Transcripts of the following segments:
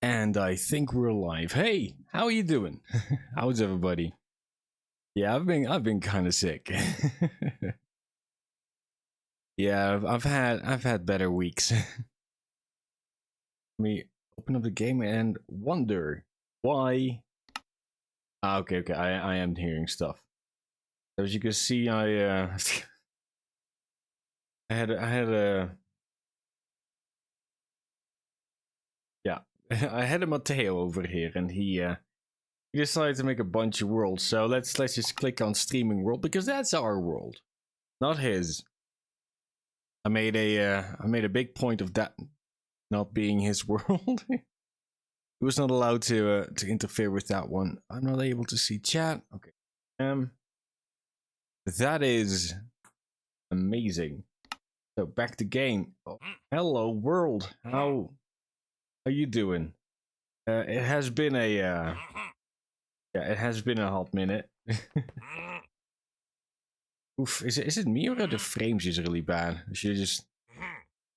And I think we're live. Hey, how are you doing? How's everybody? Yeah, I've been kind of sick. Yeah, I've had better weeks. Let me open up the game and wonder why. Okay, I am hearing stuff. As you can see, I had a yeah I had a Matteo over here, and he decided to make a bunch of worlds. So let's just click on streaming world because that's our world, not his. I made a big point of that not being his world. He was not allowed to interfere with that one. I'm not able to see chat. Okay. That is amazing. So back to game. Oh, hello world. How you doing? It has been a yeah, it has been a hot minute. Oof, is it me or are the frames is really bad? I should just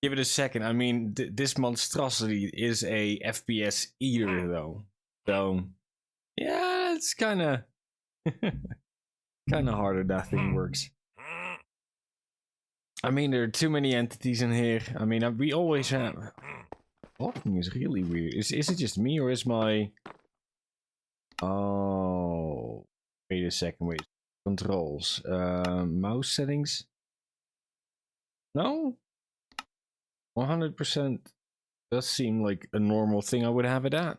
give it a second. I mean, this monstrosity is a FPS eater though. So yeah, it's kind of harder that thing works. I mean, there are too many entities in here. I mean, we always have. Walking is really weird. Is it just me or is my? Oh, wait a second. Wait, controls. Mouse settings. No, 100% does seem like a normal thing I would have it at.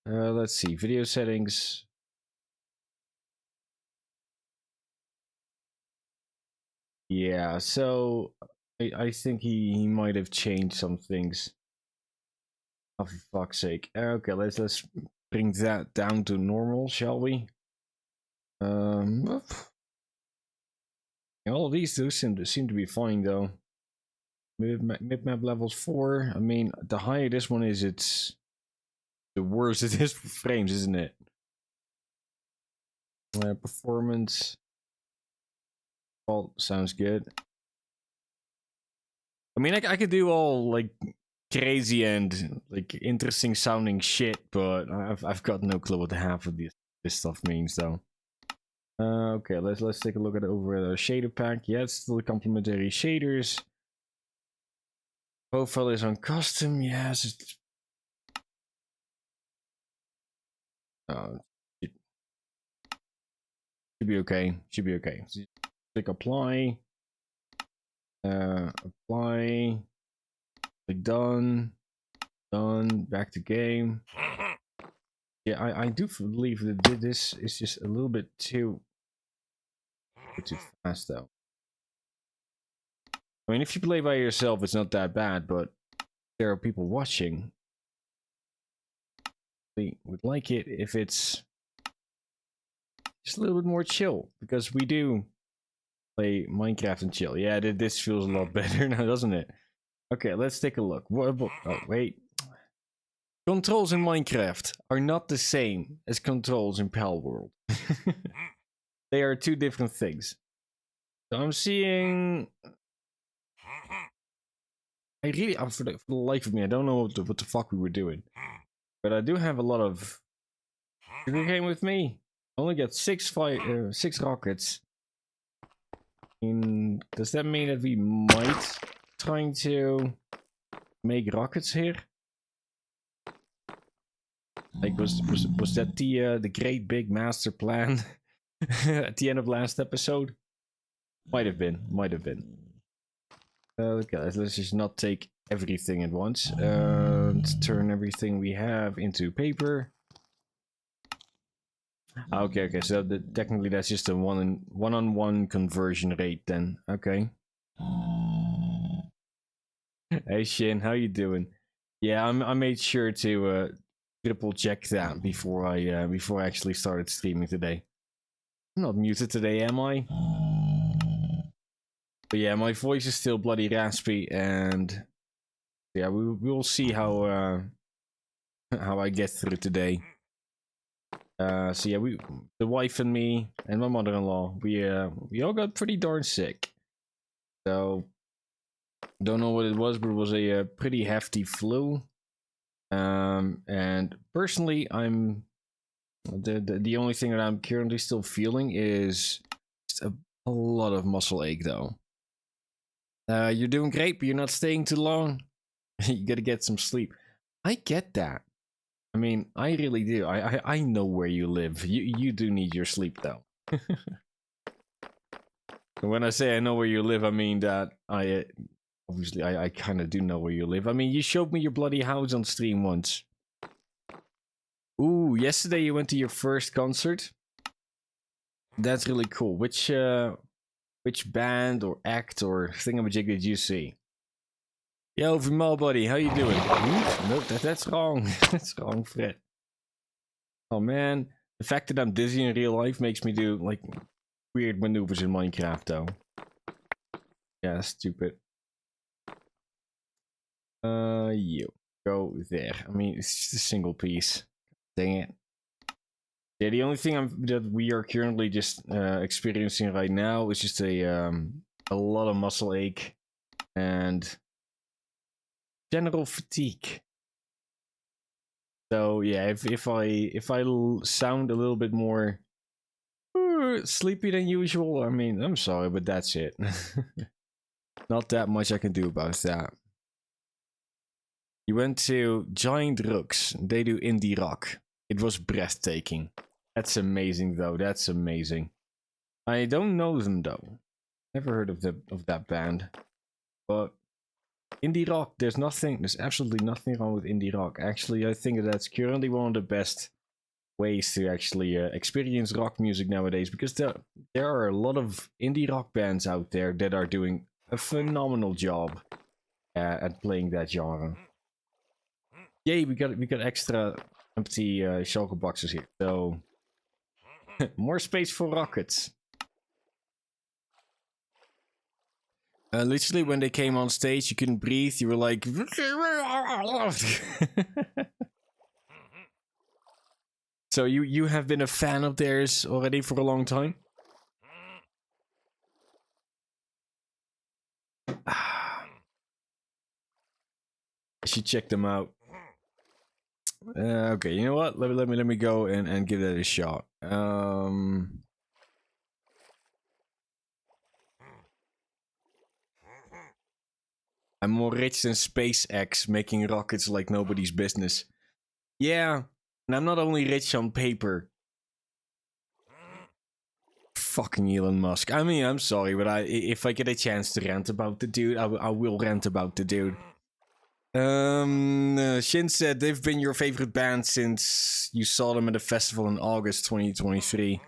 Let's see, video settings. Yeah, so I think he might have changed some things. Oh, for fuck's sake. Okay, let's bring that down to normal, shall we? All of these do seem to be fine though. Mid map levels 4. I mean, the higher this one is, it's the worse it is for frames, isn't it? Performance. All sounds good. I mean, I could do all like crazy and like interesting sounding shit, but I've got no clue what half of this stuff means though. Okay, let's take a look at over the shader pack. Yeah, it's still complementary shaders. Profile is on custom. Yes. It should be okay. Should be okay. So click apply. Apply. Click done. Done. Back to game. Yeah, I do believe that this is just a little bit too fast though. I mean, if you play by yourself, it's not that bad, but there are people watching. We would like it if it's just a little bit more chill, because we do play Minecraft and chill. Yeah, this feels a lot better now, doesn't it? Okay, let's take a look. Oh, wait. Controls in Minecraft are not the same as controls in Pal World. They are two different things. So I'm seeing. For the life of me, I don't know what the fuck we were doing. But I do have a lot of. You came with me. I only got six rockets. Does that mean that we might trying to make rockets here? Like was that the great big master plan at the end of last episode? Might have been. Okay, let's just not take everything at once. Let's turn everything we have into paper. Okay. So technically that's just a one-on-one conversion rate then. Okay. Hey Shin, how you doing? Yeah, I made sure to triple check that before I actually started streaming today. I'm not muted today, am I? But yeah, my voice is still bloody raspy, and yeah, we'll see how I get through today. So yeah, the wife and me and my mother-in-law, we all got pretty darn sick. So don't know what it was, but it was a pretty hefty flu. And personally, I'm the only thing that I'm currently still feeling is just a lot of muscle ache, though. You're doing great, but you're not staying too long. You gotta get some sleep. I get that. I mean, I really do. I know where you live. You do need your sleep, though. When I say I know where you live, I mean that I obviously I kind of do know where you live. I mean, you showed me your bloody house on stream once. Ooh, yesterday you went to your first concert. That's really cool. Which band or act or thingamajig did you see? Yo, Vimal buddy, how you doing? Nope, that's wrong. That's wrong, Fred. Oh man, the fact that I'm dizzy in real life makes me do like weird maneuvers in Minecraft, though. Yeah, stupid. You go there. I mean, it's just a single piece. Dang it. Yeah, the only thing that we are currently just experiencing right now is just a lot of muscle ache and general fatigue. So yeah, if I sound a little bit more sleepy than usual, I mean, I'm sorry, but that's it. Not that much I can do about that. You went to Giant Rooks. They do indie rock. It was breathtaking. That's amazing, though. That's amazing. I don't know them, though. Never heard of that band. But indie rock, there's absolutely nothing wrong with indie rock. Actually, I think that's currently one of the best ways to actually experience rock music nowadays, because there are a lot of indie rock bands out there that are doing a phenomenal job at playing that genre. Yay, we got extra empty shulker boxes here, so more space for rockets. Literally, when they came on stage, you couldn't breathe. You were like, so you have been a fan of theirs already for a long time? I should check them out. Okay, you know what? Let me go and give that a shot. I'm more rich than SpaceX, making rockets like nobody's business. Yeah, and I'm not only rich on paper. Fucking Elon Musk. I mean, I'm sorry, but if I get a chance to rant about the dude, I will rant about the dude. Shin said they've been your favorite band since you saw them at a festival in August 2023.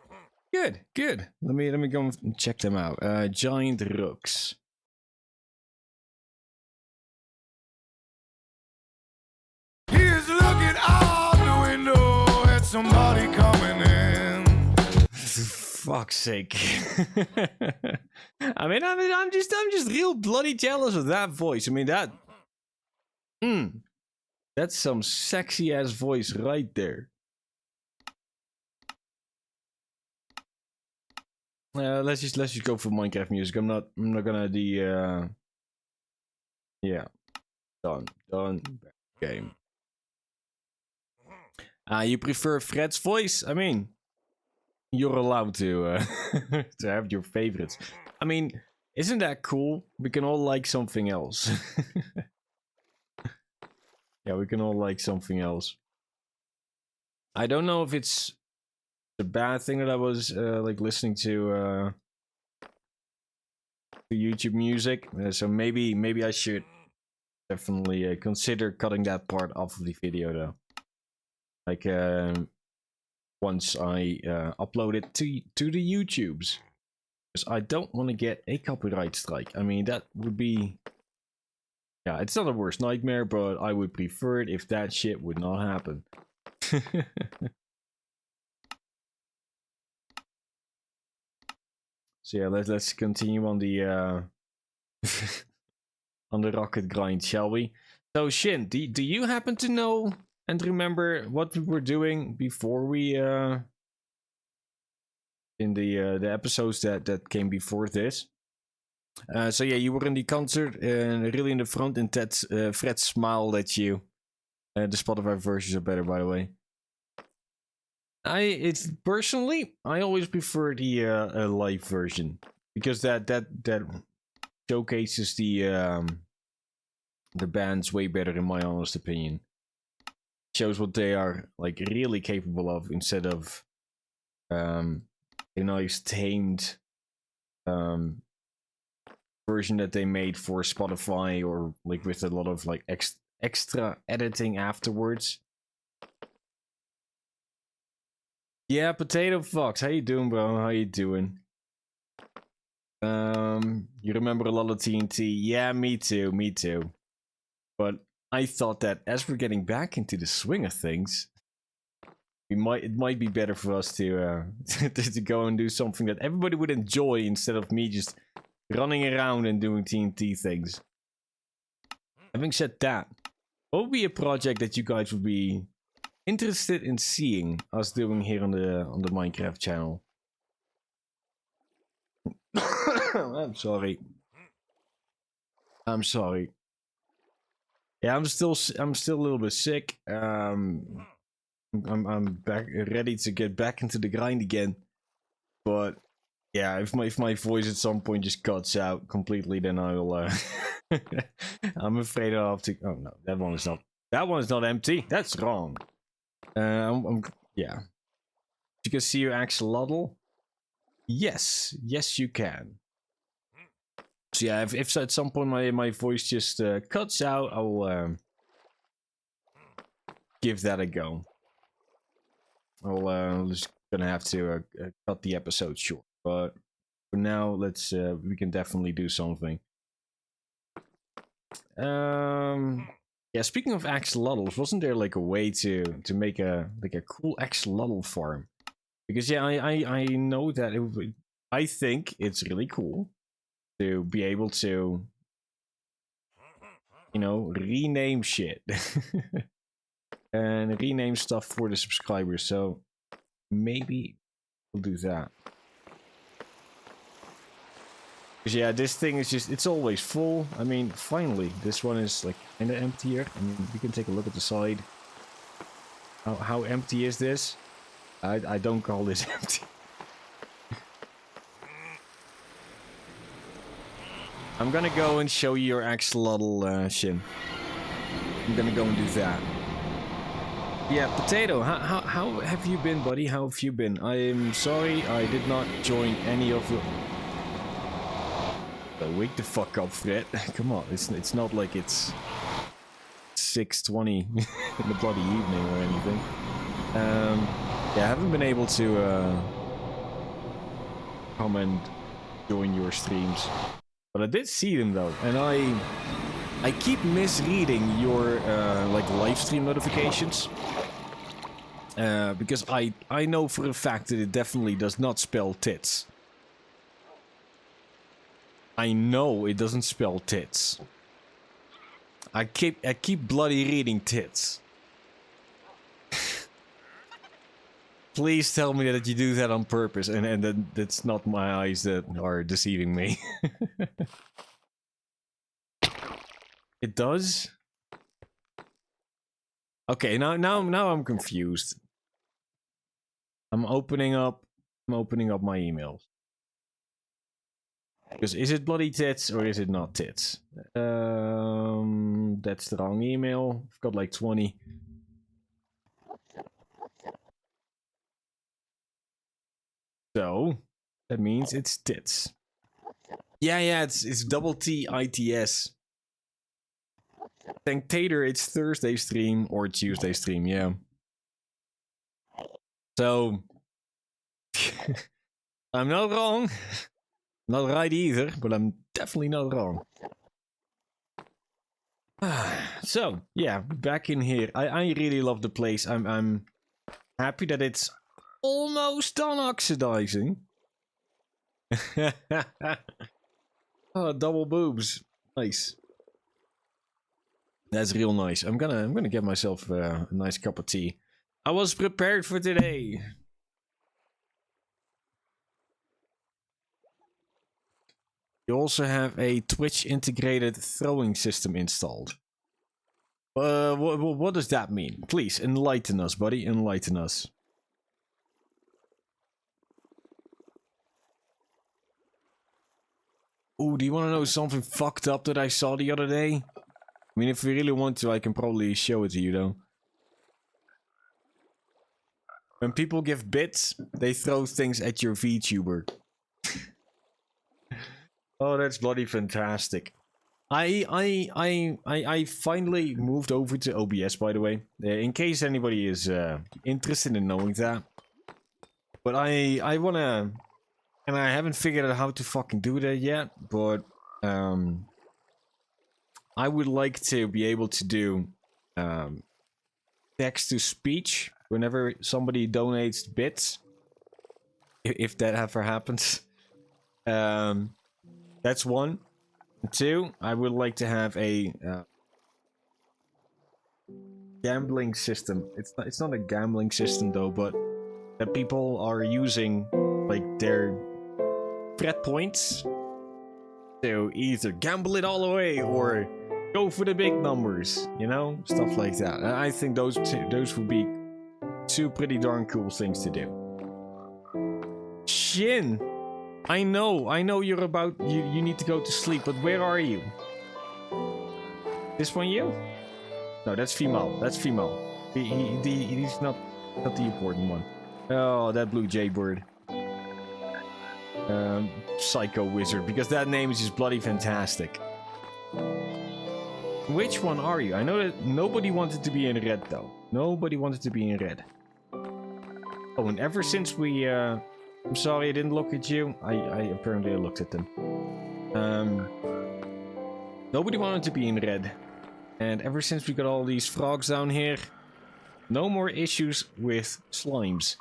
Good, good. Let me go and check them out. Giant Rooks. He's looking out the window at somebody coming in. Fuck's sake. I mean, I'm just real bloody jealous of that voice. I mean, that's some sexy ass voice right there. Let's just go for Minecraft music. I'm not gonna yeah. Done. Game. You prefer Fred's voice? I mean, you're allowed to to have your favorites. I mean, isn't that cool? We can all like something else. Yeah, we can all like something else. I don't know if it's a bad thing that I was like listening to YouTube music. So maybe I should definitely consider cutting that part off of the video, though. Like once I upload it to the YouTubes, because I don't want to get a copyright strike. I mean, that would be, yeah, it's not the worst nightmare, but I would prefer it if that shit would not happen. So yeah, let's continue on the on the rocket grind, shall we? So Shin, do you happen to know and remember what we were doing before we in the episodes that came before this? So yeah, you were in the concert and really in the front, and Fred smiled at you. The Spotify versions are better, by the way. It's personally, I always prefer the live version because that showcases the bands way better, in my honest opinion. Shows what they are like really capable of instead of a nice tamed version that they made for Spotify or like with a lot of like extra editing afterwards. Yeah, Potato Fox, how you doing, bro? How you doing? You remember a lot of TNT? Yeah, me too, me too. But I thought that as we're getting back into the swing of things, it might be better for us to to go and do something that everybody would enjoy instead of me just running around and doing TNT things. Having said that, what would be a project that you guys would be interested in seeing us doing here on the Minecraft channel? I'm sorry. I'm sorry. Yeah, I'm still a little bit sick. I'm back ready to get back into the grind again. But yeah, if my voice at some point just cuts out completely, then I'll I'm afraid I'll have to. Oh no, that one is not empty. That's wrong. Yeah. You can see your axolotl. Yes, you can. So yeah, if at some point my voice just cuts out, I'll give that a go. I'll just gonna have to cut the episode short, but for now, let's we can definitely do something. Yeah, speaking of axolotls, wasn't there like a way to make a cool axolotl farm? Because yeah, I know that I think it's really cool to be able to, you know, rename shit and rename stuff for the subscribers. So maybe we'll do that. Because yeah, this thing is just, it's always full. I mean, finally, this one is like kinda emptier. I mean, we can take a look at the side. How empty is this? I don't call this empty. I'm gonna go and show you your axolotl, Shin. I'm gonna go and do that. Yeah, Potato, how have you been, buddy? How have you been? I'm sorry I did not join any of the... Wake the fuck up, Fred. Come on, it's not like it's 6:20 in the bloody evening or anything. Yeah, I haven't been able to come and join your streams, but I did see them though, and I keep misreading your like live stream notifications because I know for a fact that it definitely does not spell tits. I know it doesn't spell tits. I keep bloody reading tits. Please tell me that you do that on purpose and that it's not my eyes that are deceiving me. It does? Okay, now I'm confused. I'm opening up my emails. Because is it bloody tits or is it not tits? That's the wrong email. I've got like 20. So that means it's tits. Yeah, it's double TITS. Thank Tater, it's Thursday stream or Tuesday stream, yeah. So I'm not wrong. Not right either, but I'm definitely not wrong. So yeah, back in here. I really love the place. I'm happy that it's almost done oxidizing. Oh, double boobs. Nice. That's real nice. I'm gonna get myself a nice cup of tea. I was prepared for today. You also have a Twitch integrated throwing system installed. What does that mean? Please enlighten us, buddy. Enlighten us. Ooh, do you want to know something fucked up that I saw the other day? I mean, if we really want to, I can probably show it to you, though. When people give bits, they throw things at your VTuber. Oh, that's bloody fantastic. I finally moved over to OBS, by the way. In case anybody is interested in knowing that. But I wanna... And I haven't figured out how to fucking do that yet, but... I would like to be able to do... text-to-speech whenever somebody donates bits. If that ever happens. That's one. Two, I would like to have a gambling system. It's not a gambling system though, but that people are using like their threat points to either gamble it all away or go for the big numbers, you know, stuff like that. And I think those would be two pretty darn cool things to do. Shin. I know you're about, you need to go to sleep, but where are you? This one you? No, that's female, he's not the important one. Oh, that blue jaybird. Psycho wizard, because that name is just bloody fantastic. Which one are you? I know that nobody wanted to be in red though. Nobody wanted to be in red. Oh, and ever since we, I'm sorry I didn't look at you. I apparently looked at them. Nobody wanted to be in red. And ever since we got all these frogs down here, no more issues with slimes.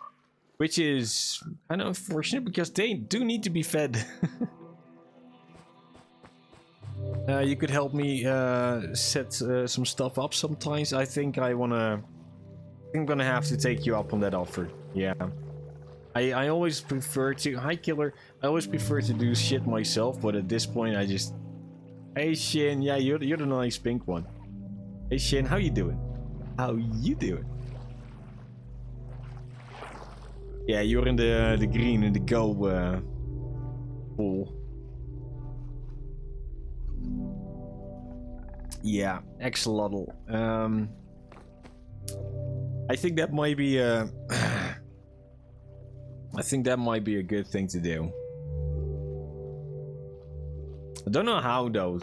Which is kind of unfortunate because they do need to be fed. You could help me set some stuff up sometimes. I think I'm gonna have to take you up on that offer. Yeah. I always prefer to... Hi, Killer. I always prefer to do shit myself, but at this point I just... Hey, Shin. Yeah, you're the nice pink one. Hey, Shin. How you doing? How you doing? Yeah, you're in the green, in the go pool. Yeah, axolotl. I think that might be I think that might be a good thing to do. I don't know how though.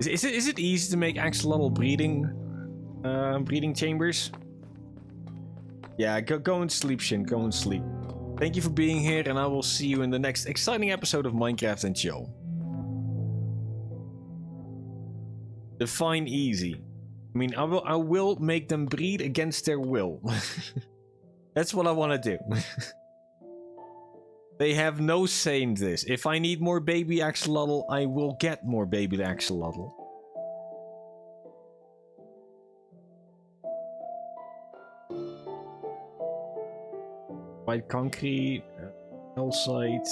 Is it easy to make axolotl breeding chambers? Yeah, go and sleep, Shin. Go and sleep. Thank you for being here, and I will see you in the next exciting episode of Minecraft and Chill. Define easy. I mean, I will make them breed against their will. That's what I want to do. They have no say in this. If I need more baby axolotl, I will get more baby axolotl. White concrete, calcite.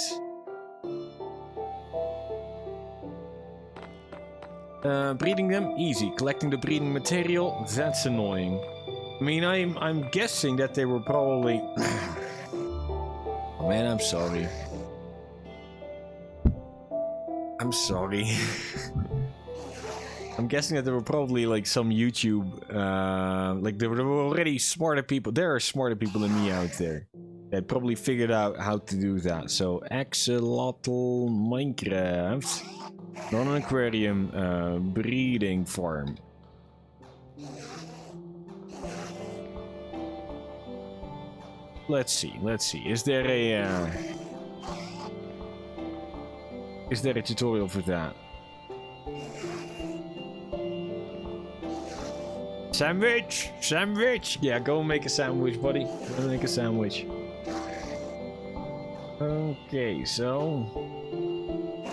Breeding them, easy. Collecting the breeding material, that's annoying. I mean, I'm guessing that they were probably... Oh man, I'm sorry. I'm sorry. I'm guessing that there were probably like some YouTube, like there were already smarter people. There are smarter people than me out there that probably figured out how to do that. So axolotl Minecraft, not an aquarium, breeding farm. Let's see. Is there a tutorial for that? Sandwich! Yeah, go and make a sandwich, buddy. Go and make a sandwich. Okay, so...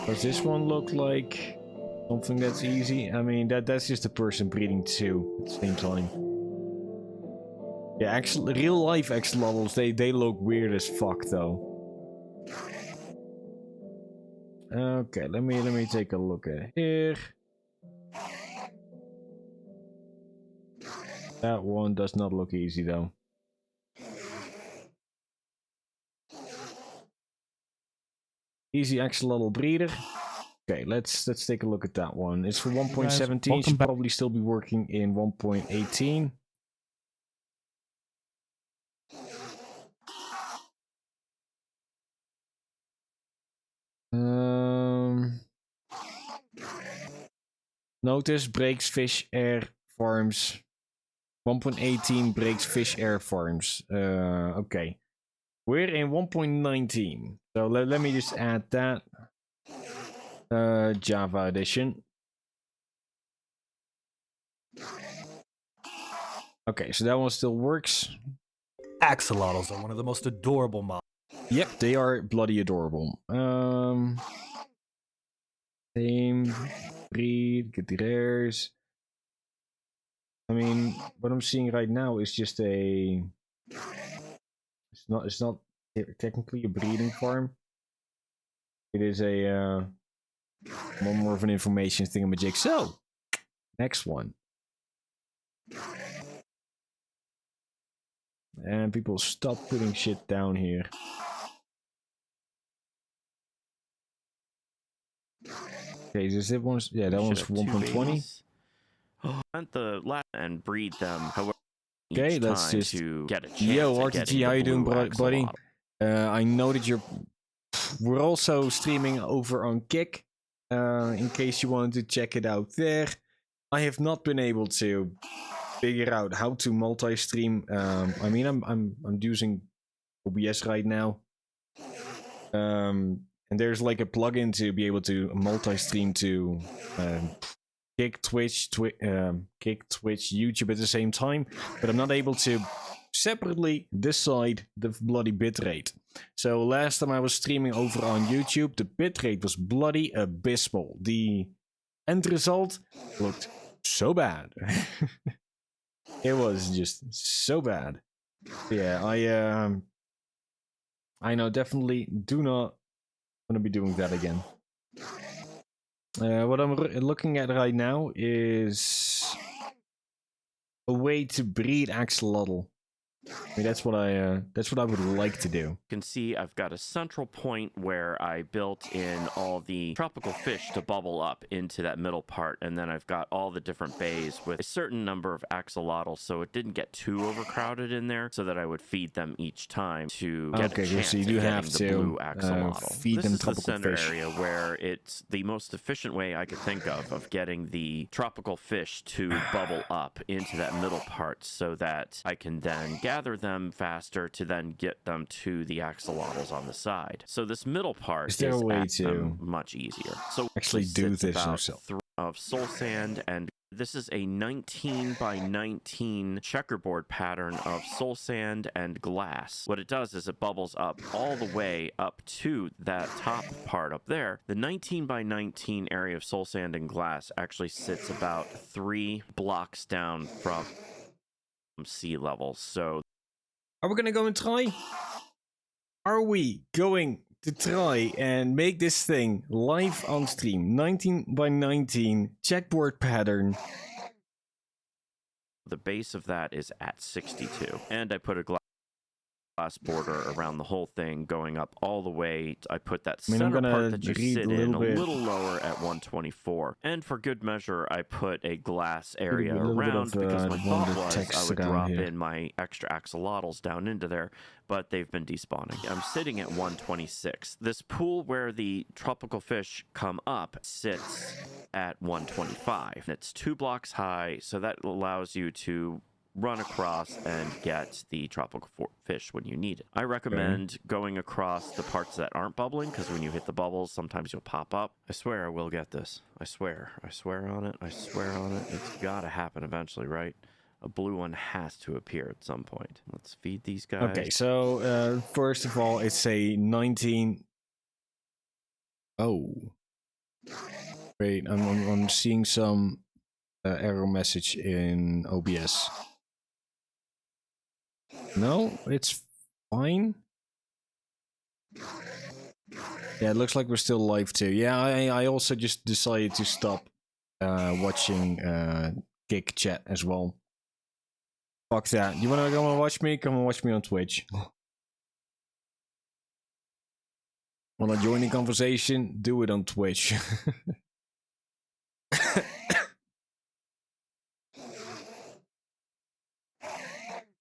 Does this one look like something that's easy? I mean, that's just a person breeding two at the same time. Yeah, actually, real life axolotls, they look weird as fuck though. Okay, let me take a look at here. That one does not look easy though. Easy axolotl breeder. Okay, let's take a look at that one. It's for 1.17. Should probably still be working in 1.18. Notice breaks fish air farms. 1.18 breaks fish air farms. Okay. We're in 1.19. So let me just add that. Java edition. Okay, so that one still works. Axolotls are one of the most adorable models. Yep, they are bloody adorable. Same breed, get the rares. I mean, what I'm seeing right now is just a. It's not technically a breeding farm. It is a more of an information thingamajig. So, next one. And people stop putting shit down here. Okay, is it one? Yeah, that one's 1.20. Hunt the lab and breed them. However, okay, let's just get a chance. Yo, RTG, how you doing, buddy? I know that you're. We're also streaming over on Kick. In case you wanted to check it out there. I have not been able to figure out how to multi-stream. I mean, I'm using OBS right now. And there's like a plugin to be able to multi-stream to Kick, Twitch, Kick, Twitch, YouTube at the same time, but I'm not able to separately decide the bloody bitrate. So last time I was streaming over on YouTube, the bitrate was bloody abysmal. The end result looked so bad. It was just so bad. Yeah, I know, definitely do not want to be doing that again. What I'm looking at right now is a way to breed axolotl. I mean, that's what I would like to do. You can see I've got a central point where I built in all the tropical fish to bubble up into that middle part, and then I've got all the different bays with a certain number of axolotls, so it didn't get too overcrowded in there, so that I would feed them each time to get a chance so you do have the to blue axolotl. feed them tropical This is the center fish. area where it's the most efficient way I could think of getting the tropical fish to bubble up into that middle part, so that I can then gather them faster to then get them to the axolotls on the side. So this middle part is there a way to much easier. So actually do this yourself? Of soul sand, and this is a 19 by 19 checkerboard pattern of soul sand and glass. What it does is it bubbles up all the way up to that top part up there. The 19 by 19 area of soul sand and glass actually sits about 3 blocks down from sea level. So are we gonna go and try? Are we going to try and make this thing live on stream? 19 by 19 checkboard pattern. the base of that is at 62, and I put a glass border around the whole thing going up all the way. I put that center part that you sit in a little lower at 124, and for good measure I put a glass area around because my thought was I would drop in my extra axolotls down into there, but they've been despawning. I'm sitting at 126. This pool where the tropical fish come up sits at 125. It's 2 blocks high, so that allows you to run across and get the tropical fish when you need it. I recommend going across the parts that aren't bubbling, because when you hit the bubbles, sometimes you'll pop up. I swear I will get this. I swear. I swear on it. I swear on it. It's gotta happen eventually, right? A blue one has to appear at some point. Let's feed these guys. Okay, so first of all, it's a 19. Oh, wait, I'm seeing some error message in OBS. No, it's fine. Yeah, it looks like we're still live too. Yeah, I also just decided to stop watching Kick chat as well. Fuck that. You wanna come and watch me? Come and watch me on Twitch. Wanna join the conversation? Do it on Twitch.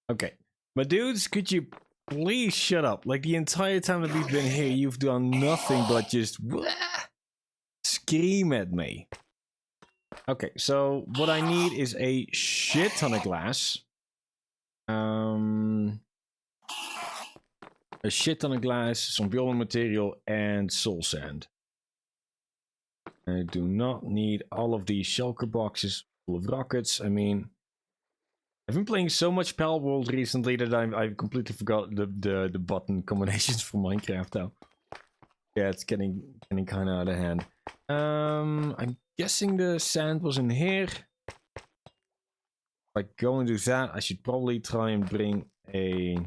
Okay. But dudes, could you please shut up? Like the entire time that we've been here, you've done nothing but just scream at me. Okay, so what I need is a shit ton of glass. A shit ton of glass, some building material, and soul sand. I do not need all of these shulker boxes full of rockets. I mean, I've been playing so much Pal World recently that I've completely forgot the button combinations for Minecraft now. Yeah, it's getting kind of out of hand. I'm guessing the sand was in here. If I go and do that, I should probably try and bring a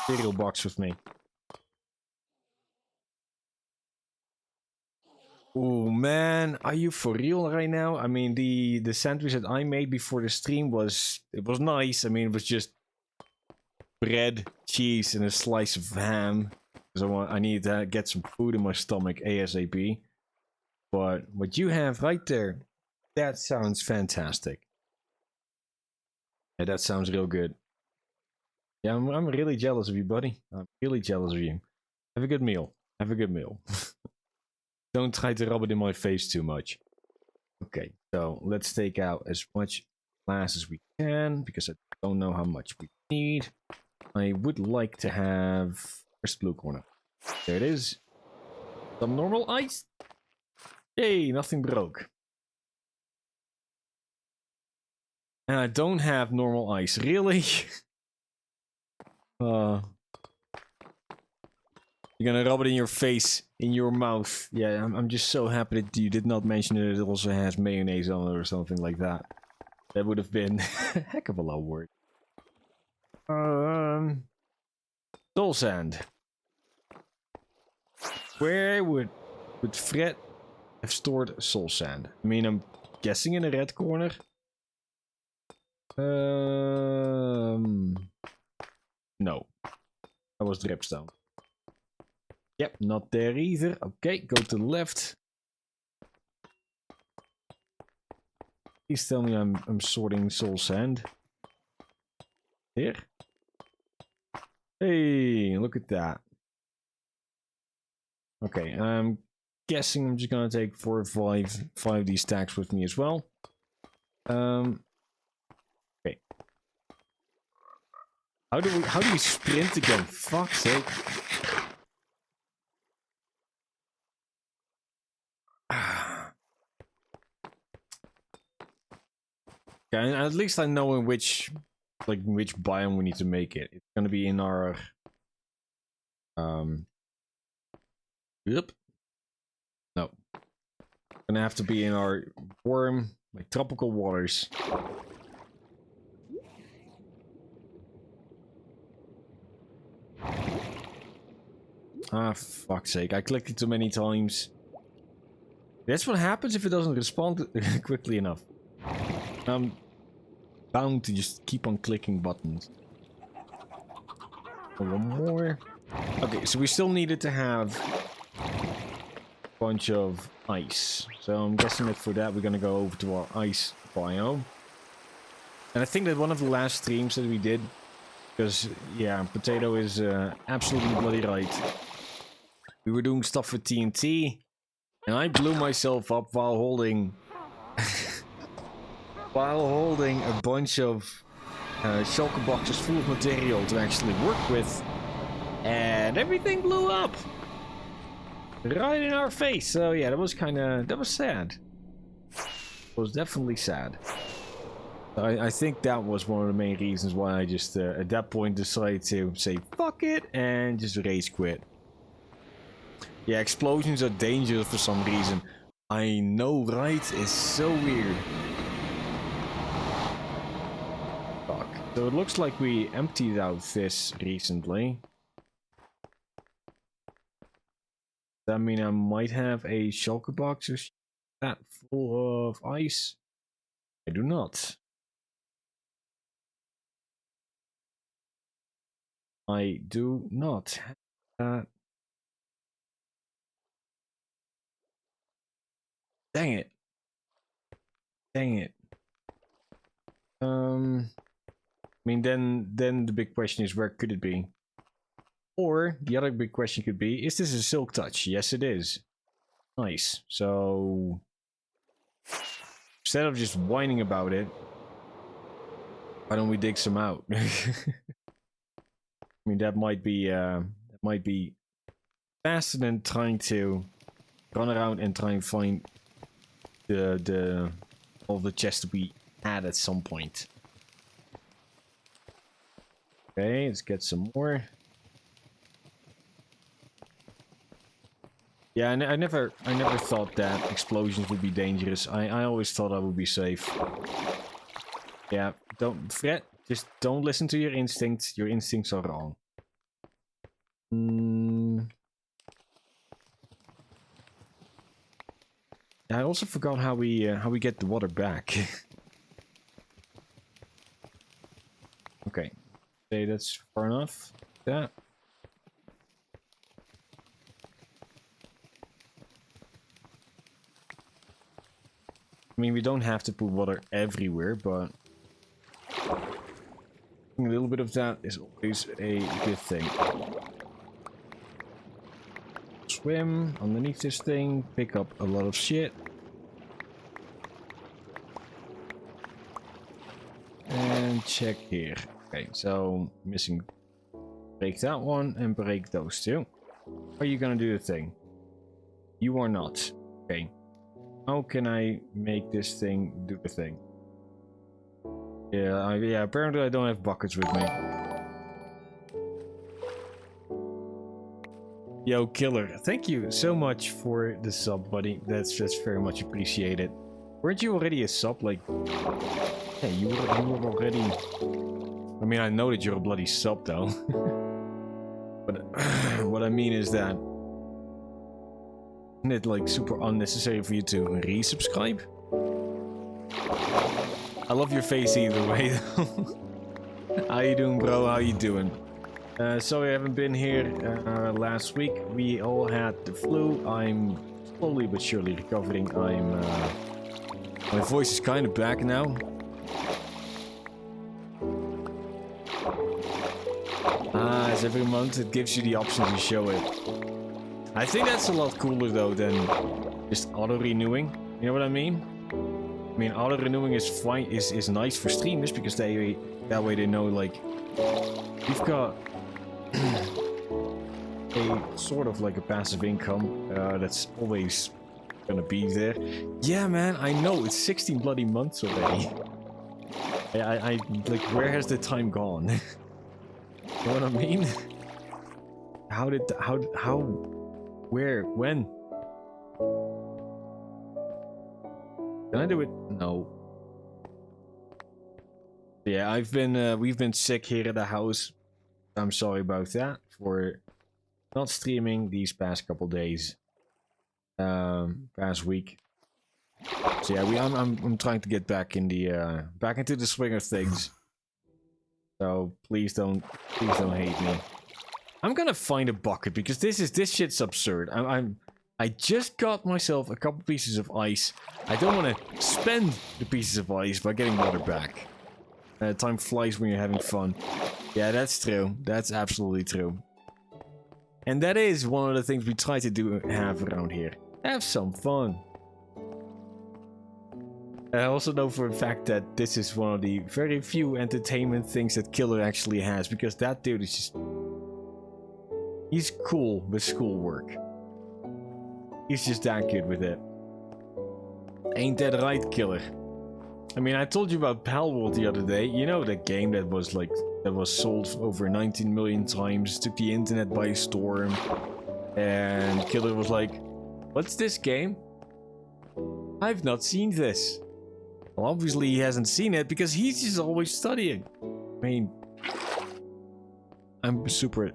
cereal box with me. Oh man, are you for real right now? I mean, the sandwich that I made before the stream was nice. I mean, it was just bread, cheese, and a slice of ham. So I need to get some food in my stomach ASAP. But what you have right there, that sounds fantastic. Yeah, that sounds real good. Yeah, I'm really jealous of you, buddy. I'm really jealous of you. Have a good meal. Have a good meal. Don't try to rub it in my face too much. Okay, so let's take out as much glass as we can, because I don't know how much we need. I would like to have... Where's the blue corner? There it is. Some normal ice. Yay, nothing broke. And I don't have normal ice. Really? You're gonna rub it in your face, in your mouth. Yeah, I'm just so happy that you did not mention that it also has mayonnaise on it or something like that. That would have been a heck of a lot of work. Soul sand. Where would Fred have stored soul sand? I mean, I'm guessing in the red corner. No. That was dripstone. Yep, not there either. Okay, go to the left. Please tell me I'm sorting soul sand. Here. Hey, look at that. Okay, I'm guessing I'm just gonna take 4 or 5 of these stacks with me as well. Okay. How do we sprint again? Fuck's sake. Okay, at least I know in which biome we need to make it. It's gonna be in our Yep. No. Gonna have to be in our warm, like tropical waters. Ah, fuck's sake. I clicked it too many times. That's what happens if it doesn't respond quickly enough. I'm bound to just keep on clicking buttons. One more. Okay, so we still needed to have a bunch of ice. So I'm guessing that for that we're gonna go over to our ice biome. And I think that one of the last streams that we did, because yeah, Potato is absolutely bloody right. We were doing stuff with TNT, and I blew myself up while holding a bunch of shulker boxes full of material to actually work with, and everything blew up right in our face. So yeah, that was sad. It was definitely sad. I think that was one of the main reasons why I just at that point decided to say fuck it and just rage quit. Yeah, explosions are dangerous for some reason. I know, right? It's so weird. Fuck. So it looks like we emptied out this recently. Does that mean I might have a shulker box or that full of ice? I do not. I do not have that. Dang it. Dang it. I mean, then the big question is, where could it be? Or the other big question could be, is this a silk touch? Yes, it is. Nice. So instead of just whining about it, why don't we dig some out? I mean, that might be faster than trying to run around and try and find all the chests we had at some point. Okay, let's get some more. Yeah, I never thought that explosions would be dangerous. I always thought I would be safe. Yeah, don't fret. Just don't listen to your instincts. Your instincts are wrong. I also forgot how we get the water back. Okay, say that's far enough. Yeah. I mean, we don't have to put water everywhere, but a little bit of that is always a good thing. Swim underneath this thing, pick up a lot of shit. And check here. Okay, so missing. Break that one and break those two. Are you gonna do the thing? You are not. Okay. How can I make this thing do the thing? Yeah, yeah, apparently I don't have buckets with me. Yo, Killer, thank you so much for the sub, buddy. That's very much appreciated. Weren't you already a sub? Like, yeah, you were already... I mean, I know that you're a bloody sub, though. But what I mean is that... Isn't it, like, super unnecessary for you to resubscribe? I love your face either way, though. How you doing, bro? How you doing? Sorry I haven't been here last week. We all had the flu. I'm slowly but surely recovering. My voice is kind of back now. As every month it gives you the option to show it. I think that's a lot cooler though than just auto-renewing. You know what I mean? I mean, auto-renewing is fine, is nice for streamers because that way they know, like, we've got a sort of like a passive income that's always gonna be there. Yeah, man, I know, it's 16 bloody months already. I like, where has the time gone? You know what I mean? How, where, when? Can I do it? No. Yeah, we've been sick here at the house. I'm sorry about that for not streaming these past couple days. Past week. So yeah, I'm trying to get back in the back into the swing of things. So please don't hate me. I'm gonna find a bucket because this shit's absurd. I just got myself a couple pieces of ice. I don't want to spend the pieces of ice by getting water back. Time flies when you're having fun. Yeah, that's true. That's absolutely true. And that is one of the things we try to have around here. Have some fun. I also know for a fact that this is one of the very few entertainment things that Killer actually has, because that dude is just... He's cool with schoolwork. He's just that good with it. Ain't that right, Killer? I mean, I told you about Palworld the other day. You know, that game that was sold over 19 million times, took the internet by storm. And Killer was like, what's this game? I've not seen this. Well, obviously he hasn't seen it because he's just always studying. I mean, I'm super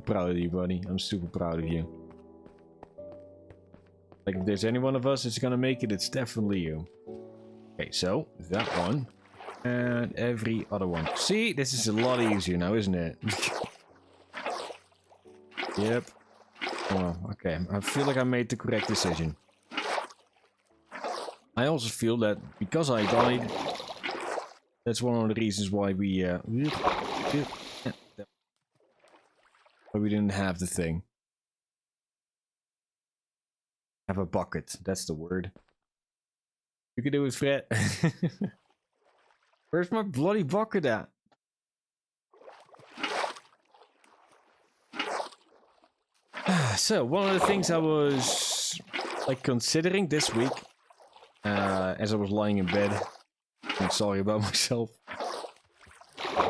proud of you, buddy. I'm super proud of you. Like, if there's any one of us that's gonna make it, it's definitely you. Okay, so that one. And every other one. See, this is a lot easier now, isn't it? Yep. Oh, okay. I feel like I made the correct decision. I also feel that because I died, that's one of the reasons why we didn't have the thing. Have a bucket. That's the word. You can do it, Fred. Where's my bloody bucket at? So, one of the things I was like considering this week, as I was lying in bed, I'm sorry about myself,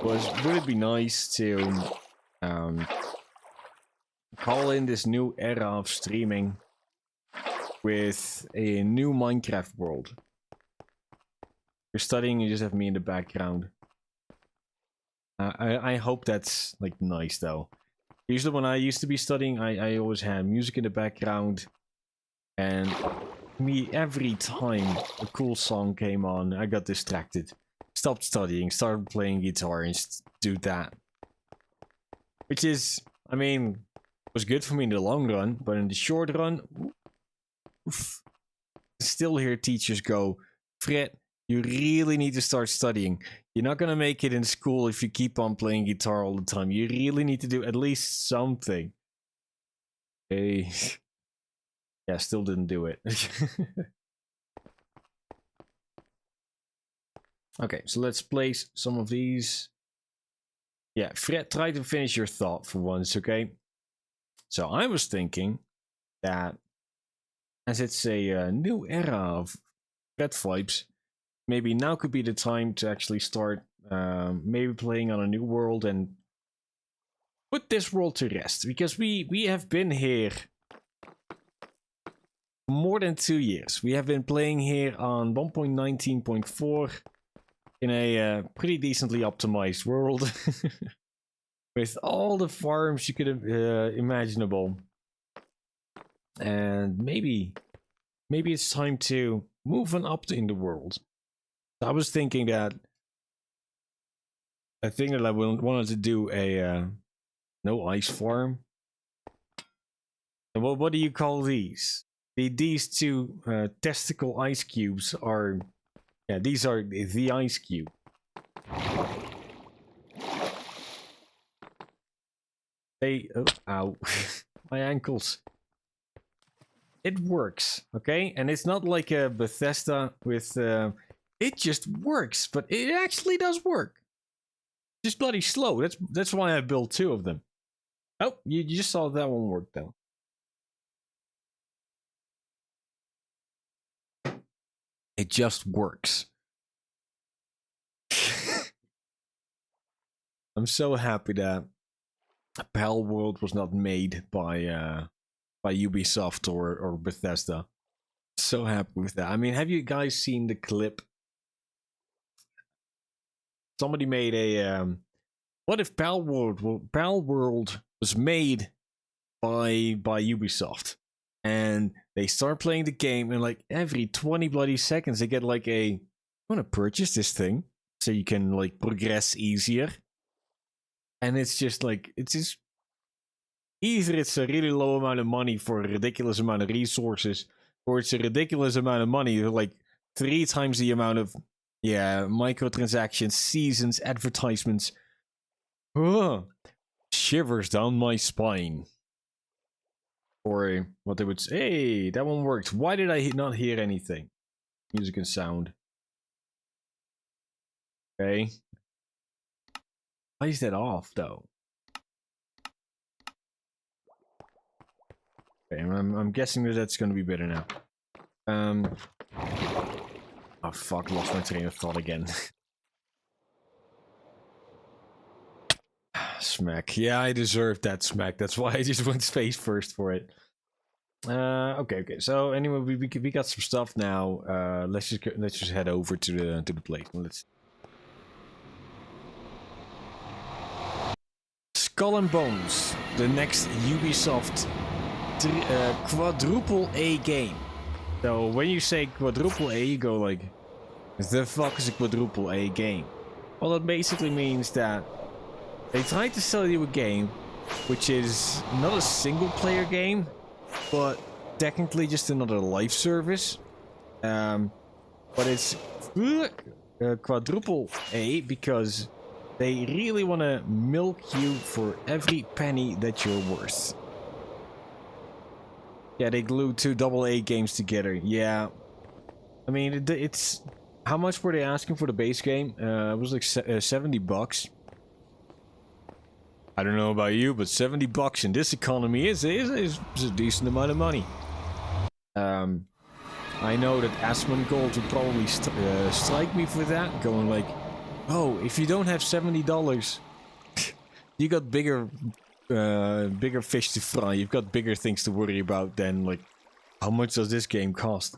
was would it be nice to call in this new era of streaming with a new Minecraft world? You're studying, you just have me in the background. I hope that's like nice though. Usually when I used to be studying, I always had music in the background, and every time a cool song came on, I got distracted. Stopped studying, started playing guitar and do that. Which is, I mean, was good for me in the long run, but in the short run, oof. Still hear teachers go, Fred, you really need to start studying. You're not gonna make it in school if you keep on playing guitar all the time. You really need to do at least something. Hey. Yeah, still didn't do it. Okay, so let's place some of these. Yeah, Fred, try to finish your thought for once, okay? So I was thinking that as it's a new era of Fred vibes, maybe now could be the time to actually start maybe playing on a new world and put this world to rest. Because we have been here more than 2 years. We have been playing here on 1.19.4 in a pretty decently optimized world. With all the farms you could imaginable. And maybe it's time to move on up in the world. I was thinking that I wanted to do a no ice farm. And what do you call these? These two testicle ice cubes are, yeah, these are the ice cube. They, oh, ow, my ankles. It works, okay? And it's not like a Bethesda with, it just works, but it actually does work. Just bloody slow. That's why I built 2 of them. Oh, you just saw that one work though. It just works. I'm so happy that Pal World was not made by Ubisoft or Bethesda. So happy with that. I mean, have you guys seen the clip? Somebody made a what if Pal World was made by Ubisoft, and they start playing the game, and like every 20 bloody seconds they get like a, I want to purchase this thing so you can like progress easier. And it's just like, it's just either it's a really low amount of money for a ridiculous amount of resources, or it's a ridiculous amount of money, like 3 times the amount of, yeah, microtransactions, seasons, advertisements. Ugh. Shivers down my spine. Or what they would say, hey, that one worked. Why did I not hear anything? Music and sound. Okay. Why is that off, though? Okay, I'm guessing that that's going to be better now. Oh, fuck, lost my train of thought again. Smack. Yeah, I deserved that smack. That's why I just went space first for it. Okay. So anyway, we got some stuff now. Let's just head over to the place. Let's. Skull and Bones, the next Ubisoft quadruple A game. So when you say quadruple A, you go like, the fuck is a quadruple A game? Well, it basically means that they try to sell you a game which is not a single player game, but technically just another live service. But it's quadruple A because they really want to milk you for every penny that you're worth. Yeah, they glued 2 AA games together. Yeah. I mean, it's... How much were they asking for the base game? It was like $70. I don't know about you, but $70 in this economy is a decent amount of money. I know that Asmongold would probably strike me for that, going like, oh, if you don't have $70, you got bigger fish to fry. You've got bigger things to worry about than, like, how much does this game cost?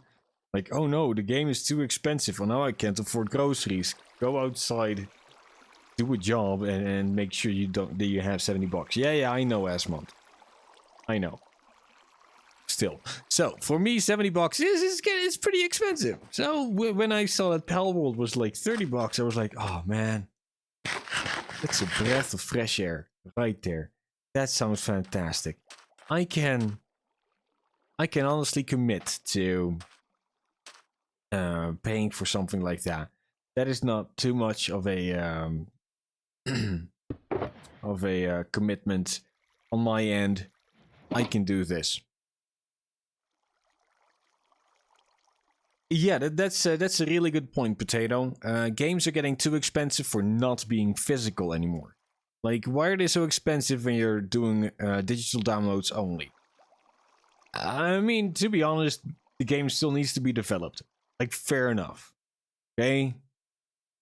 Like, oh no, the game is too expensive. Oh, now I can't afford groceries. Go outside, do a job, and make sure that you have $70. Yeah, I know, Asmond. I know. Still. So, for me, $70 is pretty expensive. So, when I saw that Palworld was like $30, I was like, oh man. That's a breath of fresh air. Right there. That sounds fantastic. I can honestly commit to paying for something like that. That is not too much of a commitment on my end. I can do this. Yeah, that's a really good point, Potato. Games are getting too expensive for not being physical anymore. Like, why are they so expensive when you're doing digital downloads only? I mean, to be honest, the game still needs to be developed. Like, fair enough. Okay?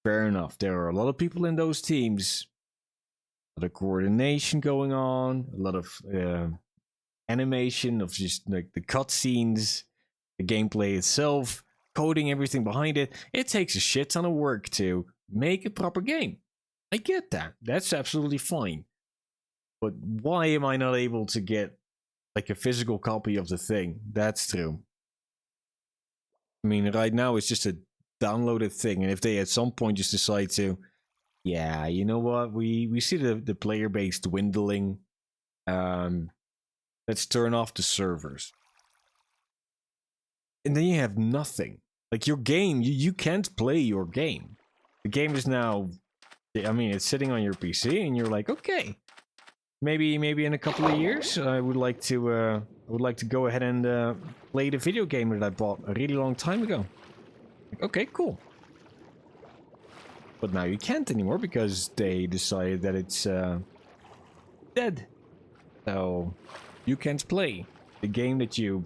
Fair enough. There are a lot of people in those teams. A lot of coordination going on. A lot of animation of just like the cutscenes, the gameplay itself, coding everything behind it. It takes a shit ton of work to make a proper game. I get that. That's absolutely fine. But why am I not able to get like a physical copy of the thing? That's true. I mean, right now it's just a downloaded thing, and if they at some point just decide to, yeah, you know what, we see the player base dwindling, let's turn off the servers. And then you have nothing. Like, your game, you can't play your game. The game is now, I mean, it's sitting on your PC, and you're like, okay, maybe in a couple of years, I would like to go ahead and play the video game that I bought a really long time ago. Like, okay, cool. But now you can't anymore because they decided that it's dead. So you can't play the game that you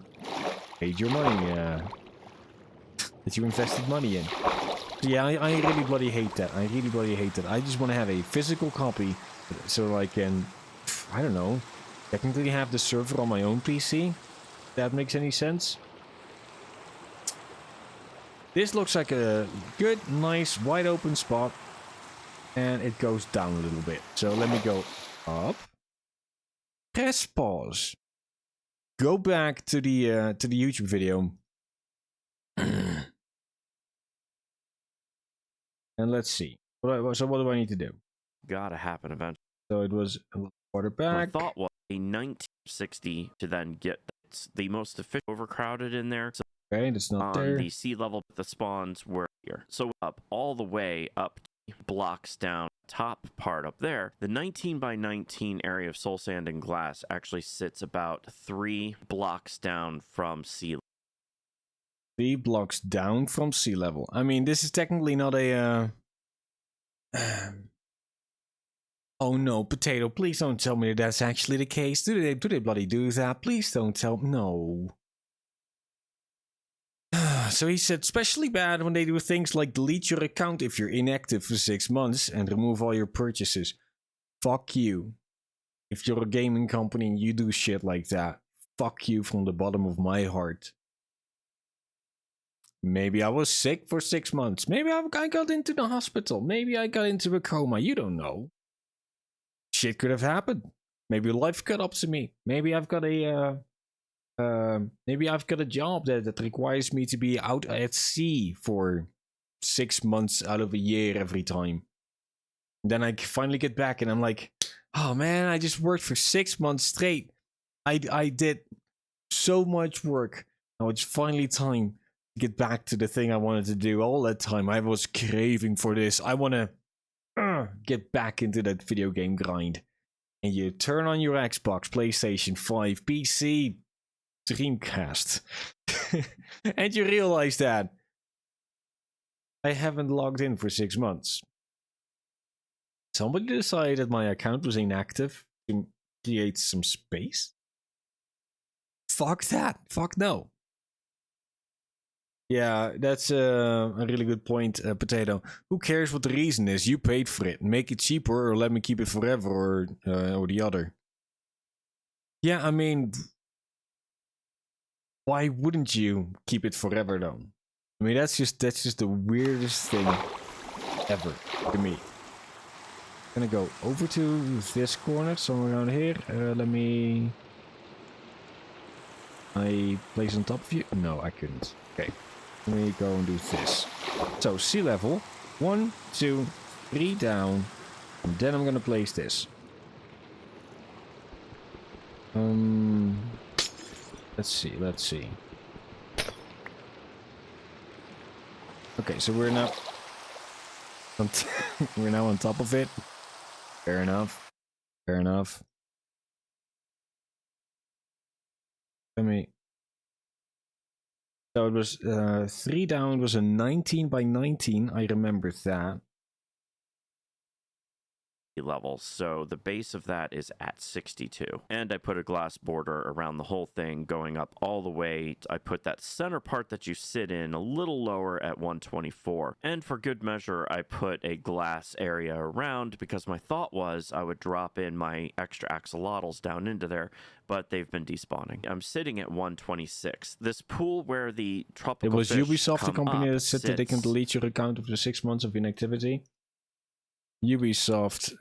paid your money, that you invested money in. So yeah, I really bloody hate that. I really bloody hate that. I just want to have a physical copy so I can, I don't know, technically have the server on my own PC. If that makes any sense. This looks like a good, nice, wide open spot. And it goes down a little bit. So let me go up. Press pause. Go back to the YouTube video. And let's see. So what do I need to do? Gotta happen eventually. So it was a little farther back. My thought was a 1960 to then get the most efficient, overcrowded in there. So okay, that's not there. The sea level, the spawns were here. So up all the way up blocks down top part up there. The 19 by 19 area of soul sand and glass actually sits about 3 blocks down from sea level. 3 blocks down from sea level. I mean, this is technically not a oh no, Potato, please don't tell me that that's actually the case. Do they bloody do that? Please don't tell me. No. So he said, especially bad when they do things like delete your account if you're inactive for 6 months and remove all your purchases. Fuck you. If you're a gaming company and you do shit like that, fuck you from the bottom of my heart. Maybe I was sick for 6 months. Maybe I got into the hospital. Maybe I got into a coma. You don't know. Shit could have happened. Maybe life got up to me. Maybe I've got a job that requires me to be out at sea for 6 months out of a year every time. Then I finally get back and I'm like, Oh man, I just worked for 6 months straight. I did so much work. Now it's finally time to get back to the thing I wanted to do all that time. I was craving for this. I want to get back into that video game grind. And you turn on your Xbox, PlayStation 5, PC, Dreamcast. And you realize that I haven't logged in for 6 months. Somebody decided my account was inactive to create some space. Fuck that. Fuck no. Yeah, that's a really good point, Potato. Who cares what the reason is? You paid for it. Make it cheaper or let me keep it forever or the other. Yeah, I mean, why wouldn't you keep it forever though? I mean, that's just the weirdest thing ever to me. I'm gonna go over to this corner, somewhere around here. I place on top of you? No, I couldn't. Okay. Let me go and do this. So, sea level. 1, 2, 3 down. And then I'm gonna place this. Let's see. Okay, so we're now we're now on top of it. Fair enough. Let me. So it was 3 down. It was a 19 by 19. I remember that. Levels, so the base of that is at 62, and I put a glass border around the whole thing going up all the way. I put that center part that you sit in a little lower at 124, and for good measure I put a glass area around because my thought was I would drop in my extra axolotls down into there, but they've been despawning. I'm sitting at 126. This pool where the tropical It was fish Ubisoft, the come company up that said that they can sits- delete your account after 6 months of inactivity. Ubisoft,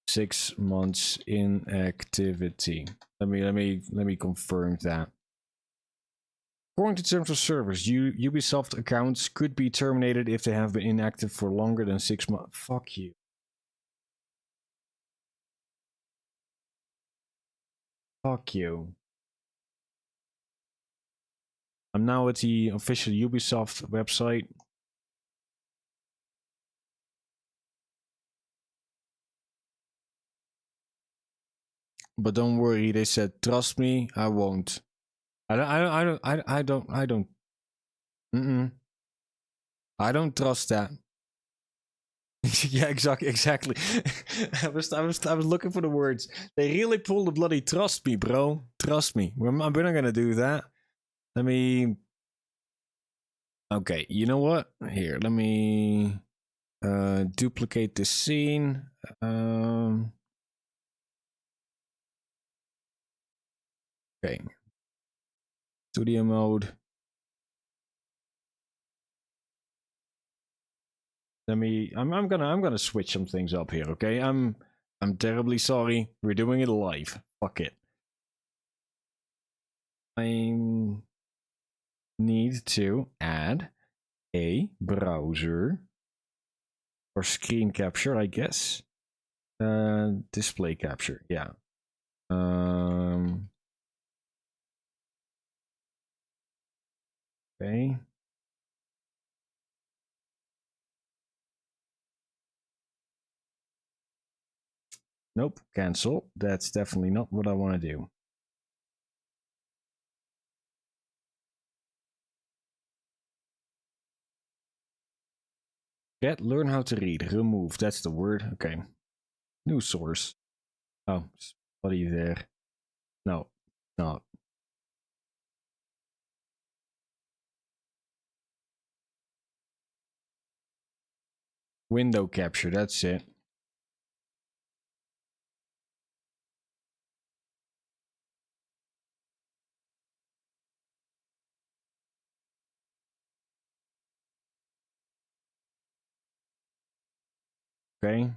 6 months inactivity. Let me confirm that. According to terms of service, Ubisoft accounts could be terminated if they have been inactive for longer than 6 months. Fuck you. Fuck you. I'm now at the official Ubisoft website. But don't worry, they said, trust me, I won't. I don't. I don't trust that. Yeah, exactly. I was looking for the words. They really pulled the bloody trust me, bro. Trust me. We're not gonna do that. Let me. Okay, you know what? Here, let me duplicate this scene. Okay. Studio mode. I'm gonna switch some things up here, okay? I'm terribly sorry. We're doing it live. Fuck it. I need to add a browser or screen capture, I guess. Display capture, yeah. Okay. Nope, cancel. That's definitely not what I want to do. Get, learn how to read. Remove, that's the word. Okay. New source. Oh, what are you there? No, not. Window capture, that's it. Okay.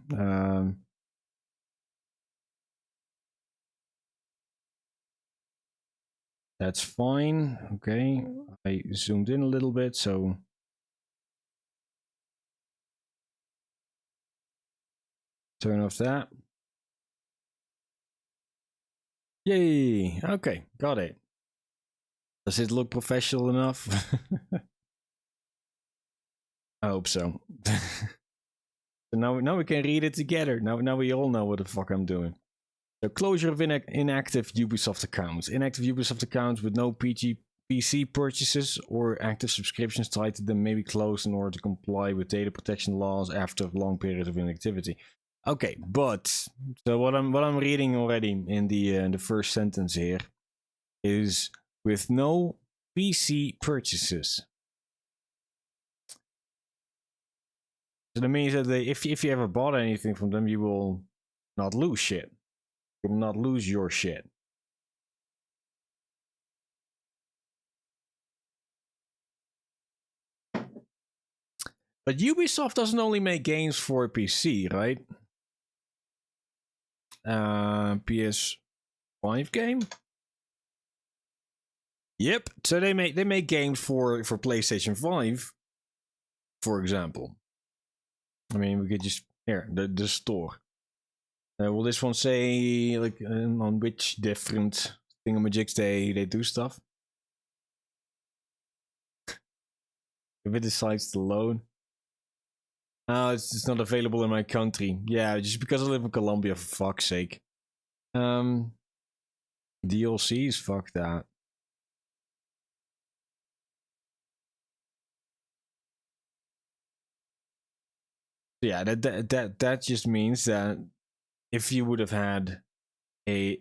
That's fine. Okay. I zoomed in a little bit, so Turn off that. Yay! Okay, got it. Does it look professional enough? I hope so. So now we can read it together. Now we all know what the fuck I'm doing. So closure of inactive Ubisoft accounts. Inactive Ubisoft accounts with no PC purchases or active subscriptions tied to them may be closed in order to comply with data protection laws after a long period of inactivity. Okay, but so what I'm reading already in the first sentence here is with no PC purchases. So that means that if you ever bought anything from them, you will not lose shit. You will not lose your shit. But Ubisoft doesn't only make games for PC, right? PS5 game. Yep. So they make games for PlayStation 5, for example. I mean, we could just here the store. Will this one say like on which different thingamajigs they do stuff? If it decides to load. No, it's not available in my country. Yeah, just because I live in Colombia, for fuck's sake. DLCs, fuck that. Yeah, that just means that if you would have had a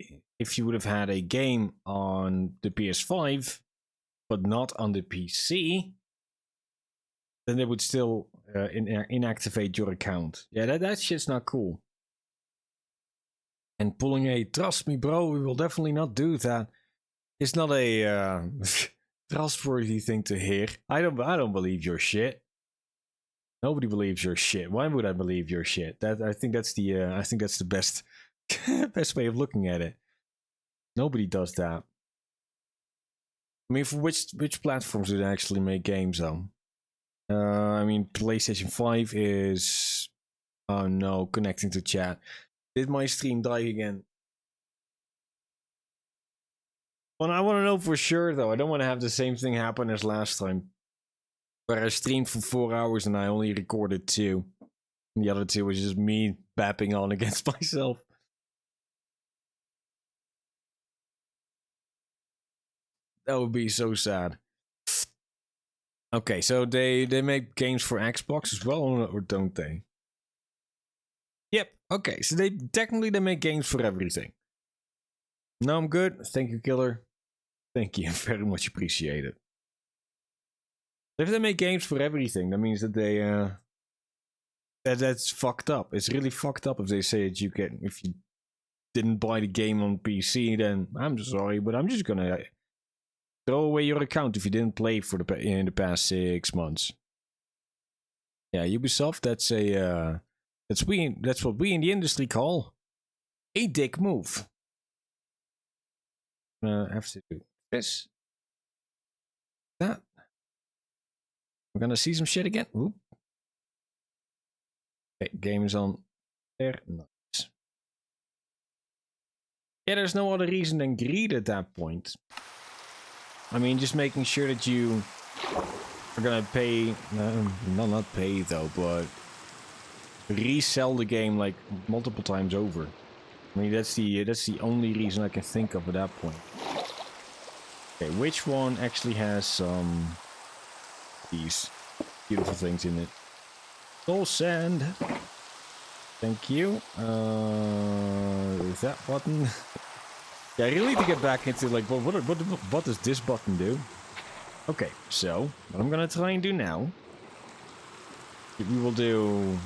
game on the PS5, but not on the PC, then they would still inactivate your account. Yeah, that shit's not cool. And pulling a trust me, bro, we will definitely not do that. It's not a trustworthy thing to hear. I don't believe your shit. Nobody believes your shit. Why would I believe your shit? I think that's the best best way of looking at it. Nobody does that. I mean, for which platforms do they actually make games on? I mean, PlayStation 5 is... Oh no, connecting to chat. Did my stream die again? Well, I want to know for sure, though. I don't want to have the same thing happen as last time. Where I streamed for 4 hours and I only recorded 2. And the other 2 was just me bapping on against myself. That would be so sad. Okay, so they make games for Xbox as well, or don't they? Yep, okay, so they make games for everything. No, I'm good. Thank you, Killer. Thank you, very much appreciated. If they make games for everything, that means that they that's fucked up. It's really fucked up if they say that if you didn't buy the game on PC, then I'm sorry, but I'm just gonna throw away your account if you didn't play for in the past 6 months. Yeah, Ubisoft, that's what we in the industry call a dick move. I have to do this. That. We're gonna see some shit again. Oop. Okay, game is on there. Nice. Yeah, there's no other reason than greed at that point. I mean, just making sure that you are gonna pay, not pay though, but resell the game like multiple times over. I mean, that's the only reason I can think of at that point. Okay, which one actually has some these beautiful things in it? Soul sand. Thank you. That button. Yeah, I really need to get back into like what does this button do? Okay, so what I'm gonna try and do now, we will do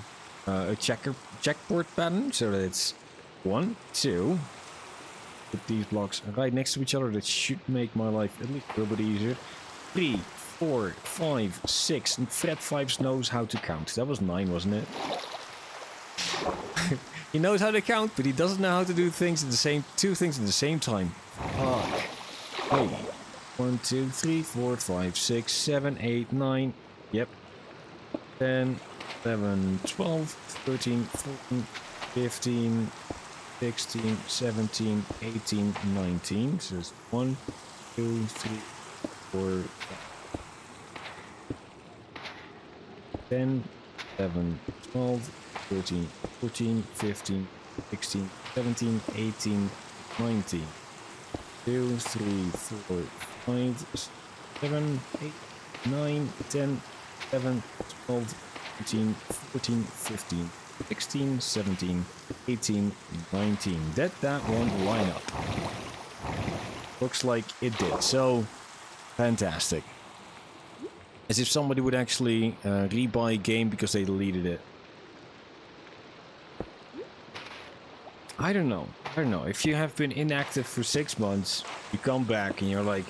a checkboard pattern so that it's 1, 2. Put these blocks right next to each other. That should make my life at least a little bit easier. 3, 4, 5, 6. And Fred 5 knows how to count. That was 9, wasn't it? He knows how to count, but he doesn't know how to do things at the same two things at the same time. Fuck. Hey. 1, 2, 3, 4, 5, 6, 7, 8, 9. Yep. 10, 11, 12, 13, 14, 15, 16, 17, 18, 19. So it's 1, 2, 3, 4, 10, 11, 12, 13, 14, 15, 16, 17, 18, 19. 2, 3, 4, 5, 7, 8, 9, 10, 11, 12, 13, 14, 15, 16, 17, 18, 19. Did that one line up? Looks like it did. So, fantastic. As if somebody would actually rebuy a game because they deleted it. I don't know. If you have been inactive for 6 months, you come back and you're like,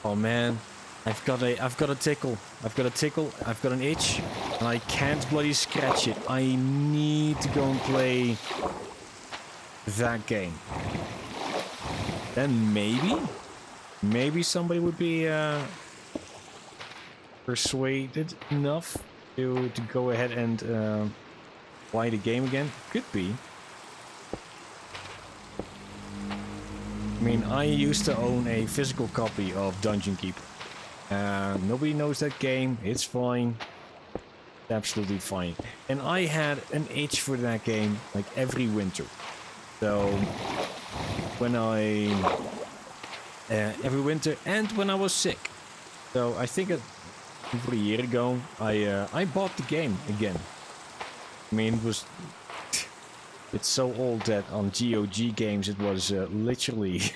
oh man, I've got a tickle. I've got an itch, and I can't bloody scratch it. I need to go and play that game. Then maybe somebody would be persuaded enough to go ahead and buy the game again. Could be. I mean, I used to own a physical copy of Dungeon Keeper. Nobody knows that game. It's fine. It's absolutely fine. And I had an itch for that game like every winter. So when every winter and when I was sick. So I think over a year ago I bought the game again. I mean, it was. It's so old that on GOG games it was literally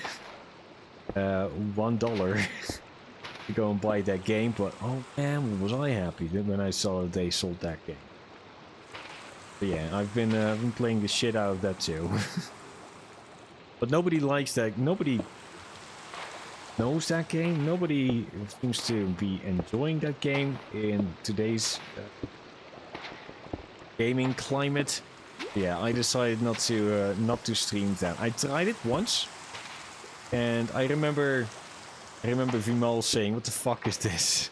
$1 to go and buy that game, but oh man, was I happy when I saw that they sold that game. But yeah, I've been playing the shit out of that too. But nobody likes that. Nobody knows that game. Nobody seems to be enjoying that game in today's gaming climate. Yeah, I decided not to stream that. I tried it once, and I remember Vimal saying, "What the fuck is this?"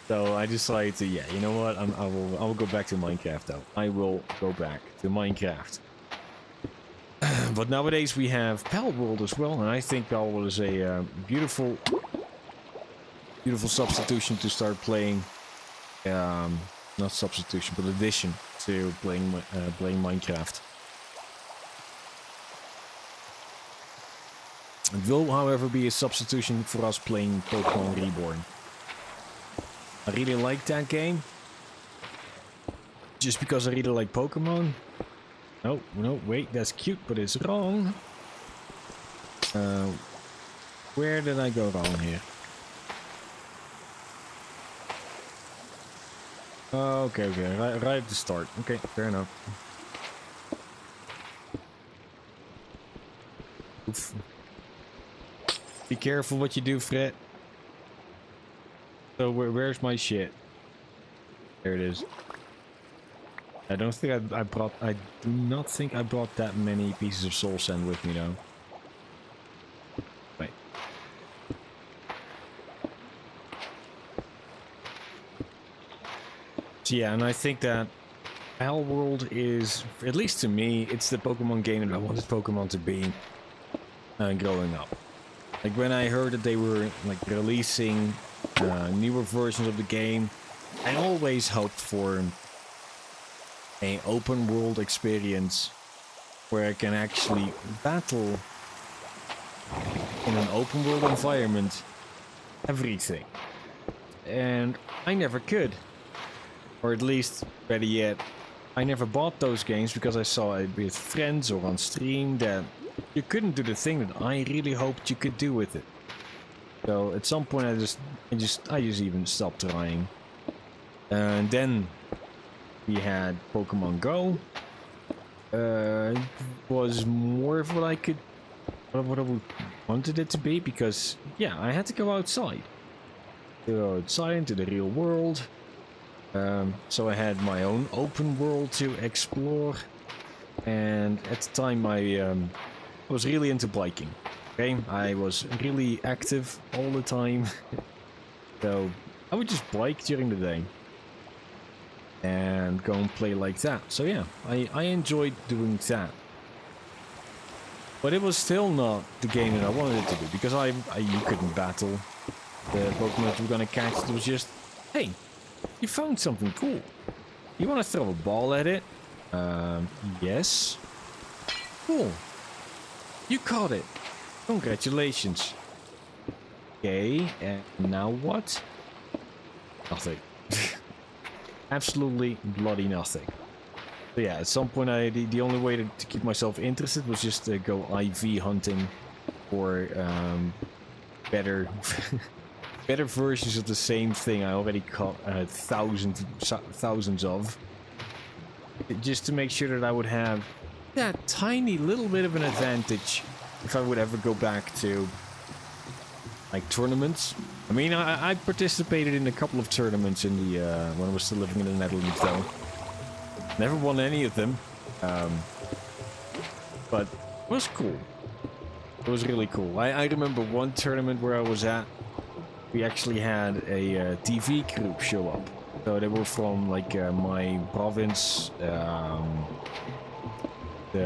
So I decided to, yeah, you know what? I will go back to Minecraft though. I will go back to Minecraft. But nowadays we have Palworld as well, and I think Palworld is a beautiful substitution to start playing. Not substitution, but addition to playing Minecraft. It will, however, be a substitution for us playing Pokemon Reborn. I really like that game. Just because I really like Pokemon. No, wait, that's cute, but it's wrong. Where did I go wrong here? Okay, right at the start. Okay, fair enough. Oof. Be careful what you do, Fred. So where's my shit? There it is. I don't think I do not think I brought that many pieces of soul sand with me though. Wait. So yeah, and I think that Palworld is, at least to me, it's the Pokemon game that I wanted Pokemon to be growing up. Like when I heard that they were like releasing newer versions of the game, I always hoped for an open world experience where I can actually battle in an open world environment everything. And I never could. Or at least, better yet, I never bought those games because I saw it with friends or on stream that you couldn't do the thing that I really hoped you could do with it. So at some point I just even stopped trying. And then we had Pokemon Go. It was more of what I wanted it to be because, yeah, I had to go outside. To go outside into the real world. So I had my own open world to explore. And at the time I was really into biking. Okay, I was really active all the time. So I would just bike during the day. and go and play like that. So yeah, I enjoyed doing that. But it was still not the game that I wanted it to be, because you couldn't battle the Pokemon you were gonna catch. It was just, hey, you found something cool. You want to throw a ball at it? Yes. Cool. You caught it. Congratulations. Okay, and now what? Nothing. Absolutely bloody nothing. So yeah, at some point the only way to keep myself interested was just to go IV hunting for better better versions of the same thing I already caught thousands of. Just to make sure that I would have that tiny little bit of an advantage if I would ever go back to like tournaments. I mean, I participated in a couple of tournaments in the when I was still living in the Netherlands, though. Never won any of them, but it was cool. It was really cool. I remember one tournament where I was at. We actually had a TV crew show up. So they were from like my province. They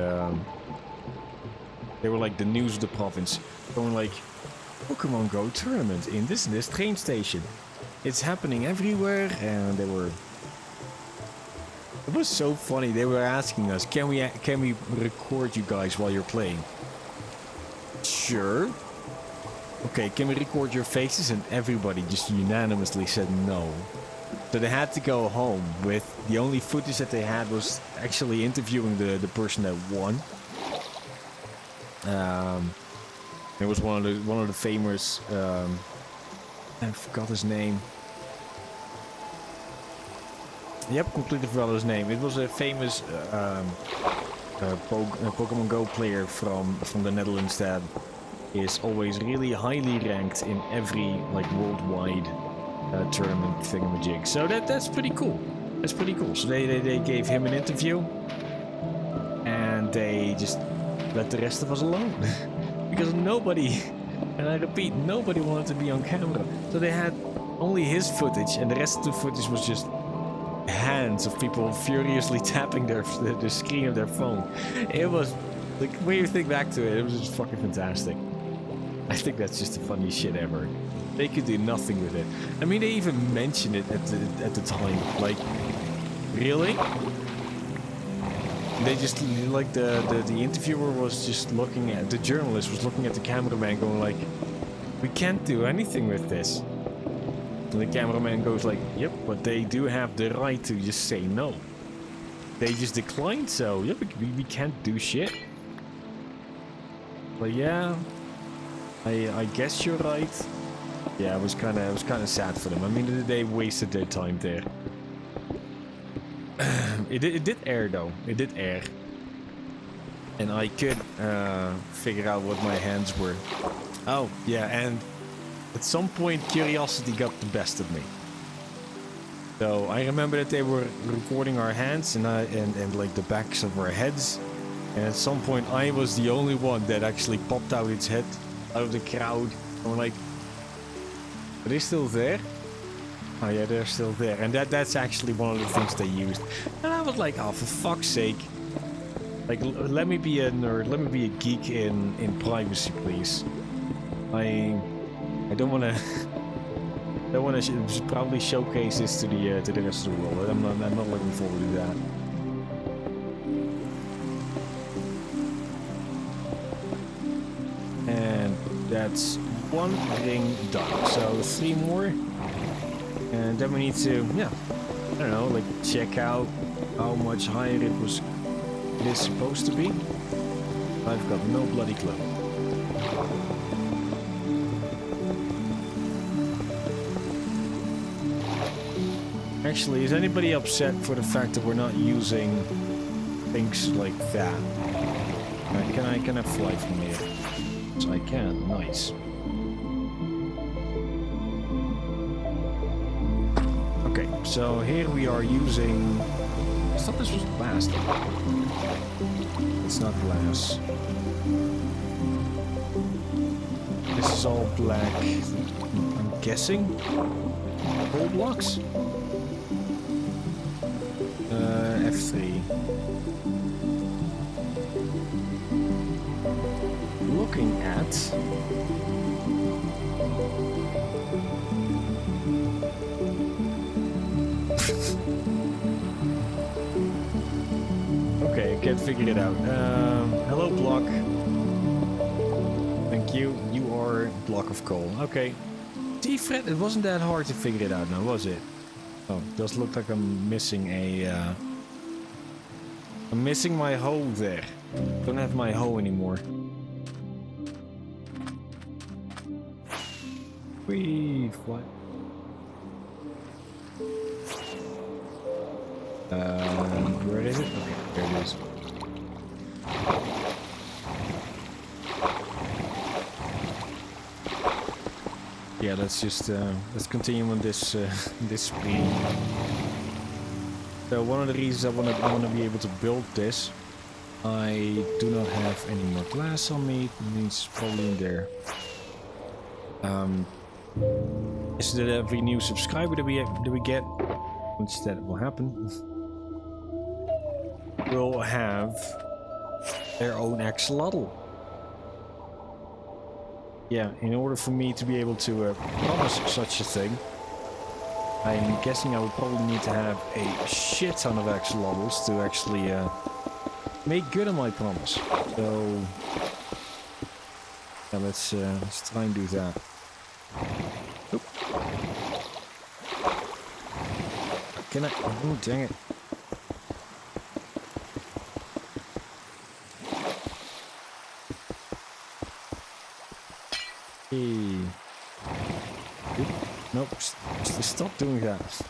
were like the news of the province, going like, Pokemon Go tournament in this train station. It's happening everywhere, and they were. It was so funny. They were asking us, can we record you guys while you're playing? Sure. Okay, can we record your faces? And everybody just unanimously said no. So they had to go home with the only footage that they had was actually interviewing the person that won. It was one of the famous. I forgot his name. Yep, completely forgot his name. It was a famous Pokemon Go player from the Netherlands that is always really highly ranked in every like worldwide tournament thingamajig. So that's pretty cool. That's pretty cool. So they gave him an interview, and they just let the rest of us alone because nobody, and I repeat, nobody wanted to be on camera. So they had only his footage, and the rest of the footage was just hands of people furiously tapping the screen of their phone. It was like, when you think back to it, it was just fucking fantastic. I think that's just the funniest shit ever. They could do nothing with it. I mean, they even mentioned it at the time. Like, really? They just like the interviewer was just looking at the journalist was looking at the cameraman, going like, "We can't do anything with this." And the cameraman goes like, "Yep, but they do have the right to just say no. They just declined, so yep, we can't do shit." But yeah, I guess you're right. Yeah, it was kind of sad for them. I mean, they wasted their time there. It did air though. It did air, and I could figure out what my hands were. Oh yeah, and at some point curiosity got the best of me. So I remember that they were recording our hands and like the backs of our heads, and at some point I was the only one that actually popped out its head out of the crowd. I'm like, are they still there? Oh yeah, they're still there. And that's actually one of the things they used. And I was like, oh, for fuck's sake. Like, let me be a nerd. Let me be a geek in privacy, please. I don't want to... don't want to probably showcase this to the rest of the world. I'm not looking forward to that. And that's one ring done. So 3 more. And then we need to, yeah, I don't know, like check out how much higher it is supposed to be. I've got no bloody clue. Actually, is anybody upset for the fact that we're not using things like that? Can I fly from here? So I can, nice. Okay, so here we are using... I thought this was glass. It's not glass. This is all black. I'm guessing? Gold blocks? F3. Looking at... Okay, I can't figure it out. Hello, block. Thank you. You are block of coal. Okay. See, Fred, it wasn't that hard to figure it out now, was it? Oh, it does look like I'm missing a... I'm missing my hoe there. Don't have my hoe anymore. Whee! What? Where is it? Okay, there it is. Yeah, let's just let's continue on this this speed. So one of the reasons I want to be able to build this, I do not have any more glass on me. It means probably in there. Is that every new subscriber that we get, once that will happen, will have their own axolotl. Yeah, in order for me to be able to promise such a thing, I'm guessing I will probably need to have a shit ton of axolotls to actually make good on my promise. So yeah, let's try and do that. Oop. Can I? Oh, dang it. Hey. Oop. Nope. Stop doing that.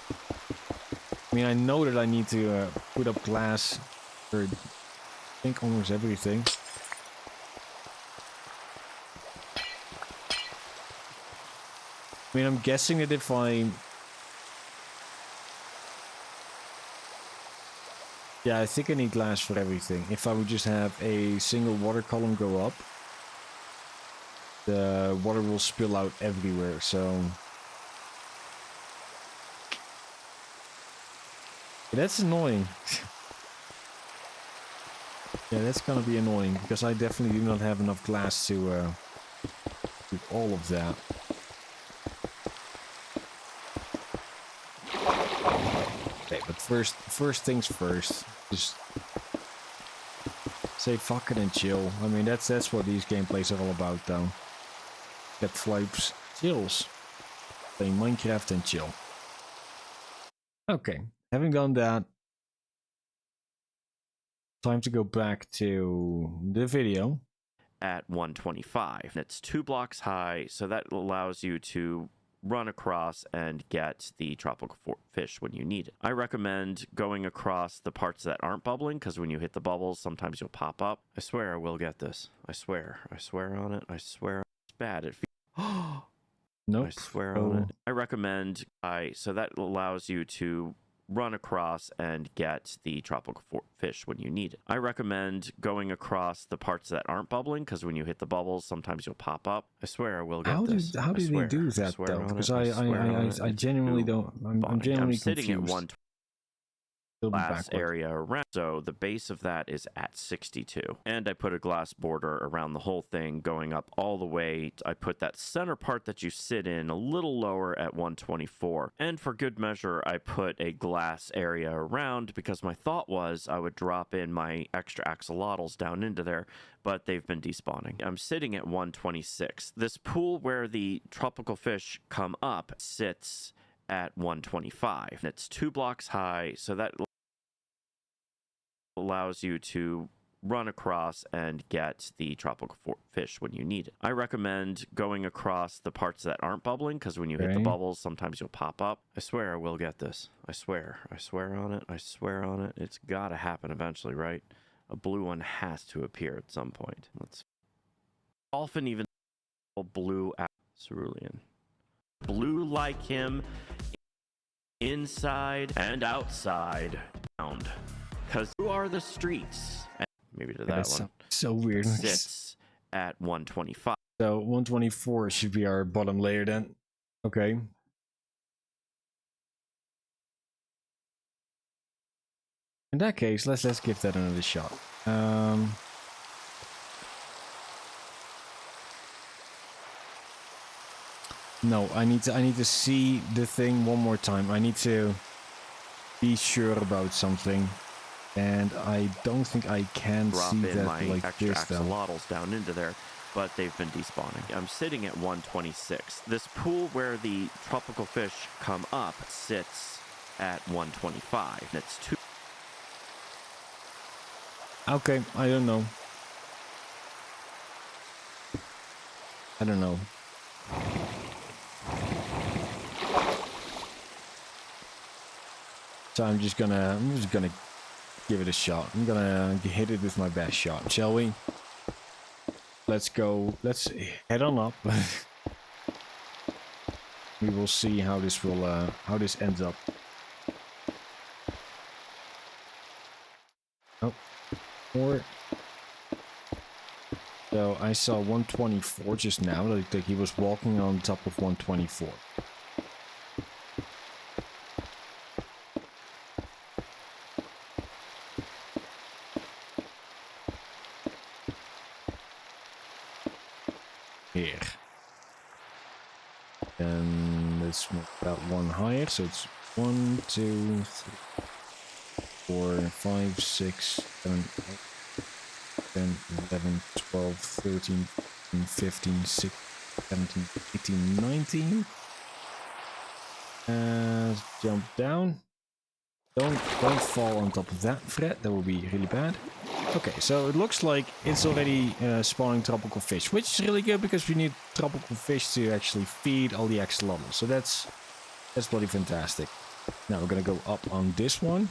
I mean, I know that I need to put up glass for, I think, almost everything. I mean, I'm guessing that if I... Yeah, I think I need glass for everything. If I would just have a single water column go up, the water will spill out everywhere, so... That's annoying. Yeah, that's gonna be annoying, because I definitely do not have enough glass to do all of that. Okay, but first things first. Just say fuck it and chill. I mean, that's what these gameplays are all about, though. Get flipes, chills. Play Minecraft and chill. Okay, having done that, time to go back to the video. At 125. It's 2 blocks high, so that allows you to run across and get the tropical fish when you need it. I recommend going across the parts that aren't bubbling, because when you hit the bubbles, sometimes you'll pop up. I swear I will get this. I swear on it. I swear it's bad. It feels... Nope. I swear on it. I recommend so that allows you to run across and get the tropical fish when you need it. I recommend going across the parts that aren't bubbling, because when you hit the bubbles, sometimes you'll pop up. I swear I will get this. How do they do that though? Because I genuinely don't. I'm genuinely sitting confused. at one glass area around, so the base of that is at 62, and I put a glass border around the whole thing going up all the way. I put that center part that you sit in a little lower at 124, and for good measure I put a glass area around, because my thought was I would drop in my extra axolotls down into there, but they've been despawning. I'm sitting at 126. This pool where the tropical fish come up sits at 125. It's 2 blocks high, so that allows you to run across and get the tropical fish when you need it. I recommend going across the parts that aren't bubbling, because when you hit the bubbles, sometimes you'll pop up. I swear I will get this. I swear on it. I swear on it. It's gotta happen eventually, right? A blue one has to appear at some point. Let's... Dolphin even blue cerulean. Blue like him inside and outside. Because who are the streets? And maybe to that one. So weird. Sits at 125. So 124 should be our bottom layer then. Okay. In that case, let's give that another shot. No, I need to see the thing one more time. I need to be sure about something, and I don't think I can Drop see in that my like extra this though. axolotls down into there, but they've been despawning. I'm sitting at 126. This pool where the tropical fish come up sits at 125. It's too. Okay, I don't know. I don't know. So I'm just gonna give it a shot. I'm gonna hit it with my best shot, shall we? Let's go. Let's head on up. We will see how this ends up. Oh, more. So I saw 124 just now. Like he was walking on top of 124. Here. And let's move that one higher. So it's 1, 2, 3, 4, 5, 6, 7, 8, 10, 11, 12, 13, 14, 15, 16, 17, 18, 19. Jump down. Don't fall on top of that, Fred. That would be really bad. Okay, so it looks like it's already spawning tropical fish, which is really good because we need tropical fish to actually feed all the axolotls. So that's bloody fantastic. Now we're gonna go up on this one.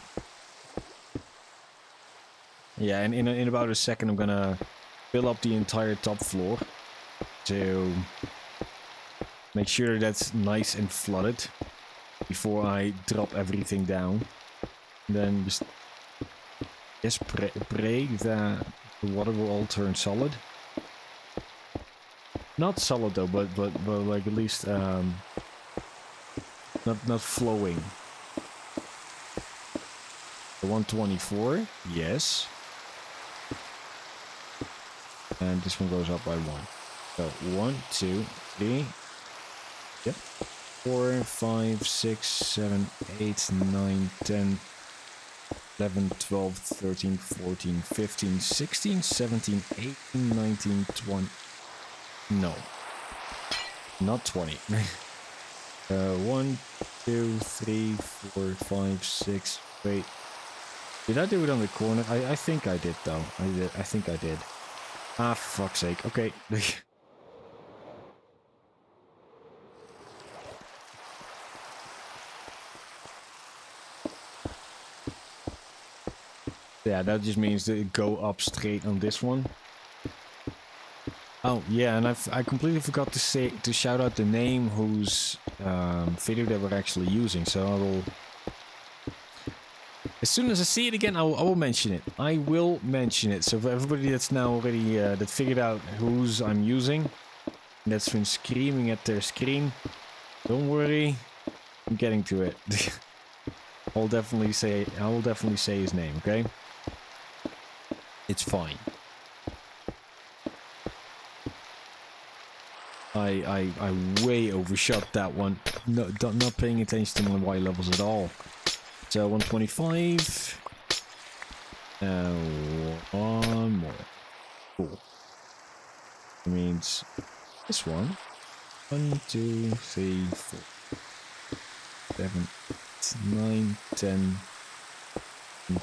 Yeah, and in about a second I'm gonna fill up the entire top floor to make sure that's nice and flooded before I drop everything down. And then just pray that the water will all turn solid. Not solid though, but like at least not flowing. The 124, yes. And this one goes up by 1. So 1, 2, 3. Yep. 4, 5, 6, 7, 8, 9, 10. 11, 12, 13, 14, 15, 16, 17, 18, 19, 20. No. Not 20. 1, 2, 3, 4, 5, 6. Wait. Did I do it on the corner? I think I did though. I think I did. Ah, for fuck's sake. Okay. Yeah, that just means that it go up straight on this one. Oh yeah, and I completely forgot to shout out the name whose video that we're actually using. So I will, as soon as I see it again, I will mention it. I will mention it. So for everybody that's now already that figured out whose I'm using, that's been screaming at their screen, don't worry, I'm getting to it. I will definitely say his name. Okay. It's fine. I way overshot that one. No, not paying attention to my Y levels at all. So 125. One more. Cool. That means this one. 1, 2, 3, 4, 7, 8, 9, 10.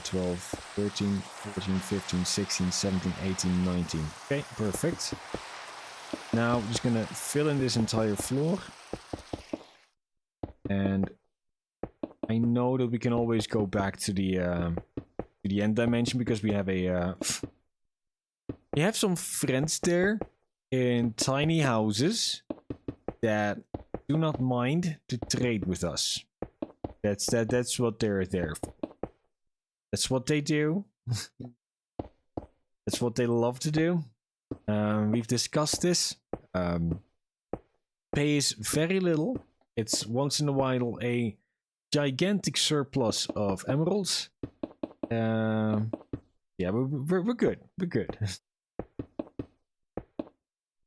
12, 13, 14, 15, 16, 17, 18, 19. Okay, perfect. Now I'm just gonna fill in this entire floor. And I know that we can always go back to the end dimension because we have we have some friends there in tiny houses that do not mind to trade with us. That's what they're there for. That's what they do. That's what they love to do. We've discussed this. Pays very little. It's once in a while a gigantic surplus of emeralds. Yeah, we're good. We're good.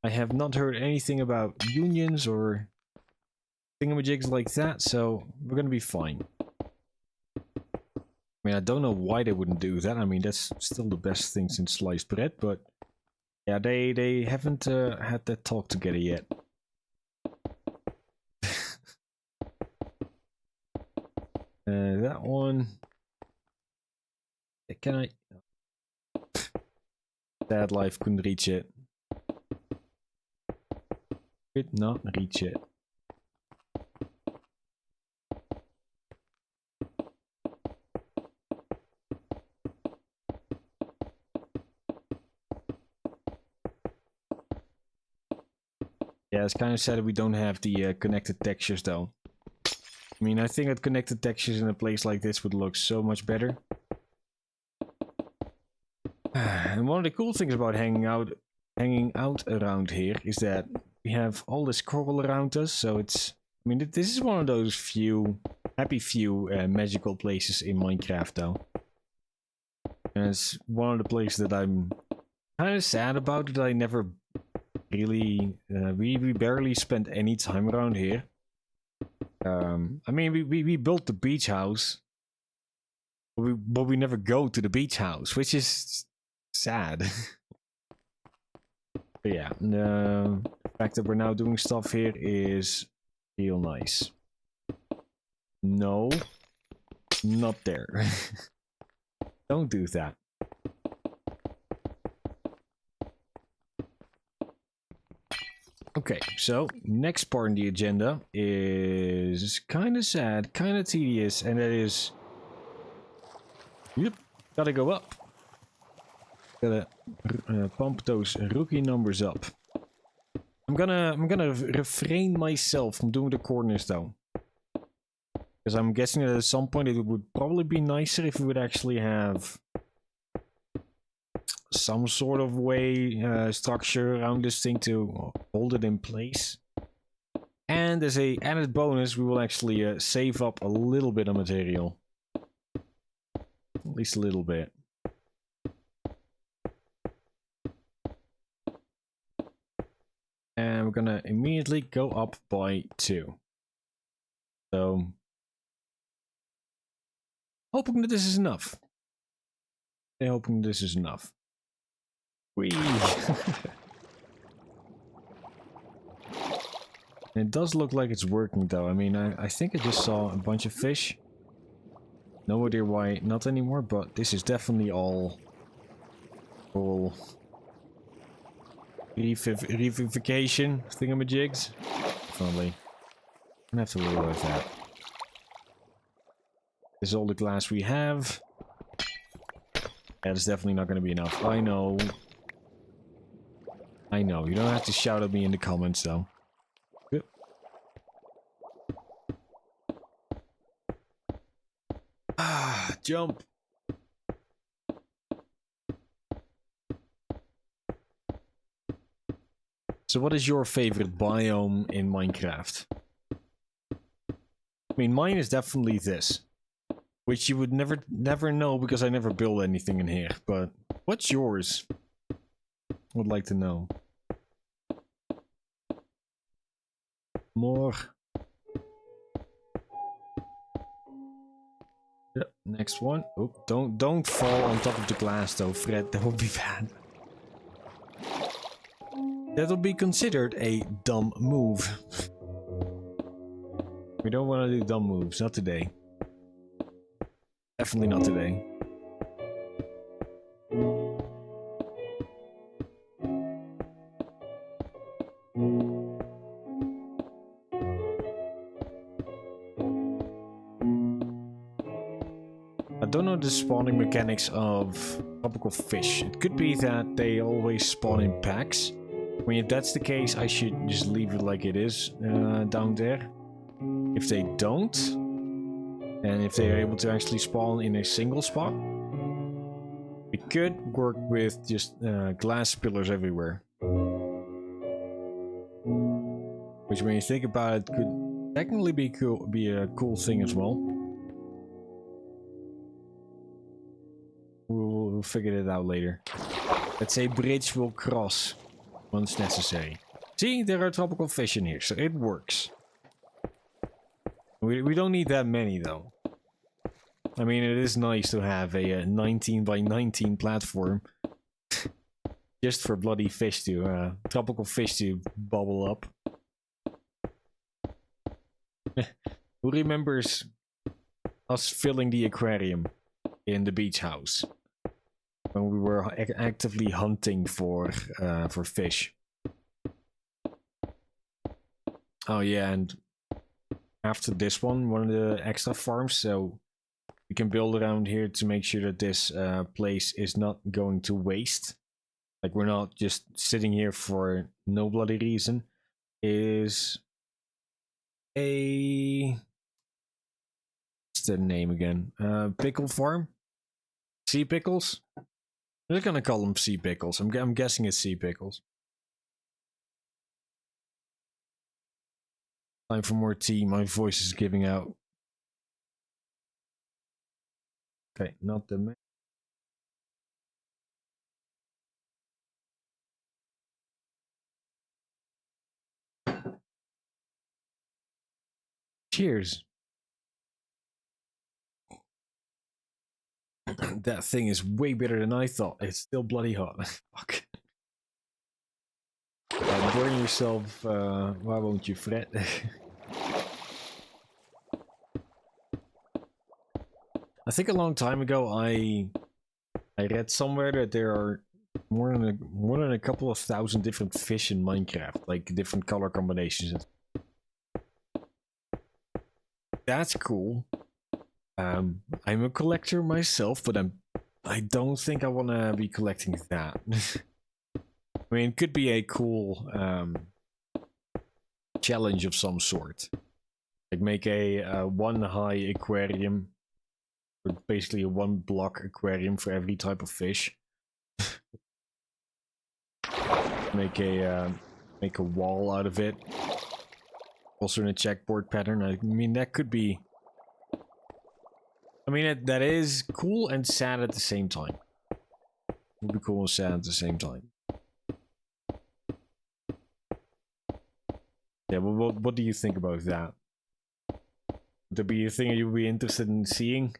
I have not heard anything about unions or thingamajigs like that, so we're gonna be fine. I mean, I don't know why they wouldn't do that. I mean, that's still the best thing since sliced bread, but yeah, they haven't had that talk together yet. That one. Can I? Sad life couldn't reach it. Could not reach it. Yeah, it's kind of sad that we don't have the connected textures though. I mean, I think that connected textures in a place like this would look so much better. And one of the cool things about hanging out around here is that we have all this coral around us, so it's... I mean, this is one of those happy few magical places in Minecraft though. And it's one of the places that I'm kind of sad about, that I never really... we barely spent any time around here. I mean, we built the beach house, but we never go to the beach house, which is sad. But yeah, the fact that we're now doing stuff here is real nice. No, not there. Don't do that. Okay, so next part in the agenda is kind of sad, kind of tedious, and that is... Yep, gotta go up. Gotta pump those rookie numbers up. I'm gonna refrain myself from doing the corners though, because I'm guessing that at some point it would probably be nicer if we would actually have some sort of way, structure around this thing to hold it in place. And as a added bonus, we will actually save up a little bit of material. At least a little bit. And we're gonna immediately go up by 2. So, hoping that this is enough. Hoping this is enough. Whee! It does look like it's working though. I mean, I think I just saw a bunch of fish. No idea why not anymore, but this is definitely all revivification thingamajigs. Definitely. I'm gonna have to realize that. This is all the glass we have. That's definitely not gonna be enough. I know. I know. You don't have to shout at me in the comments though. Good. Ah, jump. So what is your favorite biome in Minecraft? I mean, mine is definitely this. Which you would never know because I never build anything in here. But what's yours? Would like to know. More. Yep, next one. Oh, don't fall on top of the glass though, Fred. That would be bad. That would be considered a dumb move. We don't want to do dumb moves, not today. Definitely not today. I don't know the spawning mechanics of tropical fish. It could be that they always spawn in packs. I mean, if that's the case, I should just leave it like it is down there. If they don't, and if they are able to actually spawn in a single spot, we could work with just glass pillars everywhere. Which, when you think about it, could technically be a cool thing as well. We'll figure it out later. Let's say bridge will cross once necessary. See, there are tropical fish in here, so it works. We don't need that many though. I mean, it is nice to have a 19 by 19 platform. Just for bloody fish to, tropical fish to bubble up. Who remembers us filling the aquarium in the beach house? When we were actively hunting for fish. Oh yeah, and after this one of the extra farms, so we can build around here to make sure that this place is not going to waste. Like we're not just sitting here for no bloody reason. Is a... what's the name again? Pickle farm? Sea pickles? We're gonna call them sea pickles. I'm guessing it's sea pickles. Time for more tea. My voice is giving out. Okay, not the... Cheers. That thing is way better than I thought. It's still bloody hot. Fuck. Burn yourself. Why won't you fret? I think a long time ago I read somewhere that there are more than a couple of thousand different fish in Minecraft, like different color combinations. That's cool. I'm a collector myself, but I don't think I want to be collecting that. I mean, it could be a cool challenge of some sort. Like make a one high aquarium, or basically a one block aquarium for every type of fish. make a wall out of it. Also in a checkboard pattern. I mean, that could be... I mean, that is cool and sad at the same time. It would be cool and sad at the same time. Yeah, well, what do you think about that? Would there be a thing you would be interested in seeing?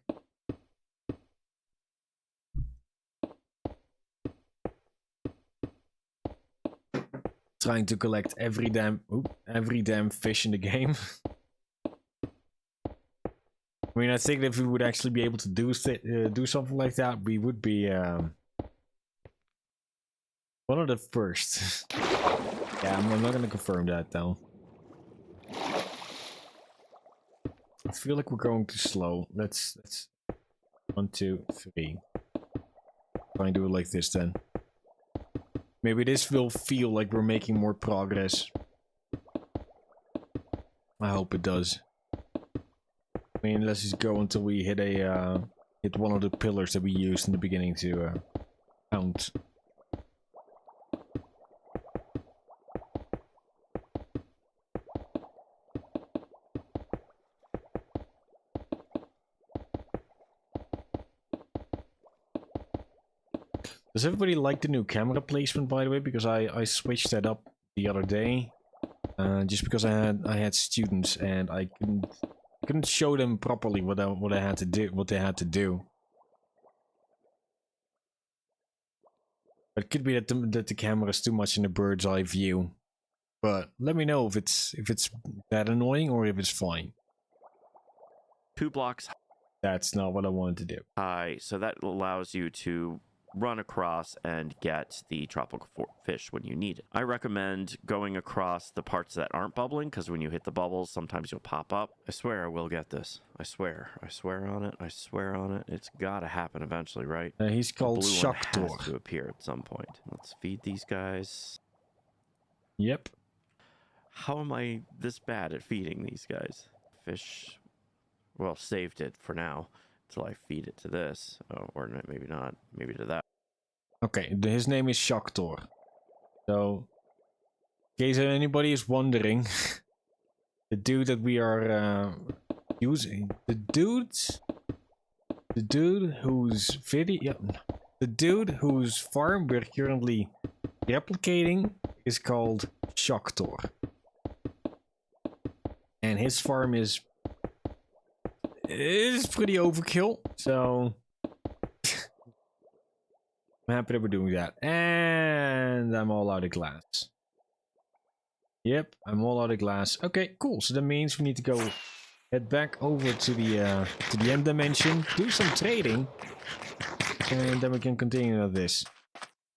Trying to collect every damn fish in the game. I mean, I think if we would actually be able to do something like that, we would be one of the first. Yeah, I'm not gonna confirm that though. I feel like we're going too slow. Let's 1, 2, 3. Try and do it like this then. Maybe this will feel like we're making more progress. I hope it does. I mean, let's just go until we hit hit one of the pillars that we used in the beginning to count. Does everybody like the new camera placement, by the way? Because I switched that up the other day, just because I had students and I couldn't show them properly what they had to do. It could be that the camera is too much in the bird's eye view, but let me know if it's that annoying or if it's fine. 2 blocks. That's not what I wanted to do. High, so that allows you to run across and get the tropical fish when you need it. I recommend going across the parts that aren't bubbling, because when you hit the bubbles, sometimes you'll pop up. I swear I will get this. I swear on it. I swear on it. It's gotta happen eventually, right? He's called Blue Shock one Door. has to appear at some point. Let's feed these guys. Yep. How am I this bad at feeding these guys? Fish, well, saved it for now until I feed it to this. Oh, or maybe not. Maybe to that. Okay, his name is Shock Door. So, in case anybody is wondering, the dude that we are using, the dude whose video, The dude whose farm we're currently replicating is called Shoktor. And his farm is pretty overkill, so I'm happy that we're doing that. And I'm all out of glass. Yep, I'm all out of glass. Okay, cool. So that means we need to go head back over to the end dimension, do some trading, and then we can continue with this.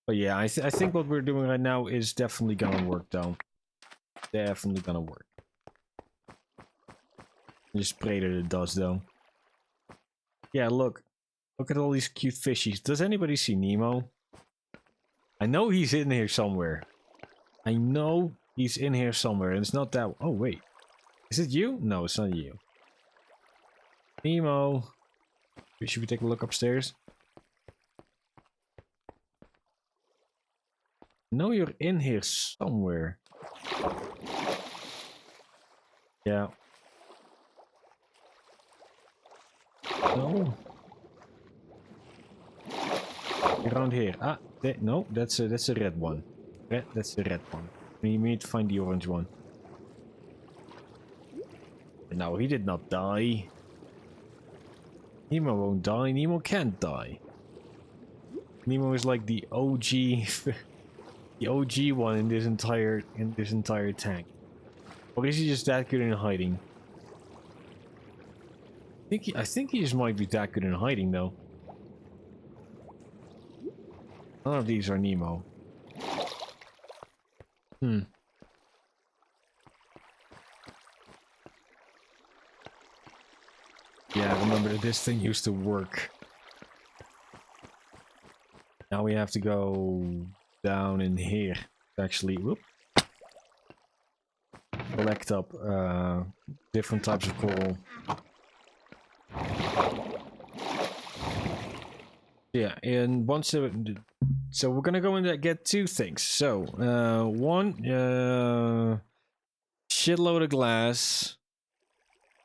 But yeah, I think what we're doing right now is definitely gonna work, though. Definitely gonna work. Just pray that it does, though. Yeah, look at all these cute fishies. Does anybody see Nemo? I know he's in here somewhere. I know he's in here somewhere, and it's not that. Oh wait, is it you? No, it's not you. Nemo. Should we take a look upstairs? No, you're in here somewhere. Yeah. No. Around here. Ah, no, that's a red one. That's the red one. We need to find the orange one. No, he did not die. Nemo won't die. Nemo can't die. Nemo is like the OG, the OG one in this entire tank. Or is he just that good in hiding? I think he just might be that good in hiding, though. None of these are Nemo. Hmm. Yeah, I remember that this thing used to work. Now we have to go down in here. Actually, whoop. Collect up different types of coral. Yeah, and once so we're gonna go in there get two things. So one shitload of glass,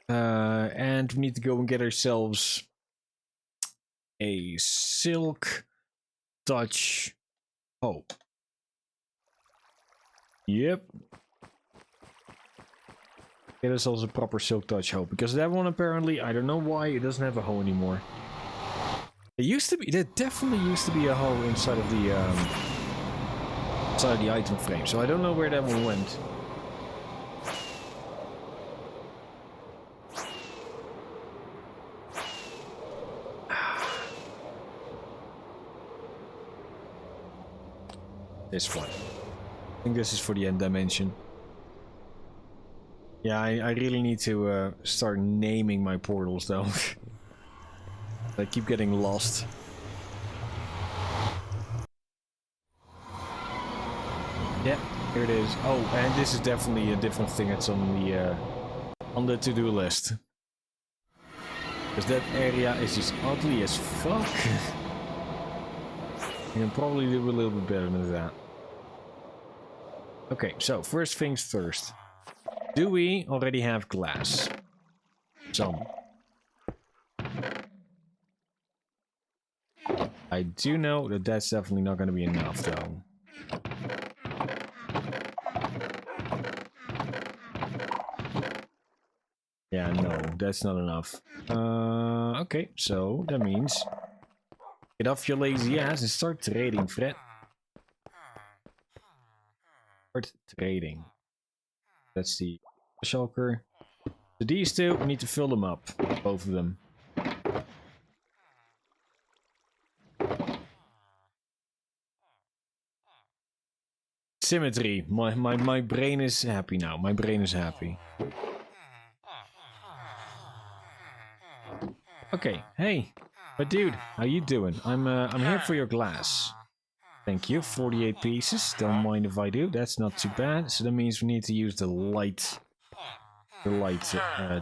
and we need to go and get ourselves a silk touch hoe. Yep. Get ourselves a proper silk touch hoe, because that one apparently, I don't know why, it doesn't have a hoe anymore. It used to be, there definitely used to be a hoe inside of the item frame, so I don't know where that one went. This one. I think this is for the end dimension. Yeah, I really need to start naming my portals, though. I keep getting lost. Yeah, here it is. Oh, and this is definitely a different thing that's on the to-do list. Because that area is just ugly as fuck. I can probably do a little bit better than that. Okay, so first things first. Do we already have glass? Some. I do know that that's definitely not going to be enough, though. Yeah, no, that's not enough. Okay, so that means get off your lazy ass and start trading, Fred. Start trading. That's the shulker. So these two, we need to fill them up, both of them. Symmetry. My brain is happy now. My brain is happy. Okay, hey, but dude, how you doing? I'm here for your glass. Thank you. 48 pieces. Don't mind if I do. That's not too bad. So that means we need to use the light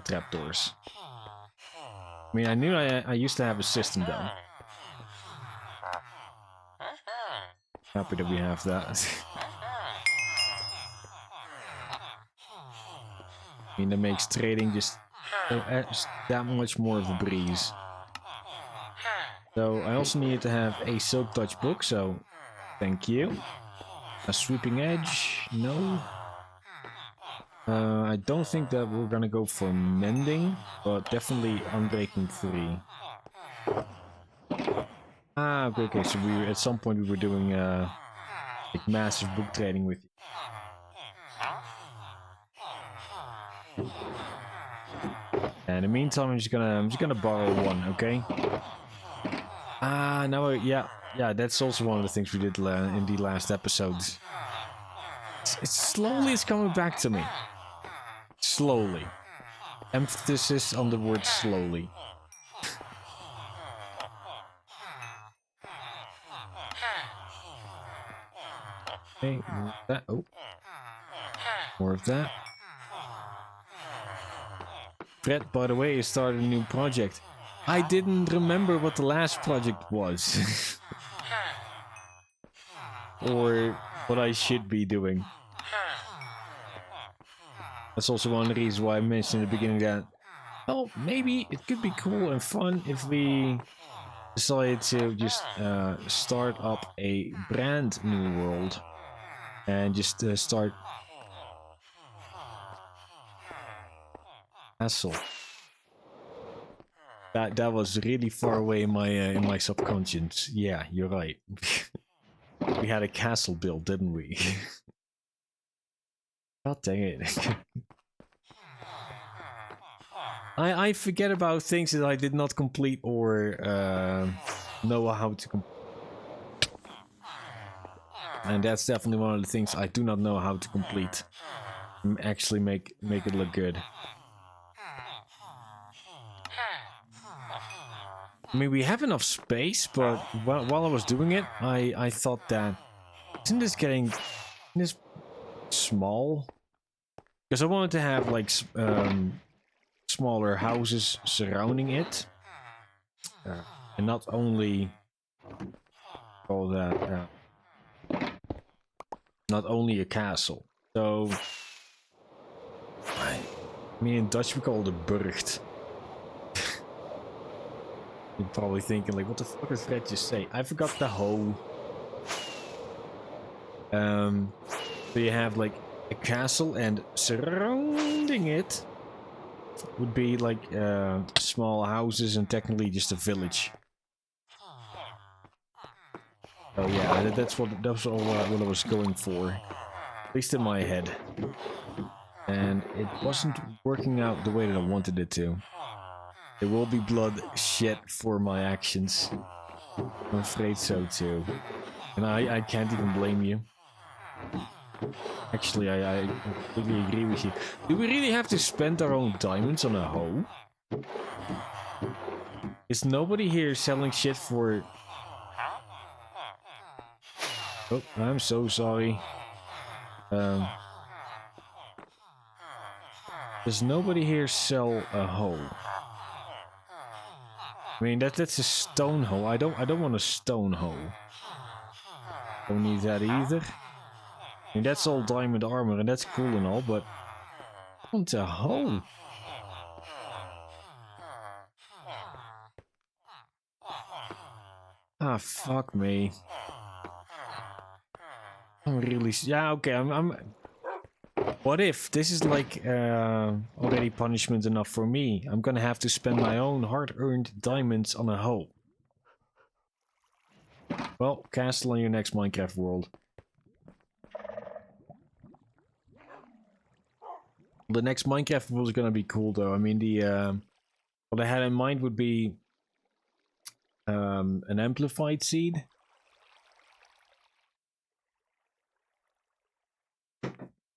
trapdoors. I mean, I knew I used to have a system though. Happy that we have that. I mean, that makes trading just that much more of a breeze. So I also needed to have a silk touch book, so thank you. A sweeping edge, no. I don't think that we're gonna go for mending, but definitely unbreaking 3. Ah, okay, so we at some point we were doing like massive book trading with you. And in the meantime, I'm just gonna borrow 1, okay? Ah, now yeah, that's also one of the things we did in the last episodes. It's slowly it's coming back to me. Slowly. Emphasis on the word slowly. Okay, more of that. Oh. More of that. Fred, by the way, has started a new project. I didn't remember what the last project was. Or what I should be doing. That's also one of the reasons why I mentioned in the beginning that, well, maybe it could be cool and fun if we decided to just start up a brand new world. And just start Castle. That was really far away in my subconscious. Yeah, you're right. We had a castle built, didn't we? God dang it. I forget about things that I did not complete or know how to complete. And that's definitely one of the things I do not know how to complete. Actually make it look good. I mean, we have enough space, but while I was doing it, I thought that isn't this small? Because I wanted to have like smaller houses surrounding it, and not only all that, not only a castle. So, I mean, in Dutch we call it a burcht. You're probably thinking, like, what the fuck did Fred just say? I forgot the hoe. So you have like a castle, and surrounding it would be like small houses and technically just a village. Oh yeah, that's all what I was going for, at least in my head. And it wasn't working out the way that I wanted it to. There will be blood shed for my actions. I'm afraid so too. And I can't even blame you. Actually, I completely agree with you. Do we really have to spend our own diamonds on a hoe? Is nobody here selling shit for... Oh, I'm so sorry. Does nobody here sell a hoe? I mean, that's a stone hoe. I don't want a stone hoe. Don't need that either. I mean, that's all diamond armor, and that's cool and all, but I want a hoe. Ah, fuck me. I'm really... Yeah, okay, I'm... What if this is like already punishment enough for me? I'm gonna have to spend my own hard-earned diamonds on a hoe. Well, castle on your next Minecraft world. The next Minecraft world is gonna be cool though. I mean, what I had in mind would be an amplified seed.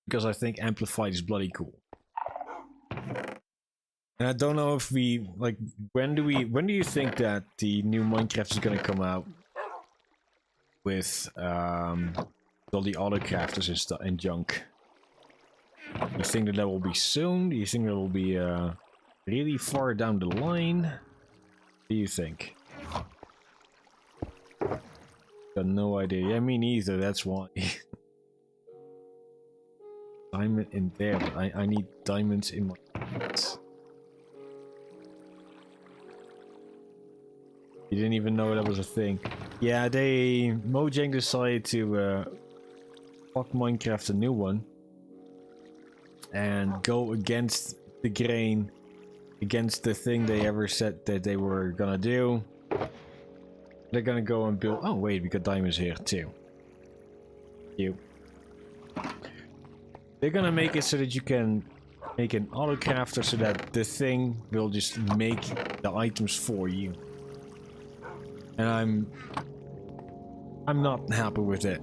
Because I think amplified is bloody cool. And I don't know if we like when do you think that the new Minecraft is gonna come out with all the auto crafters and stuff and junk? You think that will be soon? Do you think that will be really far down the line? What do you think? Got no idea. Yeah, me neither. That's why. Diamond in there, but I need diamonds in my pockets. You didn't even know that was a thing. Yeah, Mojang decided to fuck Minecraft a new one and go against the grain, against the thing they ever said that they were gonna do. They're gonna go and build. Oh wait, we got diamonds here too. You. They're gonna make it so that you can make an auto crafter so that the thing will just make the items for you. And I'm not happy with it.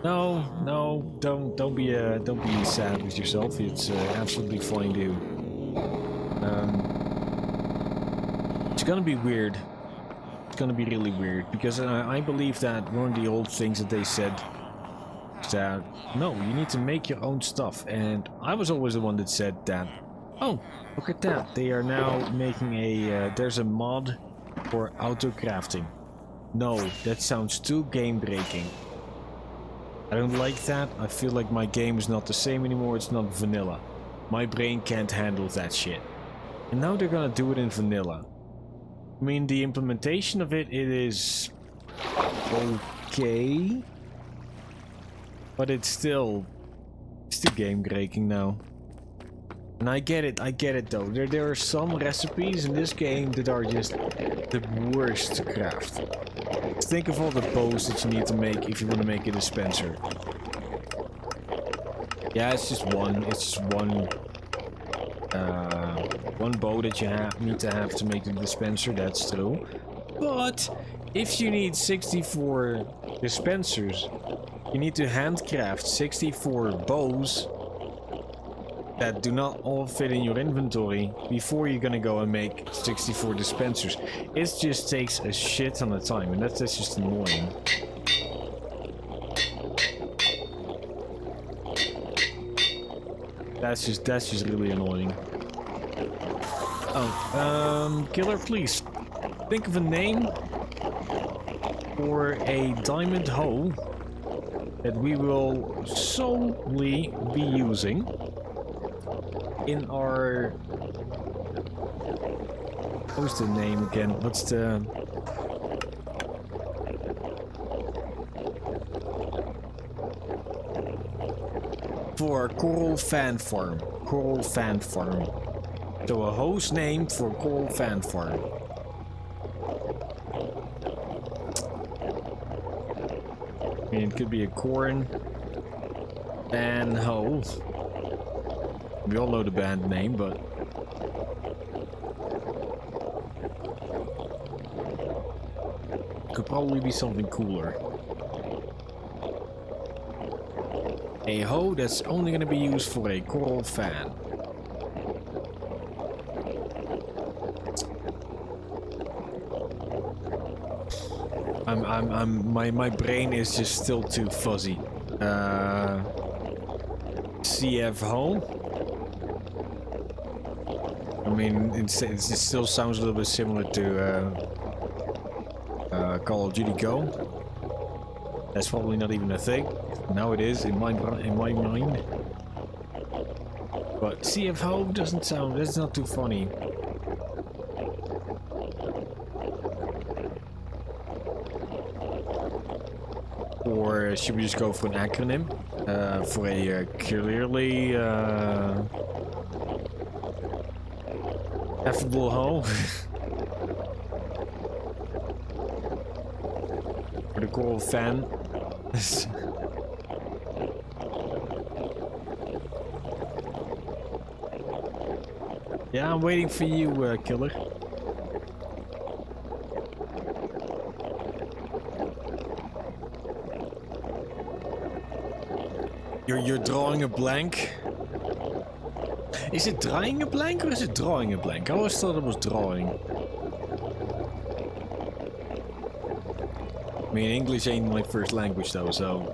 No, don't be sad with yourself. It's absolutely fine, dude. It's gonna be weird. It's gonna be really weird because I believe that one of the old things that they said is that no, you need to make your own stuff, and I was always the one that said that. Oh, look at that! They are now making a there's a mod for auto crafting. No, that sounds too game breaking. I don't like that. I feel like my game is not the same anymore. It's not vanilla. My brain can't handle that shit. And now they're gonna do it in vanilla. I mean, the implementation of it is okay, but it's still game breaking now. And I get it though. There are some recipes in this game that are just the worst to craft. Think of all the bows that you need to make if you want to make a dispenser. Yeah, it's just one. It's just one bow that you need to have to make the dispenser. That's true. But if you need 64 dispensers, you need to handcraft 64 bows that do not all fit in your inventory before you're gonna go and make 64 dispensers. It just takes a shit ton of time, and that's just annoying. That's just really annoying. Oh, killer, please think of a name for a diamond hoe that we will solely be using in our... What's the name again? What's the... For Coral Fan Farm. Coral Fan Farm. So a host name for Coral Fan Farm. I mean, it could be a corn fan hoe. We all know the band name, but it could probably be something cooler. A hoe that's only going to be used for a coral fan. My brain is just still too fuzzy. CF hoe. I mean, it still sounds a little bit similar to Call of Duty Go. That's probably not even a thing. Now it is in my mind. But CFO doesn't sound. That's not too funny. Or should we just go for an acronym for a clearly affable hoe? For the coral fan. Yeah, I'm waiting for you, killer. You're drawing a blank? Is it drawing a blank or is it drawing a blank? I always thought it was drawing. I mean, English ain't my first language though, so...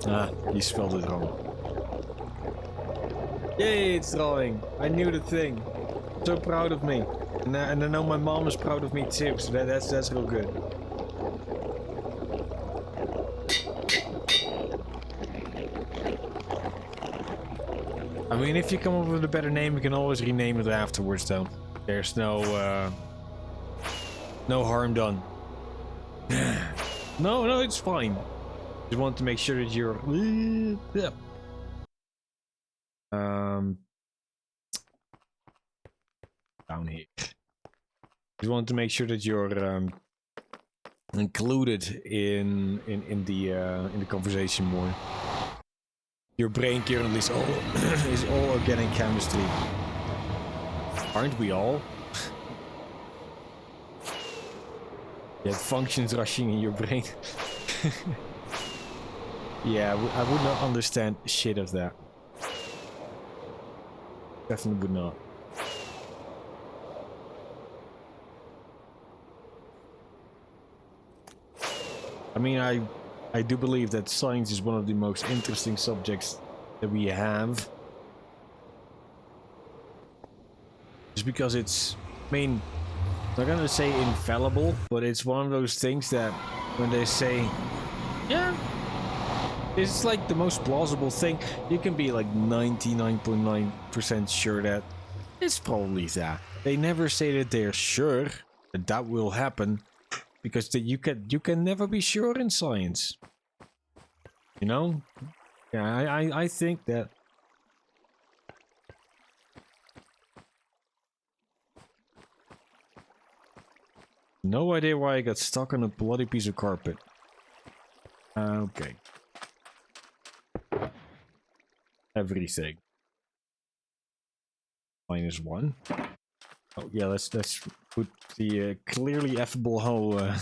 Ah, you spelled it wrong. Yay, it's drawing! I knew the thing. So proud of me. And I know my mom is proud of me too, so that's real good. mean, if you come up with a better name, you can always rename it afterwards, though. There's no harm done. No, it's fine. Just want to make sure that you're down here. Just want to make sure that you're included in the conversation more. Your brain currently is all is all organic chemistry. Aren't we all? Yeah, functions rushing in your brain. Yeah, I would not understand shit of that. Definitely would not. I mean, I do believe that science is one of the most interesting subjects that we have. Just because it's, I mean, I'm not gonna say infallible, but it's one of those things that when they say, yeah, it's like the most plausible thing, you can be like 99.9% sure that it's probably that. They never say that they're sure that that will happen, because you can never be sure in science. You know? Yeah, I think that. No idea why I got stuck on a bloody piece of carpet. Okay. Everything. -1. Oh yeah, let's put the clearly affable hoe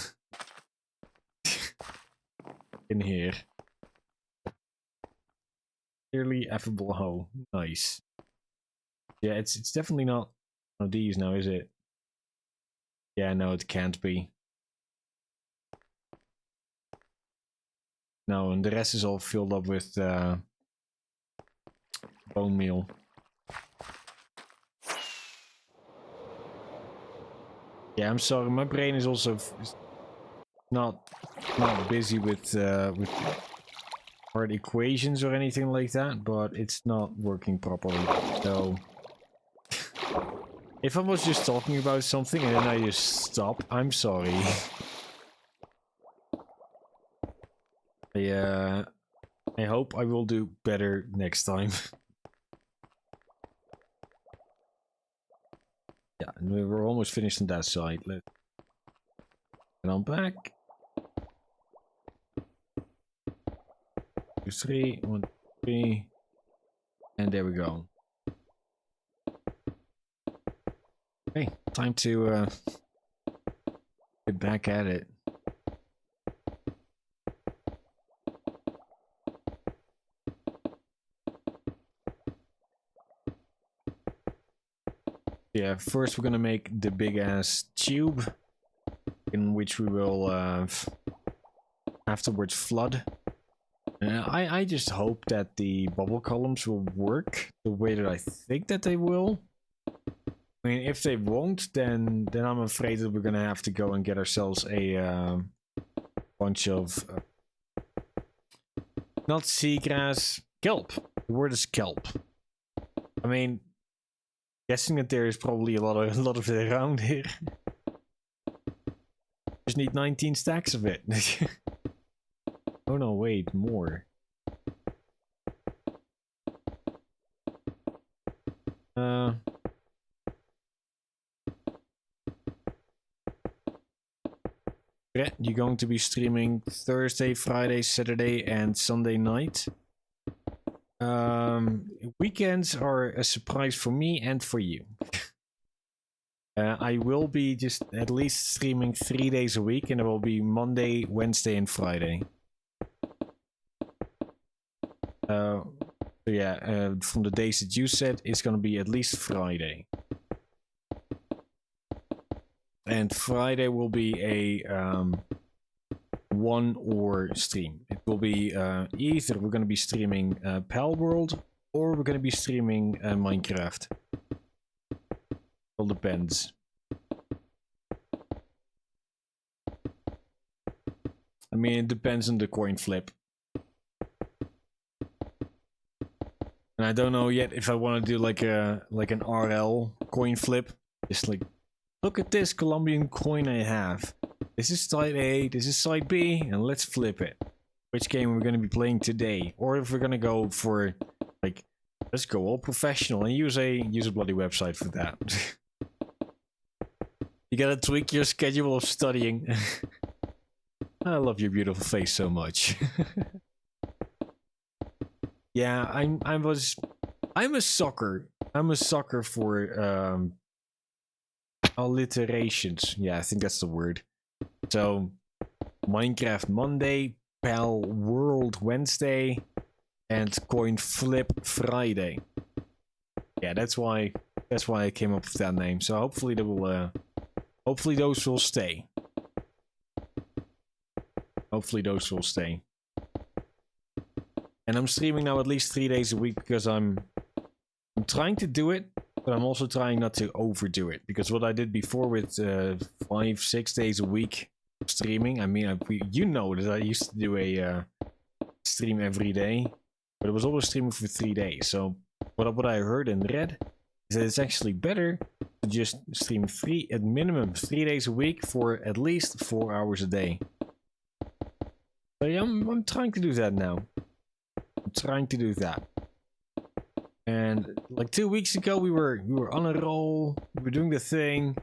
in here. Clearly affable hoe. Nice. Yeah, it's definitely not one of these now, is it? Yeah, no, it can't be. No, and the rest is all filled up with bone meal. Yeah, I'm sorry, my brain is also not busy with hard equations or anything like that, but it's not working properly. So if I was just talking about something and then I just stop, I'm sorry. I hope I will do better next time. Yeah, and we're almost finished on that side. Let's get on back. 2, 3, 1, 3, and there we go. Okay, time to get back at it. Yeah, first we're gonna make the big ass tube, in which we will afterwards flood. I just hope that the bubble columns will work the way that I think that they will. I mean, if they won't, then I'm afraid that we're gonna have to go and get ourselves a bunch of not seagrass, kelp. The word is kelp. I mean, guessing that there is probably a lot of it around here. Just need 19 stacks of it. Oh no, wait, more. Yeah, you're going to be streaming Thursday, Friday, Saturday, and Sunday night. Weekends are a surprise for me and for you. I will be just at least streaming 3 days a week, and it will be Monday, Wednesday, and Friday. So yeah, from the days that you said, it's gonna be at least Friday. And Friday will be a 1-or stream. It will be either we're gonna be streaming Pal World, or we're gonna be streaming Minecraft. All depends. I mean, it depends on the coin flip. And I don't know yet if I want to do like an RL coin flip. Just like, look at this Colombian coin I have. This is side A, this is side B, and let's flip it. Which game we're going to be playing today, or if we're going to go for like, let's go all professional and use a bloody website for that. You gotta tweak your schedule of studying. I love your beautiful face so much. Yeah, I'm a sucker. I'm a sucker for alliterations. Yeah, I think that's the word. So Minecraft Monday, Pal World Wednesday, and Coin Flip Friday. Yeah, that's why I came up with that name. So hopefully they will hopefully those will stay. Hopefully those will stay. And I'm streaming now at least 3 days a week because I'm trying to do it, but I'm also trying not to overdo it. Because what I did before with 5-6 days a week streaming, I mean, you know that I used to do a stream every day, but it was always streaming for 3 days. So what I heard and read is that it's actually better to just stream at minimum 3 days a week for at least 4 hours a day. So yeah, I'm trying to do that now. I'm trying to do that. And like 2 weeks ago, we were on a roll. We were doing the thing.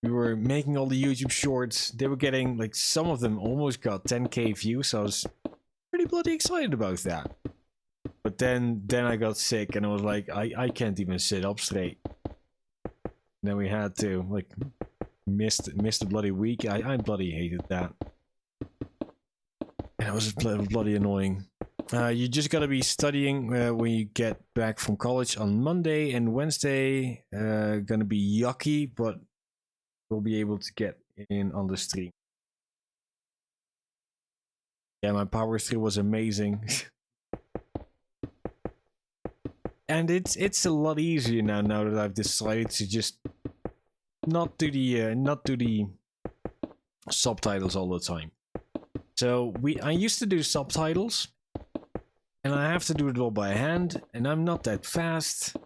We were making all the YouTube shorts. They were getting, like, some of them almost got 10k views. So I was pretty bloody excited about that. But then I got sick and I was like, I can't even sit up straight. And then we had to, like, miss the bloody week. I bloody hated that. And it was bloody annoying. You just gotta be studying when you get back from college on Monday and Wednesday. Gonna be yucky, but we'll be able to get in on the stream. Yeah, my power through was amazing. And it's a lot easier now that I've decided to just not do the subtitles all the time. So I used to do subtitles, and I have to do it all by hand, and I'm not that fast.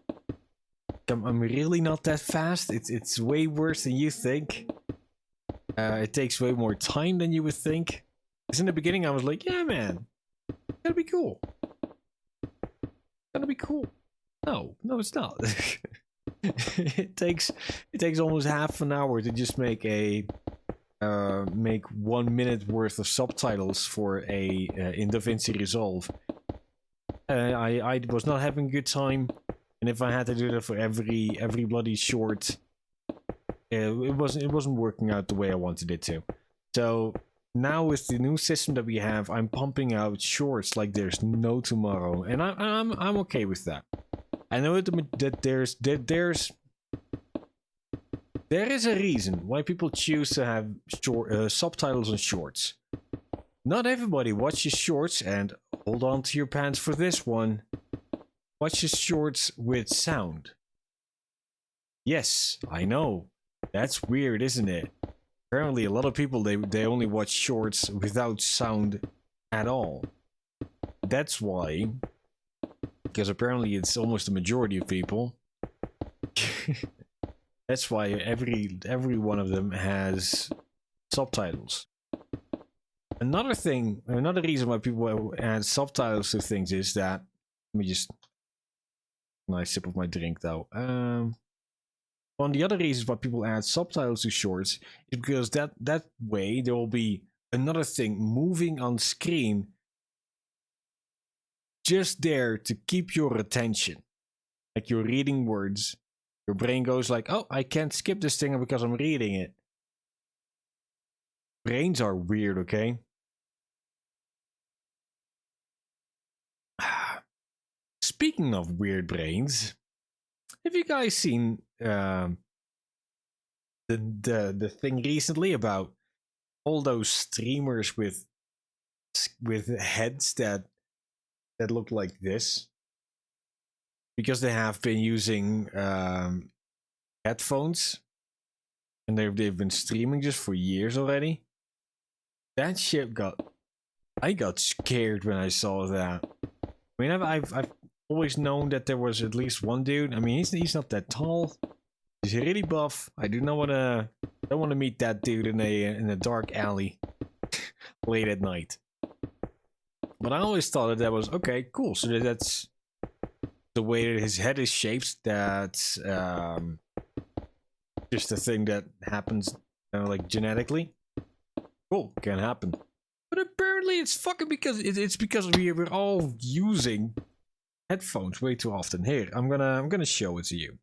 I'm really not that fast. It's way worse than you think. It takes way more time than you would think. Because in the beginning I was like, yeah man, it's gonna be cool. It's gonna be cool. No, it's not. it takes almost half an hour to just make 1 minute worth of subtitles for in DaVinci Resolve. I was not having a good time, and if I had to do that for every bloody short, it wasn't working out the way I wanted it to. So now with the new system that we have, I'm pumping out shorts like there's no tomorrow, and I'm okay with that. I know that there is a reason why people choose to have subtitles on shorts. Not everybody watches shorts, and hold on to your pants for this one, watches shorts with sound. Yes, I know. That's weird, isn't it? Apparently a lot of people, they only watch shorts without sound at all. That's why, because apparently it's almost the majority of people. That's why every one of them has subtitles. Another reason why people add subtitles to things is that, let me just, nice sip of my drink though. One of the other reasons why people add subtitles to shorts is because that way there will be another thing moving on screen just there to keep your attention. Like you're reading words, your brain goes like, oh, I can't skip this thing because I'm reading it. Brains are weird, okay? Speaking of weird brains, have you guys seen the thing recently about all those streamers with heads that look like this? Because they have been using headphones, and they've been streaming just for years already. That shit I got scared when I saw that. I mean, always known that there was at least one dude. I mean, he's not that tall. He's really buff. I do not don't want to meet that dude in a dark alley late at night. But I always thought that was okay, cool. So that's the way that his head is shaped. That's just a thing that happens, like genetically. Cool, can happen. But apparently, it's fucking because it's because we're all using headphones way too often. Here, I'm gonna show it to you.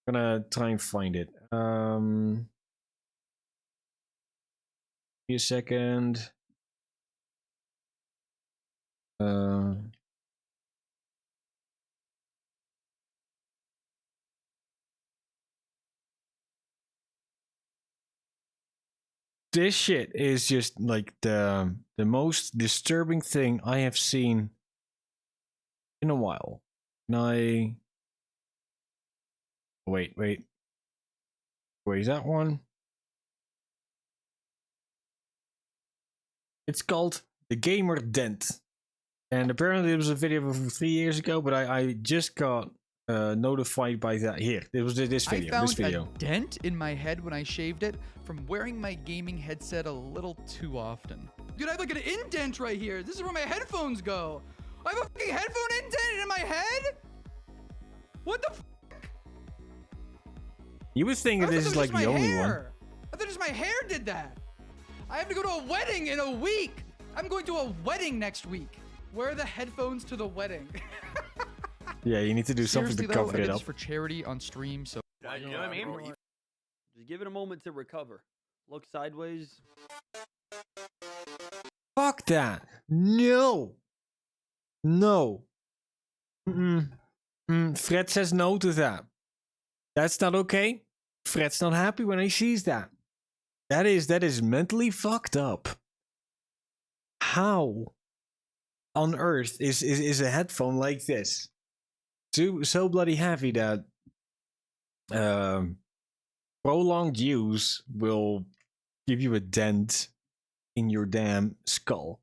I'm gonna try and find it. Give me a second. This shit is just like the most disturbing thing I have seen in a while. And wait, is that one? It's called The Gamer Dent. And apparently it was a video from 3 years ago, but I just got notified by that. Here, it was this video. I found this video. a dent in my head when I shaved it from wearing my gaming headset a little too often. Dude, I have like an indent right here. This is where my headphones go. I have a fucking headphone indent in my head? What the f? You would think that this is like the only one. I thought just my hair did that. I have to go to a wedding in a week. I'm going to a wedding next week. Where are the headphones to the wedding? Yeah, you need to do something to cover it up. For charity on stream, so You know what I mean? Just give it a moment to recover. Look sideways. Fuck that. No. Fred says no to that. That's not okay. Fred's not happy when he sees that. That is mentally fucked up. How on earth is a headphone like this so bloody heavy that prolonged use will give you a dent in your damn skull?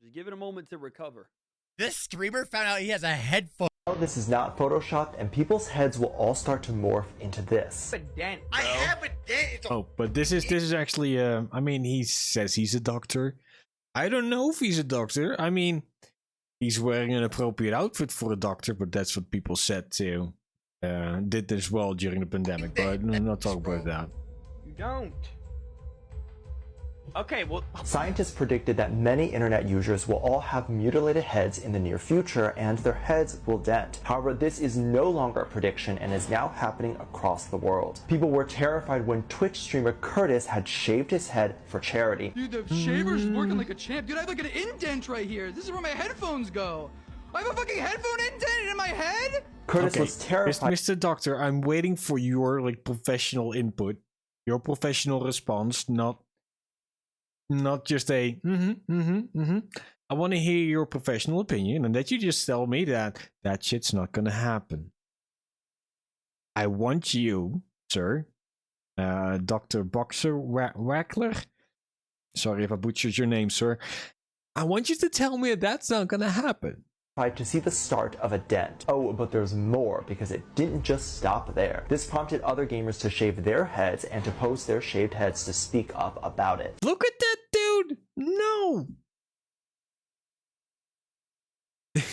Just give it a moment to recover. This streamer found out he has a headphone. This is not photoshopped, and people's heads will all start to morph into this. I have a dent. Oh, but this is actually I mean, he says he's a doctor. I don't know if he's a doctor. I mean, he's wearing an appropriate outfit for a doctor, but that's what people said too. Did this well during the pandemic, but I'm not talking about that. You don't. Okay, well... Scientists predicted that many internet users will all have mutilated heads in the near future, and their heads will dent. However, this is no longer a prediction and is now happening across the world. People were terrified when Twitch streamer Curtis had shaved his head for charity. dude, the shaver's working like a champ. Dude, I have like an indent right here. This is where my headphones go. I have a fucking headphone indent in my head? Curtis was terrified. Mr. Doctor, I'm waiting for your like professional input, your professional response, not just a I want to hear your professional opinion, and that you just tell me that shit's not gonna happen. I want you, sir, Dr. Boxer Wackler. Sorry if I butchered your name, sir. I want you to tell me that's not gonna happen. To see the start of a dent. Oh, but there's more, because it didn't just stop there. This prompted other gamers to shave their heads and to post their shaved heads to speak up about it. Look at that dude! No!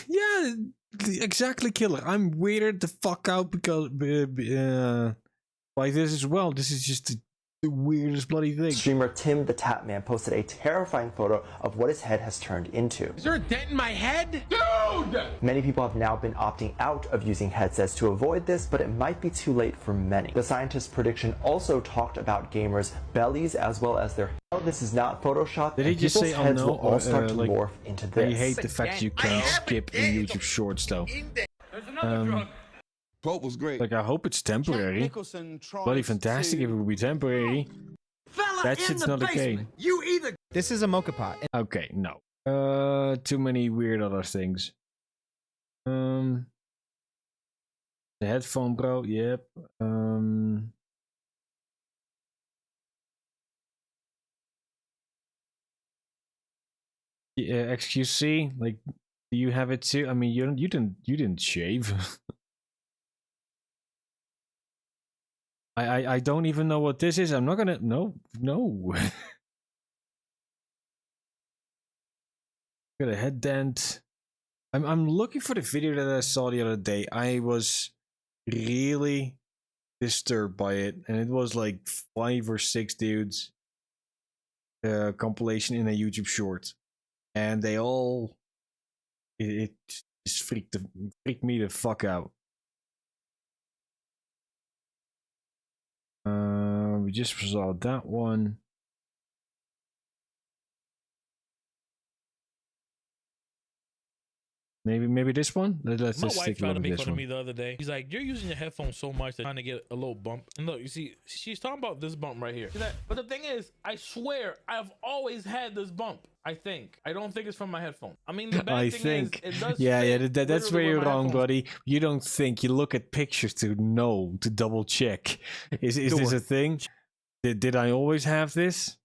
Yeah, exactly, killer. I'm weirded the fuck out because by this as well. This is just the weirdest bloody thing. Streamer Tim the Tapman posted a terrifying photo of what his head has turned into. Is there a dent in my head? Dude! Many people have now been opting out of using headsets to avoid this, but it might be too late for many. The scientist's prediction also talked about gamers' bellies as well as their. This is not Photoshop. Did he just say, oh heads no, will all start to like, morph into this. I hate the fact you can't skip in YouTube Shorts though. Pope was great. Like, I hope it's temporary. Bloody fantastic if it would be temporary. That shit's not okay. You either. This is a mocha pot. Okay, no. Too many weird other things. The headphone, bro. Yep. XQC, like, do you have it too? I mean, you didn't shave. I don't even know what this is. I'm not gonna. No. Got a head dent. I'm looking for the video that I saw the other day. I was really disturbed by it, and it was like 5 or 6 dudes compilation in a YouTube short, and they all it just freaked me the fuck out. We just saw that one. Maybe this one. Let's My just wife stick tried to with make this fun of one. me the other day. She's like, "You're using your headphones so much that trying to get a little bump." And look, you see, she's talking about this bump right here. But the thing is, I swear, I've always had this bump. I don't think it's from my headphone. I mean, the bad thing is, it does. Yeah, fit that's where literally you're my wrong, headphones. buddy. You don't think. You look at pictures to know, to double check. Is this a thing? Did I always have this?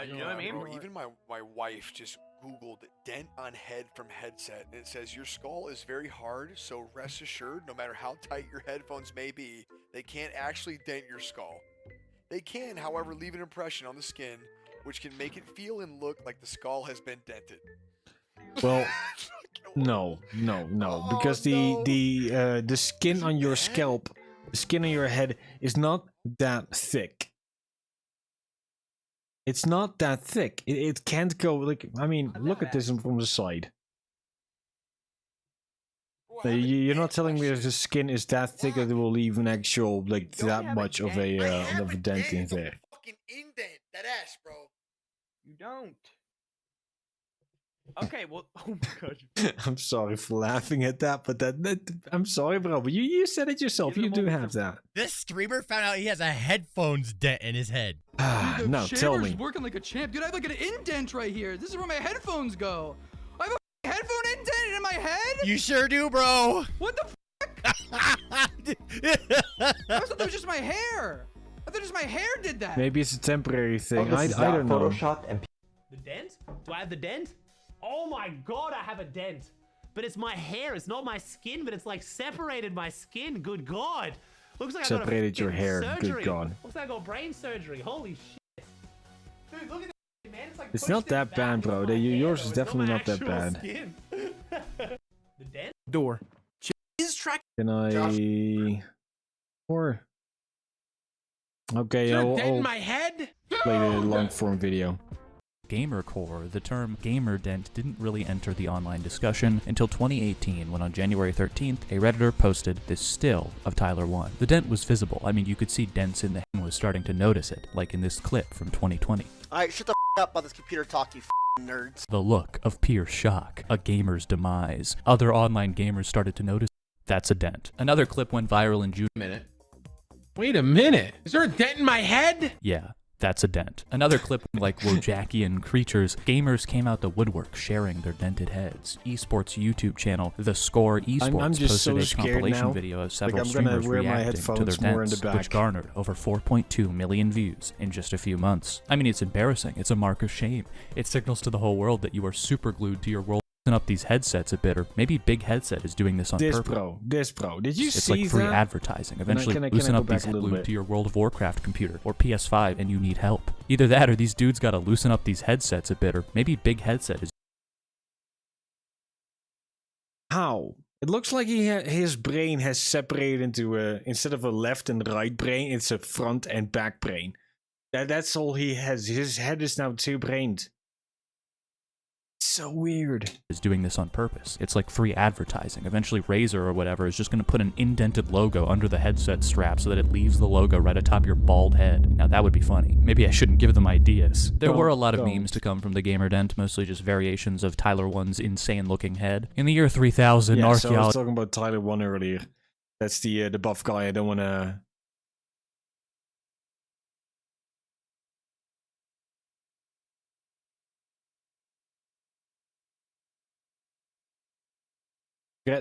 You know what I mean? Bro, even my wife just Googled dent on head from headset, and it says your skull is very hard, so rest assured, no matter how tight your headphones may be, they can't actually dent your skull. They can, however, leave an impression on the skin, which can make it feel and look like the skull has been dented. Well, no, because the skin on your scalp, the skin on your head is not that thick. It's not that thick. It can't go like. I mean, look at this from the side. You're not telling me that the skin is that thick that it will leave an actual like that much of a dent in there. Fucking indent that ass, bro. You don't. Okay, well, oh my god. I'm sorry for laughing at that, but I'm sorry, bro. But you said it yourself. You do have that. This streamer found out he has a headphones dent in his head. Dude, the No, tell shaver's me. working like a champ. Dude, I have like an indent right here. This is where my headphones go. I have a headphone indent in my head? You sure do, bro. What the fuck? I thought that was just my hair. I thought just my hair did that. Maybe it's a temporary thing. This I is not don't know. Photoshopped and The dent? Do I have the dent? Oh my god, I have a dent. But it's my hair. It's not my skin, but it's like separated my skin. Good god. Looks like I Separated got your hair. surgery. Good god. Looks like I got brain surgery. Holy shit. Dude, look at this, man. It's like It's pushed not in that back. bad, It's bro. my hair, Yours though. is It's definitely my not that actual bad. skin. The dent? Door. Can I? Or okay, I'll head? play the long form video. Gamercore, the term gamer dent didn't really enter the online discussion until 2018 when on January 13th, a Redditor posted this still of Tyler 1. The dent was visible. I mean, you could see dents in the head and was starting to notice it, like in this clip from 2020. Alright, shut the up about this computer talk, you nerds. The look of pure shock, a gamer's demise. Other online gamers started to notice that's a dent. Another clip went viral in June. Wait a minute. Is there a dent in my head? Yeah. That's a dent. Another clip like Wojakian creatures, gamers came out the woodwork sharing their dented heads. Esports YouTube channel, The Score Esports, I'm just posted so a scared compilation now. video of Like, several I'm gonna streamers wear my reacting to their headphones more in the dents, back. which garnered over 4.2 million views in just a few months. I mean, it's embarrassing. It's a mark of shame. It signals to the whole world that you are super glued to your world. Up these headsets a bit, or maybe Big Headset is doing this on purpose. This bro. Did you It's see like free that? advertising. Eventually, can I loosen go up back these a little glued bit? to your World of Warcraft computer or PS5 and you need help. Either that or these dudes gotta loosen up these headsets a bit, or maybe Big Headset is. How? It looks like his brain has separated into instead of a left and right brain, it's a front and back brain. That's all he has. His head is now two-brained. So weird. Is doing this on purpose. It's like free advertising. Eventually Razer or whatever is just going to put an indented logo under the headset strap so that it leaves the logo right atop your bald head. Now that would be funny. Maybe I shouldn't give them ideas. There were a lot of memes to come from the gamer dent, mostly just variations of Tyler 1's insane looking head. In the year 3000, Yeah, so I was archaeologists talking about Tyler 1 earlier. That's the buff guy. I don't want to...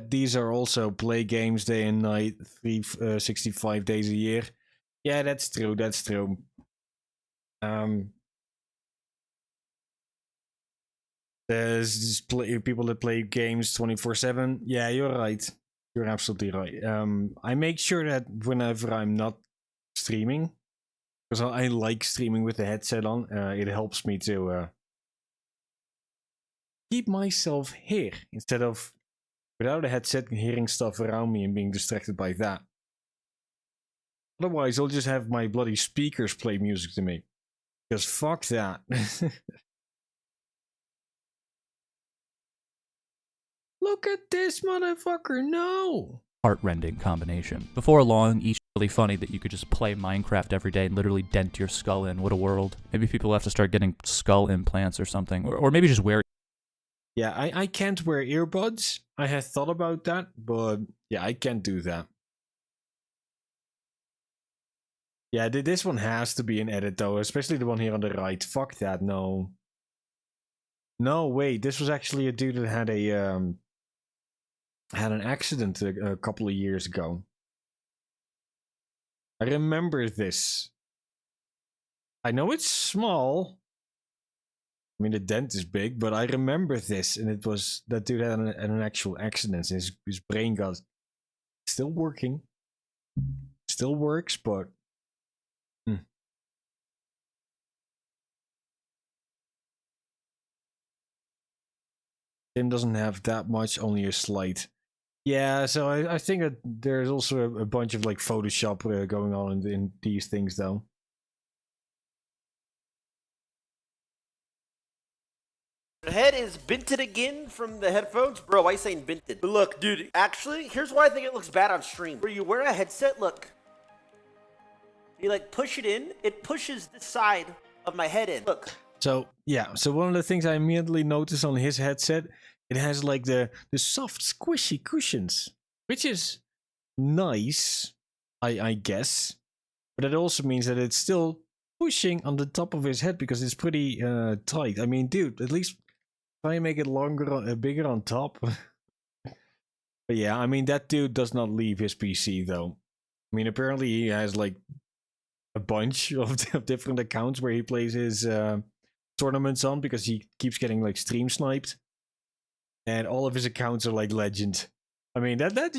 These are also play games day and night, 365 days a year. Yeah, that's true. That's true. There's people that play games 24/7. Yeah, you're right. You're absolutely right. I make sure that whenever I'm not streaming, because I like streaming with the headset on, it helps me to keep myself here instead of without a headset hearing stuff around me and being distracted by that. Otherwise, I'll just have my bloody speakers play music to me. Because fuck that. Look at this motherfucker, no! Heartrending combination. Before long, each really funny that you could just play Minecraft every day and literally dent your skull in. What a world. Maybe people have to start getting skull implants or something. Or maybe just wear. Yeah, I can't wear earbuds. I had thought about that, but yeah, I can't do that. Yeah, this one has to be an edit though, especially the one here on the right. Fuck that, no. No, wait, this was actually a dude that had a had an accident a couple of years ago. I remember this. I know it's small. I mean, the dent is big, but I remember this, and it was that dude had an actual accident. And his brain got still working, still works, but Tim doesn't have that much, only a slight. Yeah, so I think that there's also a bunch of like Photoshop going on in these things, though. Your head is binted again from the headphones? Bro, why are you saying binted? Look, dude, actually, here's why I think it looks bad on stream. Where you wear a headset, look. You like push it in, it pushes the side of my head in. Look. So, yeah, so one of the things I immediately noticed on his headset, it has like the soft squishy cushions, which is nice, I guess. But it also means that it's still pushing on the top of his head because it's pretty tight. I mean, dude, at least try and make it longer, bigger on top. But yeah, I mean, that dude does not leave his PC though. I mean, apparently he has like a bunch of different accounts where he plays his tournaments on because he keeps getting like stream sniped. And all of his accounts are like legend. I mean,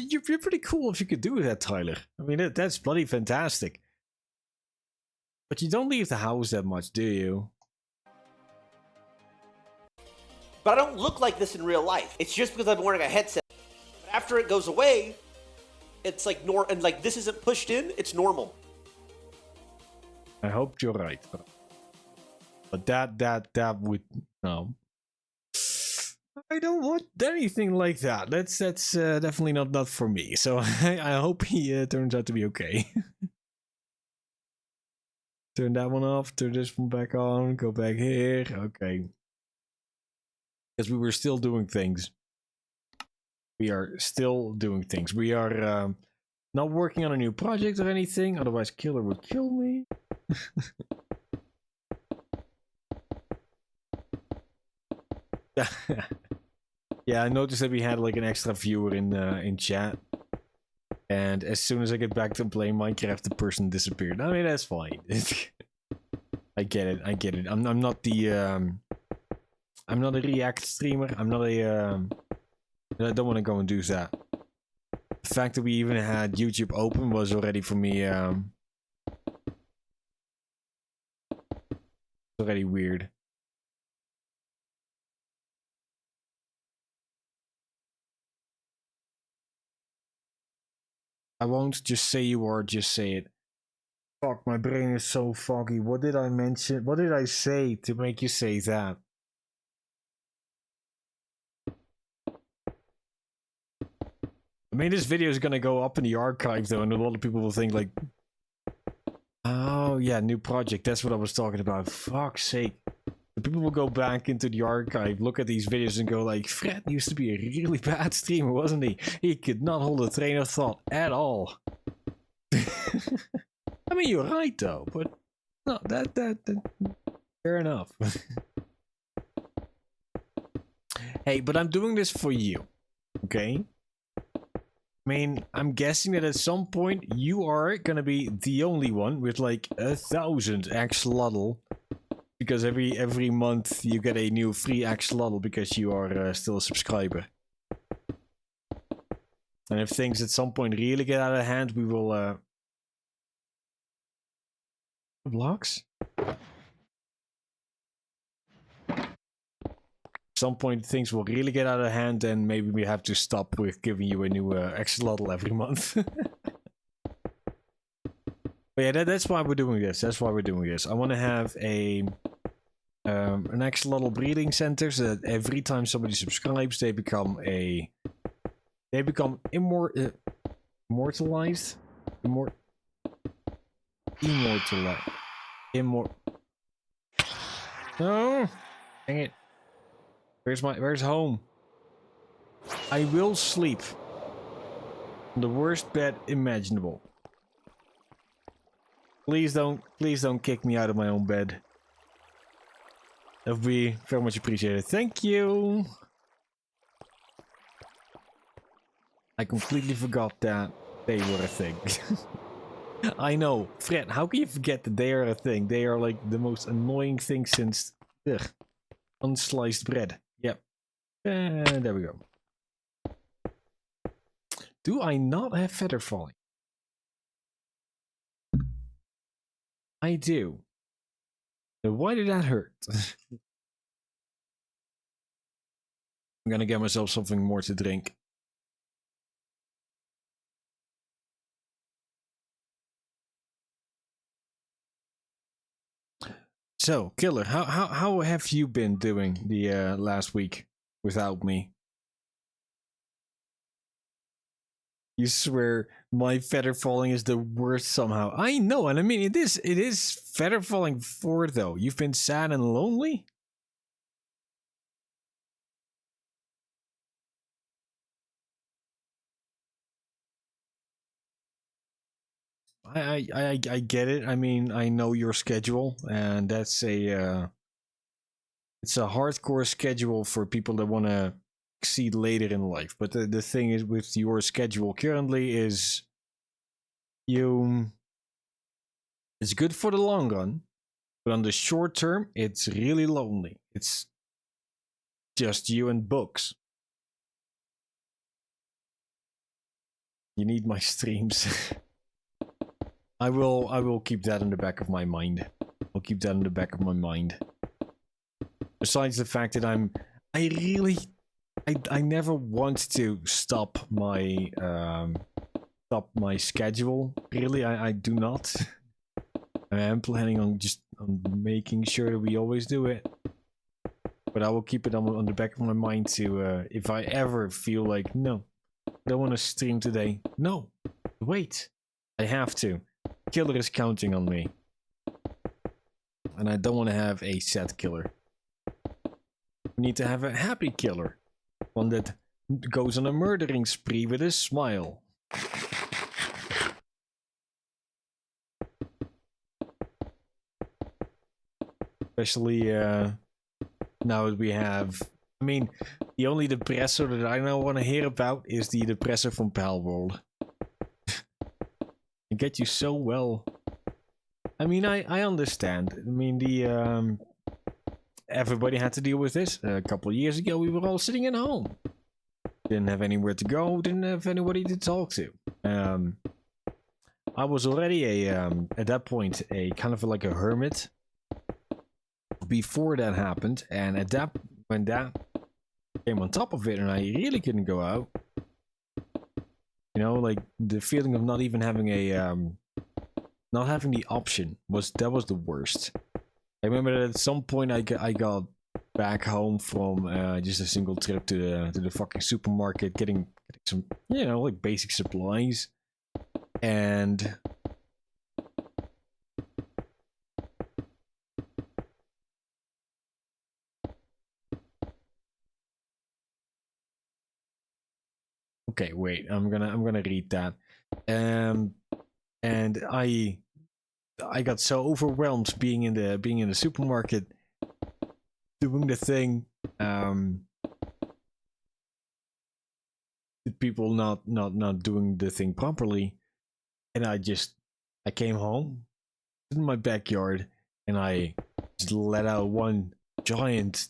you're pretty cool if you could do that, Tyler. I mean, that's bloody fantastic. But you don't leave the house that much, do you? But I don't look like this in real life. It's just because I'm wearing a headset. But after it goes away, it's like and like this isn't pushed in, it's normal. I hope you're right. But that would no. I don't want anything like that. That's definitely not for me. So I hope he turns out to be okay. Turn that one off. Turn this one back on. Go back here. Okay. Because we were still doing things. We are still doing things. We are not working on a new project or anything. Otherwise, Killer would kill me. Yeah, I noticed that we had like an extra viewer in chat, and as soon as I get back to playing Minecraft, the person disappeared. I mean, that's fine. I get it. I get it. I'm not the I'm not a React streamer. I'm not a I don't want to go and do that. The fact that we even had YouTube open was already for me already weird. I won't just say you are, just say it. Fuck, my brain is so foggy. What did I mention? What did I say to make you say that? I mean, this video is gonna go up in the archive though, and a lot of people will think like, oh yeah, new project, that's what I was talking about. Fuck's sake. People will go back into the archive, look at these videos and go like, Fred used to be a really bad streamer, wasn't he? He could not hold a train of thought at all. I mean, you're right though, but no, that fair enough. Hey, but I'm doing this for you, okay? I mean, I'm guessing that at some point you are gonna be the only one with like 1,000 axolotl Because every month you get a new free axolotl because you are still a subscriber. And if things at some point really get out of hand, we will blocks? At some point things will really get out of hand, and maybe we have to stop with giving you a new axolotl every month. But yeah, that's why we're doing this. That's why we're doing this. I want to have an axolotl breeding center so that every time somebody subscribes, they become immortalized. No, dang it. Where's home? I will sleep on the worst bed imaginable. Please don't kick me out of my own bed. That would be very much appreciated. Thank you. I completely forgot that they were a thing. I know, Fred. How can you forget that they are a thing? They are like the most annoying thing since unsliced bread. Yep. And there we go. Do I not have feather falling? I do. Then why did that hurt? I'm gonna get myself something more to drink. So, Killer, how have you been doing the last week without me? You swear my feather falling is the worst somehow. I know, and I mean it is feather falling 4 though. You've been sad and lonely? I get it. I mean, I know your schedule, and that's it's a hardcore schedule for people that want to succeed later in life. But the thing is with your schedule currently is it's good for the long run, but on the short term, it's really lonely. It's just you and books. You need my streams. I will keep that in the back of my mind. I'll keep that in the back of my mind. Besides the fact that I never want to stop my schedule. Really, I do not. I am planning on making sure that we always do it. But I will keep it on the back of my mind to if I ever feel like no, I don't want to stream today. No, wait, I have to. Killer is counting on me, and I don't want to have a sad killer. We need to have a happy killer, one that goes on a murdering spree with a smile. Especially now that we have, I mean, the only depressor that I now want to hear about is the depressor from Palworld. I get you so well. I mean, I understand. I mean, everybody had to deal with this. A couple of years ago, we were all sitting at home. Didn't have anywhere to go, didn't have anybody to talk to. I was already at that point, a kind of like a hermit before that happened, and when that came on top of it and I really couldn't go out, you know, like the feeling of not even having not having the option was the worst. I remember that at some point I got back home from just a single trip to the fucking supermarket, getting some, you know, like basic supplies, and okay, wait, I'm gonna read that. And I got so overwhelmed being in the supermarket, doing the thing, people not doing the thing properly, and I came home in my backyard and I just let out one giant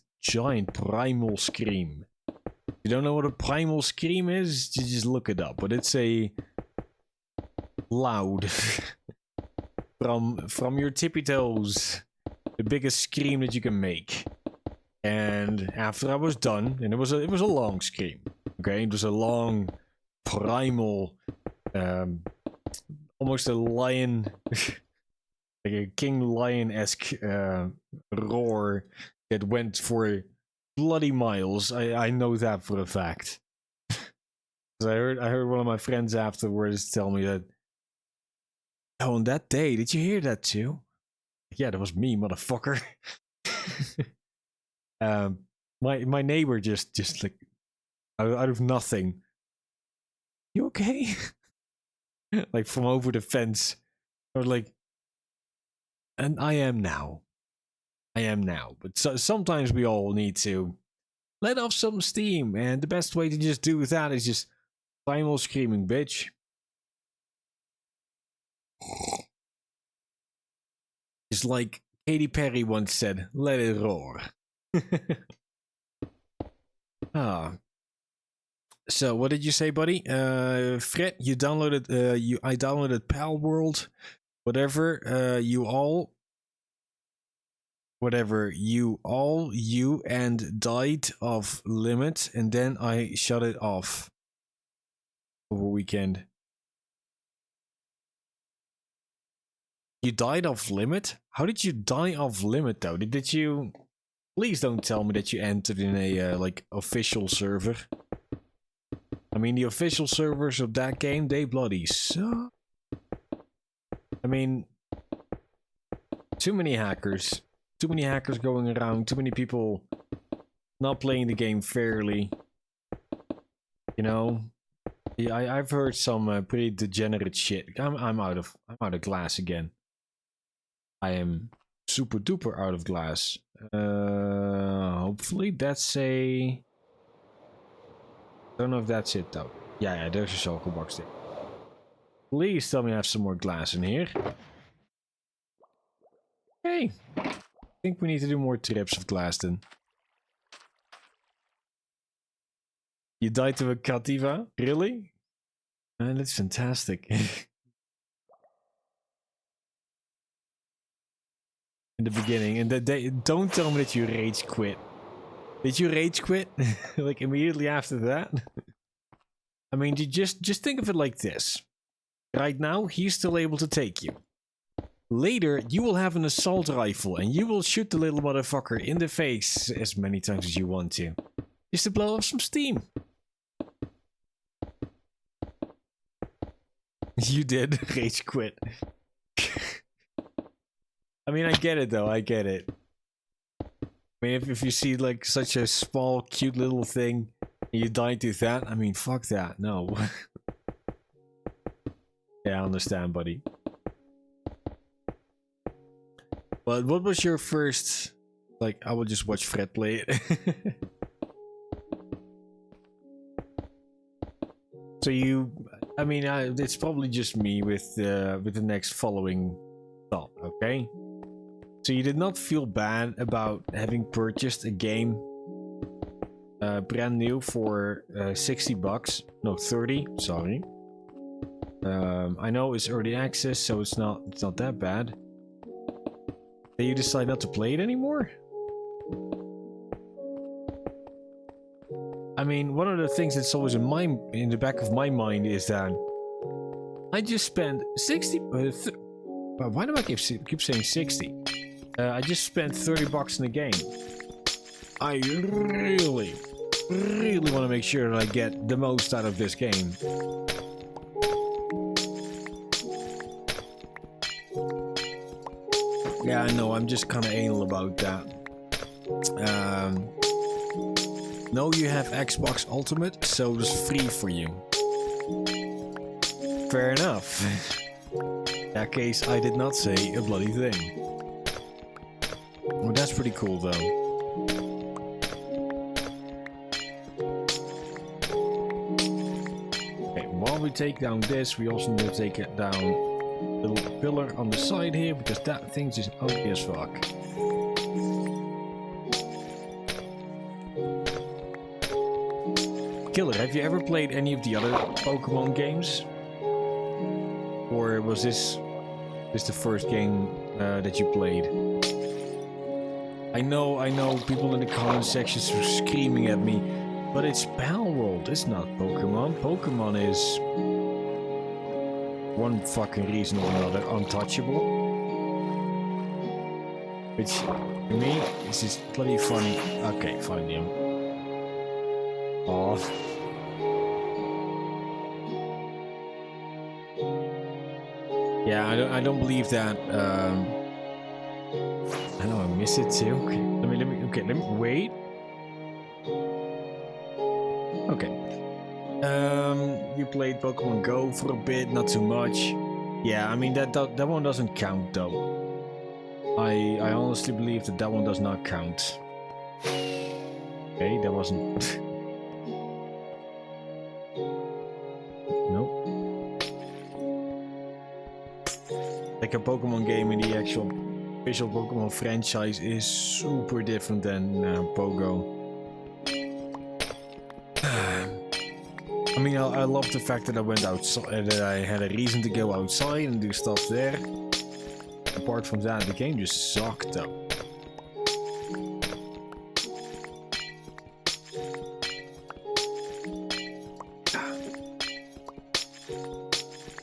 primal scream. If you don't know what a primal scream is, just look it up. But it's a loud from your tippy toes, the biggest scream that you can make. And after I was done, and it was a long scream. Okay, it was a long primal, almost a lion, like a king lion-esque roar that went for bloody miles. I know that for a fact. I heard one of my friends afterwards tell me that, oh, on that day, did you hear that too? Yeah, that was me, motherfucker. My neighbor just like out of nothing. You okay? Like from over the fence. I was like, and I am now. But sometimes we all need to let off some steam, and the best way to just do that is just primal screaming, bitch. Just like Katy Perry once said, let it roar. So what did you say, buddy? Fred, you downloaded I downloaded Pal World, whatever you and died of limit, and then I shut it off over weekend. You died off limit? How did you die off limit though? Did you? Please don't tell me that you entered in a like official server. I mean, the official servers of that game, they bloody suck. I mean, too many hackers going around, too many people not playing the game fairly. You know, yeah, I've heard some pretty degenerate shit. I'm out of glass again. I am super duper out of glass. Hopefully that's a. Don't know if that's it though. Yeah, there's a shulker box there. Please tell me I have some more glass in here. Hey, I think we need to do more trips of glass then. You died to a Kativa? Really? Man, that's fantastic. In the beginning, and don't tell me that you rage quit. Did you rage quit? Like immediately after that? I mean, you just think of it like this. Right now, he's still able to take you. Later, you will have an assault rifle, and you will shoot the little motherfucker in the face as many times as you want to. Just to blow off some steam. You did rage quit. I mean, I get it though, I get it. I mean, if you see like such a small, cute little thing, and you die to that, I mean, fuck that, no. Yeah, I understand, buddy. But what was your first, like, I will just watch Fred play it. So you, I mean, it's probably just me with the next following thought, okay? So you did not feel bad about having purchased a game brand new for 60 bucks. No, 30, sorry. I know it's early access, so it's not that bad. Then you decide not to play it anymore? I mean, one of the things that's always in the back of my mind is that I just spent 60. Why do I keep saying 60? I just spent 30 bucks in the game. I really want to make sure that I get the most out of this game. Yeah, I know, I'm just kind of anal about that. No, you have Xbox Ultimate, so it's free for you. Fair enough. In that case, I did not say a bloody thing. Well, that's pretty cool, though. Okay, while we take down this, we also need to take it down the little pillar on the side here, because that thing's just ugly as fuck. Killer, have you ever played any of the other Pokemon games? Or was this the first game that you played? I know people in the comment sections are screaming at me, but it's Palworld, it's not Pokemon. Pokemon is one fucking reason or another untouchable. Which, to me, is just bloody funny. Okay, fine, him. Oh. Yeah, I don't believe that. I know I miss it too. Okay, let me wait. Okay. You played Pokemon Go for a bit, not too much. Yeah, I mean that one doesn't count though. I honestly believe that one does not count. Okay, that wasn't. Nope. Like a Pokemon game in the actual official Pokemon franchise is super different than Pogo. I mean, I love the fact that I went outside, that I had a reason to go outside and do stuff there. Apart from that, the game just sucked though.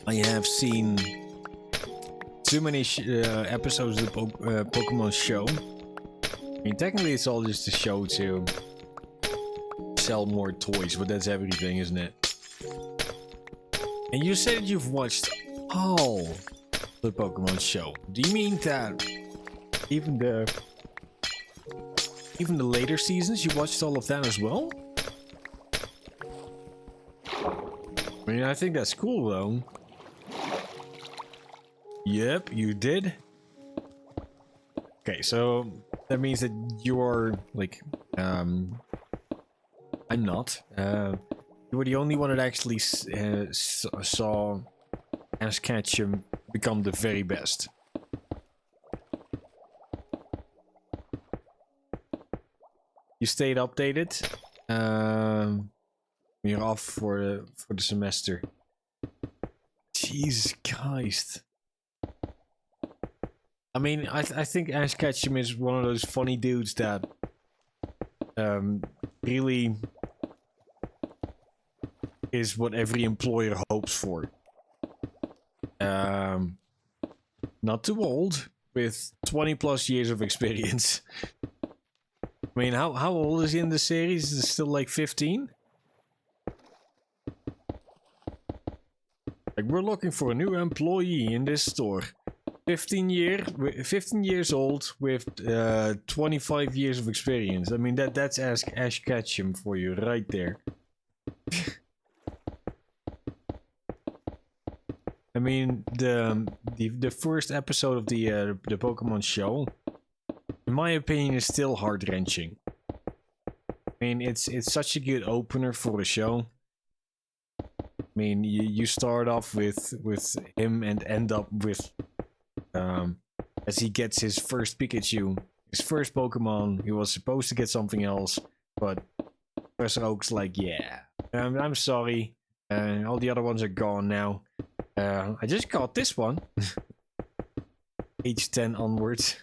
I have seen too many episodes of the Pokemon show. I mean, technically it's all just a show to sell more toys, but that's everything, isn't it? And you said you've watched all the Pokemon show. Do you mean that even the later seasons you watched all of that as well? I mean, I think that's cool though. Yep, you did. Okay, so that means that you're like, I'm not. You were the only one that actually saw Ash Ketchum become the very best. You stayed updated. You're off for the semester. Jesus Christ. I mean, I think Ash Ketchum is one of those funny dudes that really is what every employer hopes for. Not too old, with 20 plus years of experience. I mean, how old is he in the series? Is it still like 15? Like, we're looking for a new employee in this store. 15 years old with 25 years of experience. I mean, that's Ash Ketchum for you right there. I mean, the first episode of the Pokemon show, in my opinion, is still heart-wrenching. I mean, it's such a good opener for a show. I mean, you start off with him and end up with as he gets his first Pikachu, his first Pokemon. He was supposed to get something else, but Professor Oak's like, yeah, I'm sorry, all the other ones are gone now. I just caught this one. Age 10 onwards.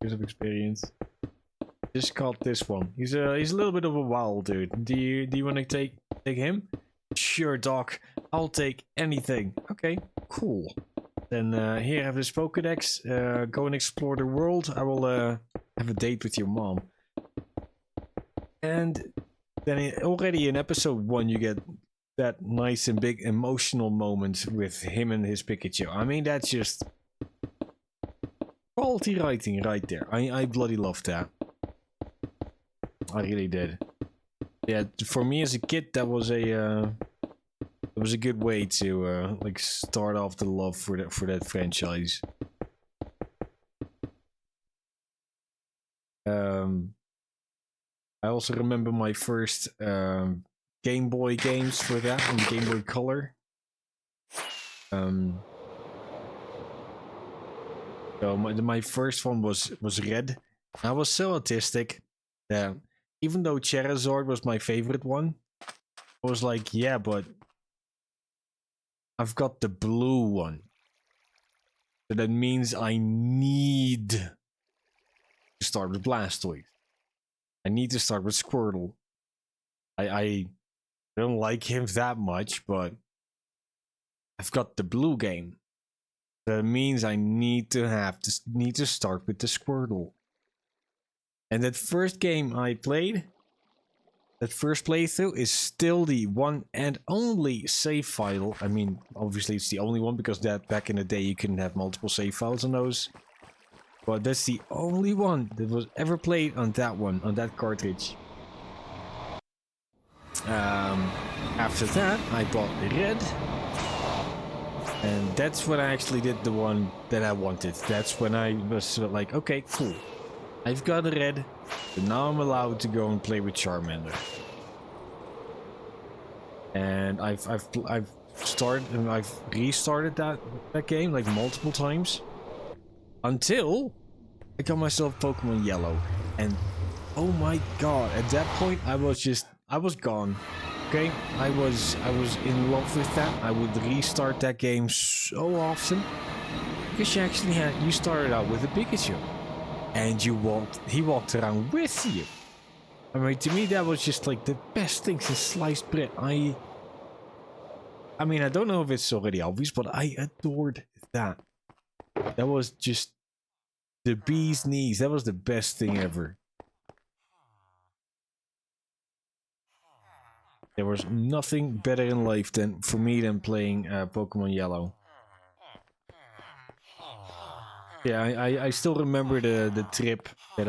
Years of experience. Just caught this one. He's a little bit of a wild dude. Do you want to take him? Sure, Doc. I'll take anything. Okay, cool. Then here, have this Pokedex. Go and explore the world. I will have a date with your mom. And then already in episode 1, you get that nice and big emotional moment with him and his Pikachu. I mean, that's just quality writing right there. I bloody loved that. I really did. Yeah, for me as a kid, that was a good way to like start off the love for that franchise. I also remember my first Game Boy games for that on Game Boy Color. So my first one was Red. I was so autistic that even though Charizard was my favorite one, I was like, yeah, but I've got the blue one. So that means I need to start with Blastoise. I need to start with Squirtle. I don't like him that much, but I've got the blue game. That means I need to start with the Squirtle. And that first game I played, that first playthrough, is still the one and only save file. I mean, obviously it's the only one because that back in the day you couldn't have multiple save files on those. But that's the only one that was ever played on that one, on that cartridge. After that, I bought Red. And that's when I actually did the one that I wanted. That's when I was like, okay, cool. I've got a Red, but now I'm allowed to go and play with Charmander. And I've restarted that game like multiple times. Until I got myself Pokemon Yellow. And oh my god, at that point I was gone. Okay, I was in love with that. I would restart that game so often because you started out with a Pikachu, and he walked around with you. I mean, to me that was just like the best thing since sliced bread. I mean, I don't know if it's already obvious, but I adored that. That was just the bee's knees. That was the best thing ever. There was nothing better in life for me than playing Pokemon Yellow. Yeah, I still remember the trip that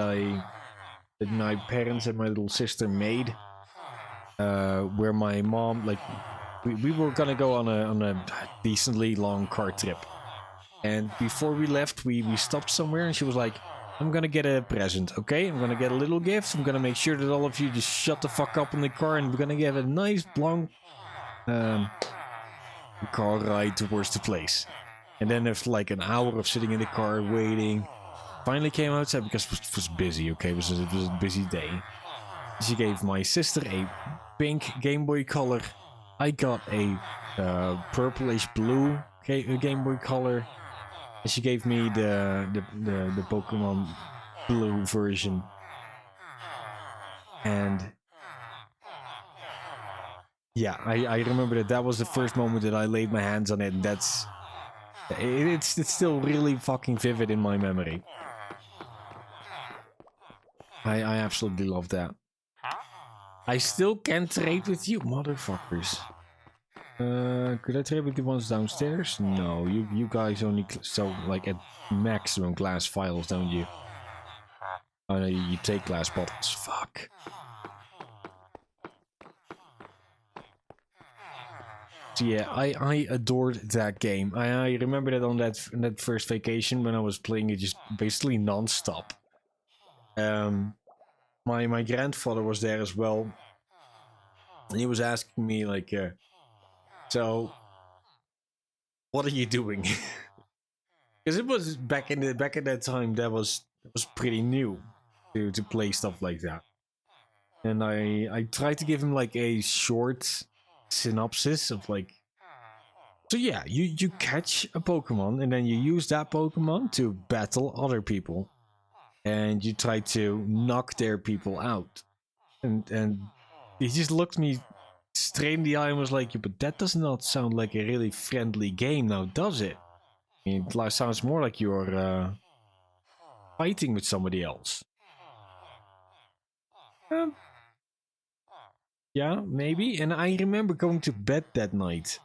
my parents and my little sister made, where my mom, like, we were gonna go on a decently long car trip, and before we left, we stopped somewhere, and she was like, I'm gonna get a present, okay? I'm gonna get a little gift. I'm gonna make sure that all of you just shut the fuck up in the car, and we're gonna get a nice long car ride towards the place. And then after like an hour of sitting in the car waiting, finally came outside because it was busy, okay? It was a busy day. She gave my sister a pink Game Boy Color. I got a purplish blue Game Boy Color. And she gave me the Pokemon Blue version. And yeah, I remember that was the first moment that I laid my hands on it, and it's still really fucking vivid in my memory. I absolutely love that. I still can't trade with you, motherfuckers. Could I trade with the ones downstairs? No, you guys only sell like at maximum glass files, don't you? Oh no, you take glass bottles. Fuck. So yeah, I adored that game. I remember that on that first vacation when I was playing it just basically non-stop. My grandfather was there as well, and he was asking me like, so what are you doing? Because it was back in that time that was pretty new to play stuff like that. And I tried to give him like a short synopsis of like, so yeah, you catch a Pokemon and then you use that Pokemon to battle other people, and you try to knock their people out. And he just looked me straight in the eye and was like, yeah, but that does not sound like a really friendly game now, does it? I mean, it sounds more like you're fighting with somebody else. Yeah, maybe. And I remember going to bed that night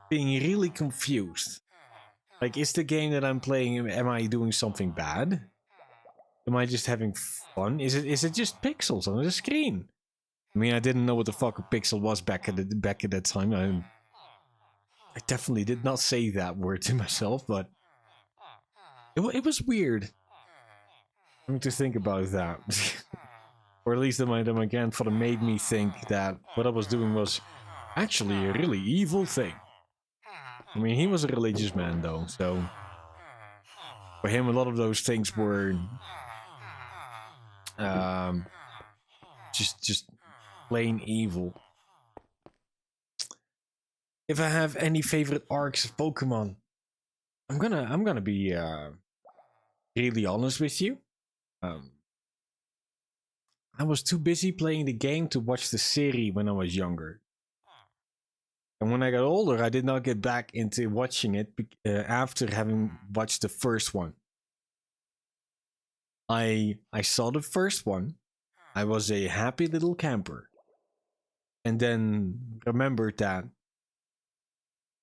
being really confused. Like, is the game that I'm playing, am I doing something bad? Am I just having fun? Is it just pixels on the screen? I mean, I didn't know what the fuck a pixel was back at that time. I definitely did not say that word to myself, but it was weird. I need to think about that. Or at least that my grandfather made me think that what I was doing was actually a really evil thing. I mean, he was a religious man though, so for him a lot of those things were Just plain evil. If I have any favorite arcs of Pokemon, I'm gonna be really honest with you. I was too busy playing the game to watch the series when I was younger. And when I got older, I did not get back into watching it after having watched the first one. I saw the first one. I was a happy little camper. And then remembered that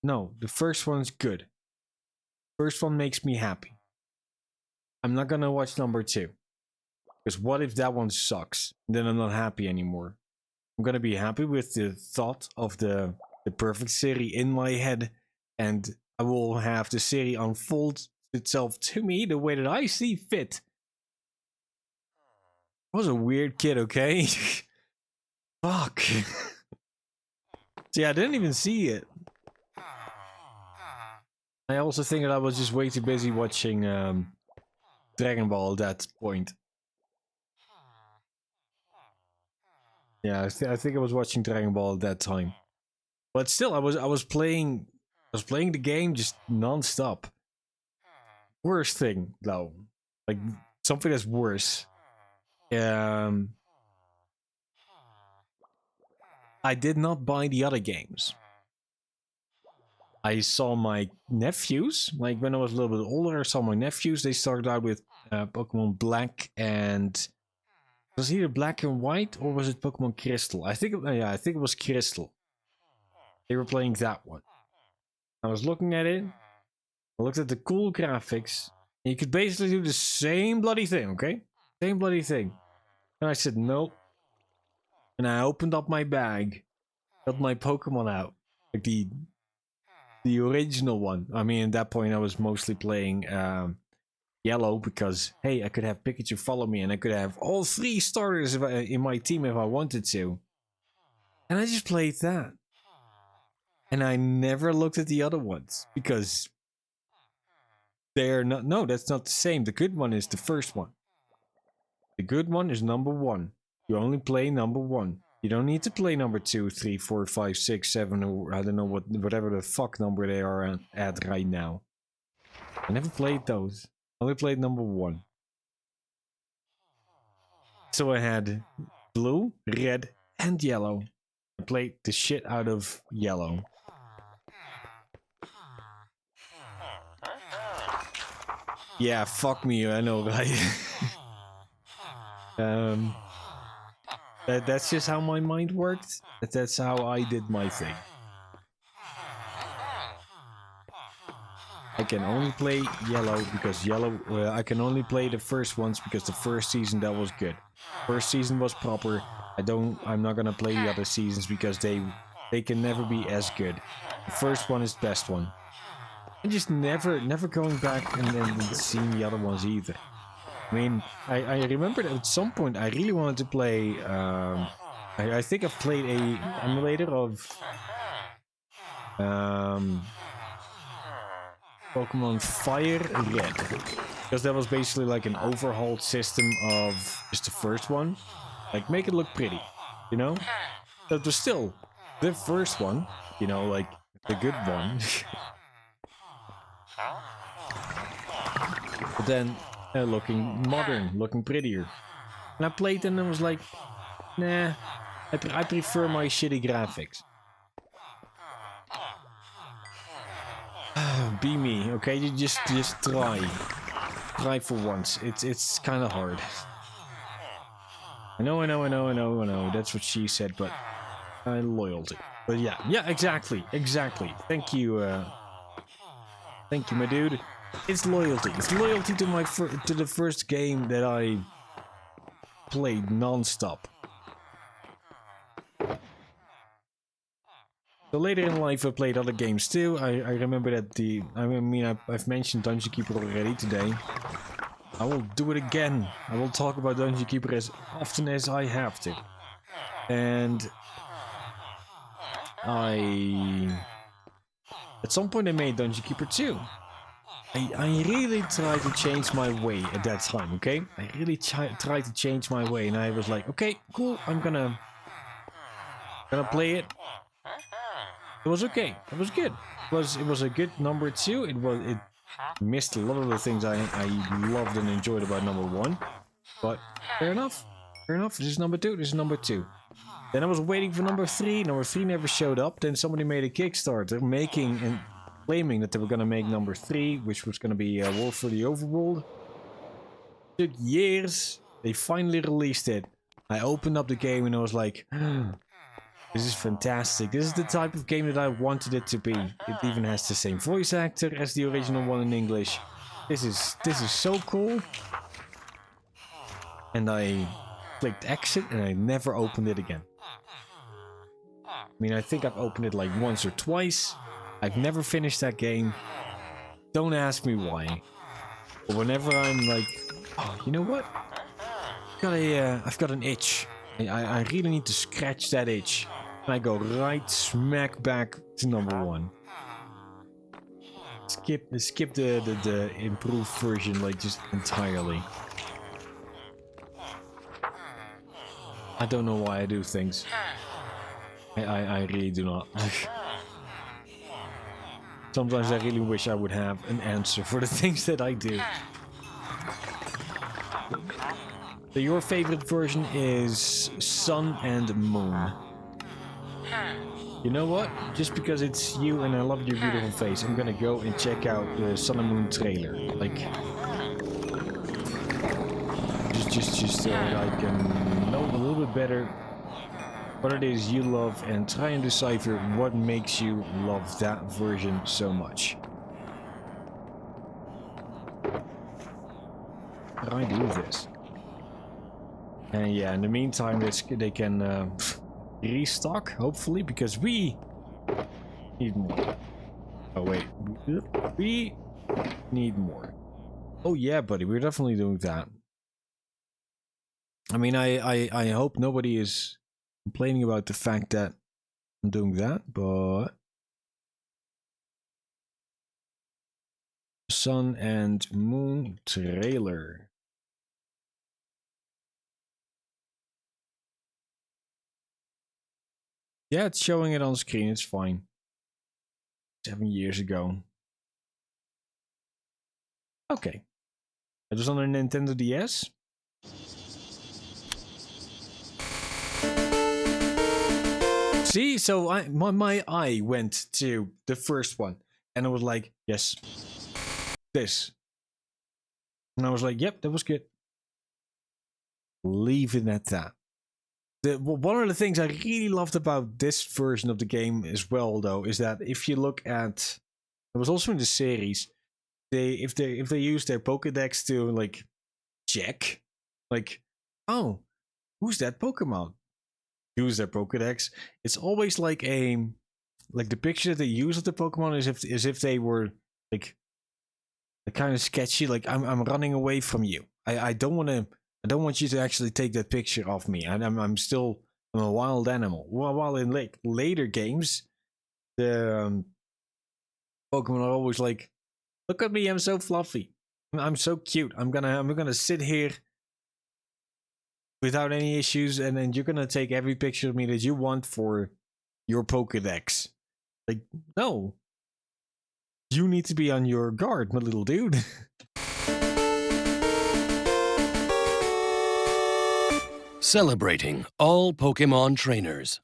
no, the first one's good. First one makes me happy. I'm not gonna watch number 2. Because what if that one sucks? Then I'm not happy anymore. I'm gonna be happy with the thought of the perfect series in my head, and I will have the series unfold itself to me the way that I see fit. I was a weird kid, okay? Fuck. See, I didn't even see it. I also think that I was just way too busy watching Dragon Ball at that point. Yeah, I think I was watching Dragon Ball at that time. But still, I was playing the game just non-stop. Worst thing though, like something that's worse. I did not buy the other games. I saw my nephews, like when I was a little bit older, I saw my nephews. They started out with Pokemon Black and was it either Black and White or was it Pokemon Crystal? I think it was Crystal. They were playing that one. I was looking at it. I looked at the cool graphics. And you could basically do the same bloody thing, okay? Same bloody thing. And I said nope. And I opened up my bag, got my Pokemon out, like the original one. I mean, at that point I was mostly playing Yellow because hey, I could have Pikachu follow me, and I could have all 3 starters in my team if I wanted to. And I just played that. And I never looked at the other ones because they're not. No, that's not the same. The good one is the first one. The good one is number 1. You only play number 1. You don't need to play number 2, 3, 4, 5, 6, 7, or I don't know whatever the fuck number they are at right now. I never played those. I only played number 1. So I had blue, red, and yellow. I played the shit out of yellow. Yeah, fuck me, I know, right? That's just how my mind worked. That's how I did my thing. I can only play yellow because yellow. I can only play the first ones because the first season that was good. First season was proper. I'm not gonna play the other seasons because they can never be as good. The first one is the best one. And just never going back and seeing the other ones either. I mean, I remember that at some point I really wanted to play. I think I've played a emulator of Pokemon Fire Red, because that was basically like an overhauled system of just the first one. Like, make it look pretty, you know? That was still the first one, you know, like the good one. But then looking modern, looking prettier. And I played and I was like, nah, I prefer my shitty graphics. Be me, okay? You just try. Try for once. It's kind of hard. I know. That's what she said, but loyalty. But yeah, exactly. Thank you, my dude. It's loyalty. It's loyalty to to the first game that I played non-stop. So later in life I played other games too. I remember that I've mentioned Dungeon Keeper already today. I will do it again. I will talk about Dungeon Keeper as often as I have to. And at some point I made Dungeon Keeper 2. I really tried to change my way at that time, okay? I really tried to change my way, and I was like, okay, cool, I'm gonna play it. It was okay. It was good. It was a good number 2. It missed a lot of the things I loved and enjoyed about number 1. But fair enough. Fair enough. This is number 2. This is number 2. Then I was waiting for number 3. Number 3 never showed up. Then somebody made a Kickstarter making and claiming that they were gonna make number 3, which was gonna be War for the Overworld. Took years. They finally released it. I opened up the game and I was like, this is fantastic. This is the type of game that I wanted it to be. It even has the same voice actor as the original one in English. This is so cool. And I clicked exit and I never opened it again. I mean, I think I've opened it like once or twice. I've never finished that game. Don't ask me why. But whenever I'm like, oh, you know what? I've got an itch. I really need to scratch that itch. And I go right smack back to number 1. Skip the improved version like just entirely. I don't know why I do things. I really do not. Sometimes I really wish I would have an answer for the things that I do. So your favorite version is Sun and Moon. You know what? Just because it's you and I love your beautiful face, I'm gonna go and check out the Sun and Moon trailer. Like, just so that I can know a little bit better what it is you love and try and decipher what makes you love that version so much. How do I do this? And yeah, in the meantime, they can restock, hopefully, because we need more. Oh wait, we need more. Oh yeah, buddy, we're definitely doing that. I mean, I hope nobody is complaining about the fact that I'm doing that, but Sun and Moon trailer. Yeah, it's showing it on screen, it's fine. 7 years ago. Okay. It was on a Nintendo DS. See, so my eye went to the first one, and I was like, yes, this. And I was like, yep, that was good. Leave it at that. One of the things I really loved about this version of the game as well, though, is that if you look at, it was also in the series, if they use their Pokédex to like check, like, oh, who's that Pokemon? Use their Pokédex. It's always like the picture that they use of the Pokemon is if they were like kind of sketchy. Like I'm running away from you. I don't want you to actually take that picture of me. I'm a wild animal. While in like later games, the Pokemon are always like, look at me, I'm so fluffy. I'm so cute. I'm gonna sit here without any issues, and then you're gonna take every picture of me that you want for your Pokédex. Like, no. You need to be on your guard, my little dude. Celebrating all Pokemon trainers.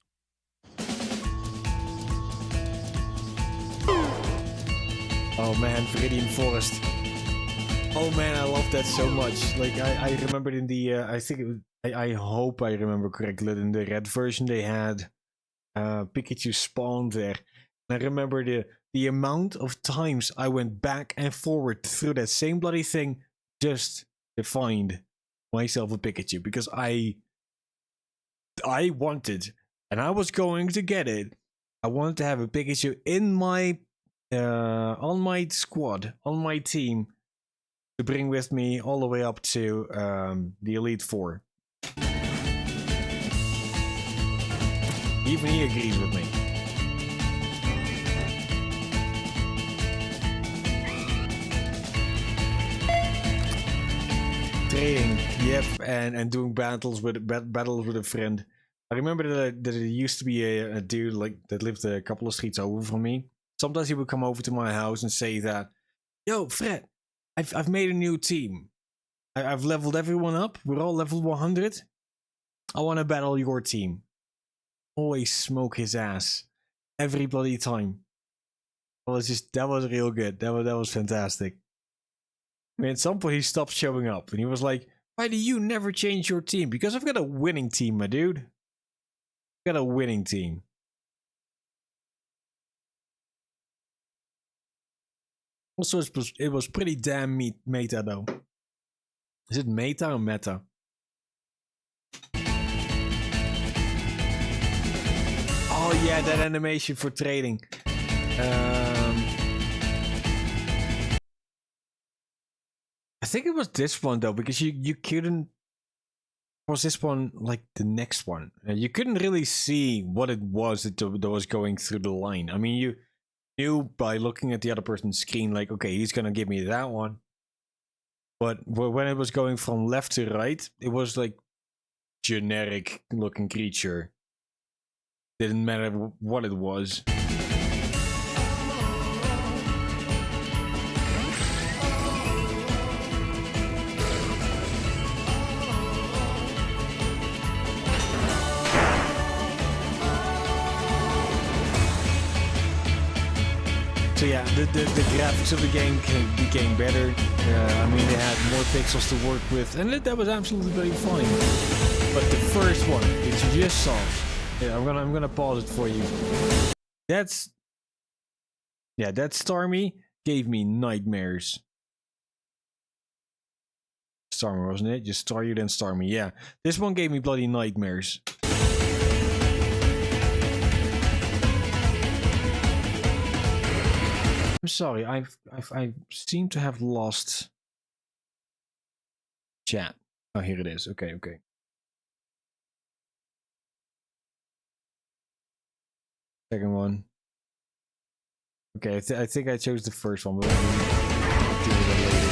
Oh man, Viridian Forest. Oh man, I love that so much. Like, I remembered in the, I think it was, I hope I remember correctly, in the red version they had Pikachu spawned there. And I remember the amount of times I went back and forward through that same bloody thing just to find myself a Pikachu, because I wanted, and I was going to get it, I wanted to have a Pikachu in my on my squad, on my team, to bring with me all the way up to the Elite Four. Even he agrees with me. trading. Yep, and doing battles with a friend. I remember that there used to be a dude like that lived a couple of streets over from me. Sometimes he would come over to my house and say that, "Yo, Fred, I've made a new team. I've leveled everyone up. We're all level 100. I want to battle your team." Always smoke his ass every bloody time. That was real good. That was fantastic. I mean, at some point he stopped showing up and he was like, "Why do you never change your team?" Because I've got a winning team, my dude. I've got a winning team. Also, it was pretty damn meta though. Is it meta or meta? Oh yeah, that animation for trading. I think it was this one though, because you couldn't. Was this one like the next one? You couldn't really see what it was that was going through the line. I mean, you knew by looking at the other person's screen, like, okay, he's gonna give me that one. But when it was going from left to right, it was like generic looking creature. Didn't matter what it was. So yeah, the graphics of the game became better. I mean, they had more pixels to work with, and that was absolutely very fine. But the first one that you just saw, yeah, I'm gonna pause it for you. That Starmie gave me nightmares. Starmie, wasn't it? Just Staryu then Starmie. Yeah, this one gave me bloody nightmares. I'm sorry, I seem to have lost chat. Oh, here it is. Okay. Second one. Okay, I think I chose the first one, but I'll deal with that later.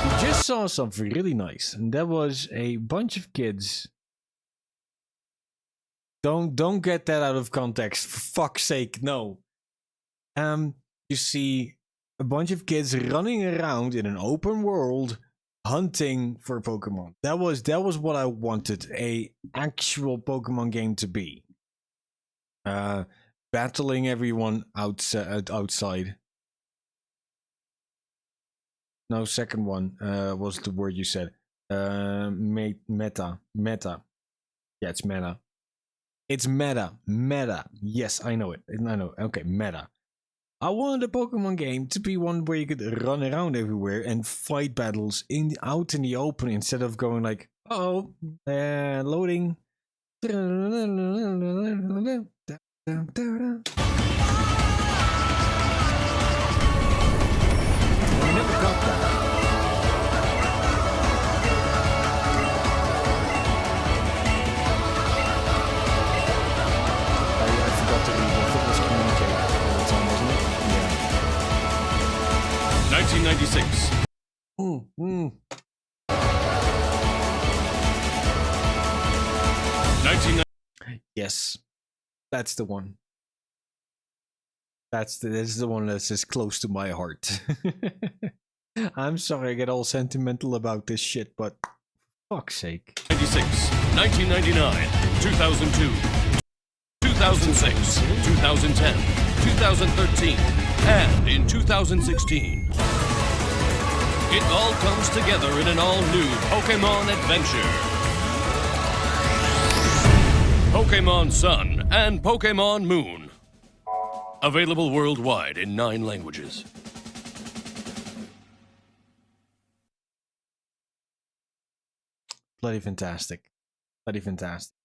We just saw something really nice, and that was a bunch of kids. Don't get that out of context, for fuck's sake, no. You see a bunch of kids running around in an open world hunting for Pokemon. That was what I wanted a actual Pokemon game to be. Battling everyone outside. No, second one was the word you said. Meta. Yeah, it's meta. It's meta. Yes, I know it. I know. Okay, meta. I wanted a Pokemon game to be one where you could run around everywhere and fight battles out in the open instead of going like, oh, loading. We never got that. I forgot to read. I think it was communicate all the time, wasn't it? Yeah. 1996. Yes, that's the one. This is the one that's as close to my heart. I'm sorry I get all sentimental about this shit, but fuck's sake. 96, 1999, 2002, 2006, 2010, 2013, and in 2016. It all comes together in an all-new Pokemon adventure. Pokemon Sun and Pokemon Moon. Available worldwide in 9 languages. Bloody fantastic. Bloody fantastic.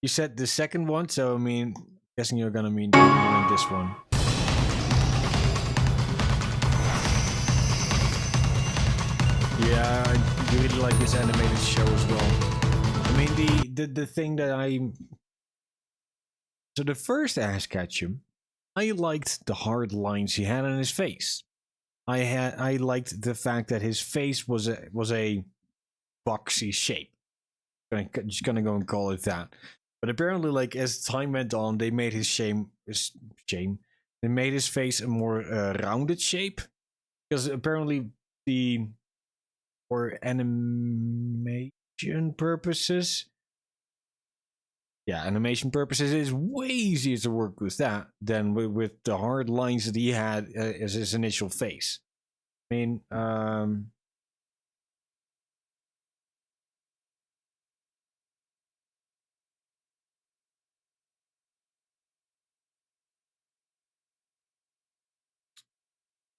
You said the second one, so I mean, guessing you're gonna mean this one. Yeah, I really like this animated show as well. I mean, the thing that So the first Ash Ketchum I liked the hard lines he had on his face. I liked the fact that his face was a boxy shape. Just gonna go and call it that. But apparently, like as time went on, they made they made his face a more rounded shape, because apparently for animation purposes, animation purposes, it's way easier to work with that than with the hard lines that he had as his initial face. I mean,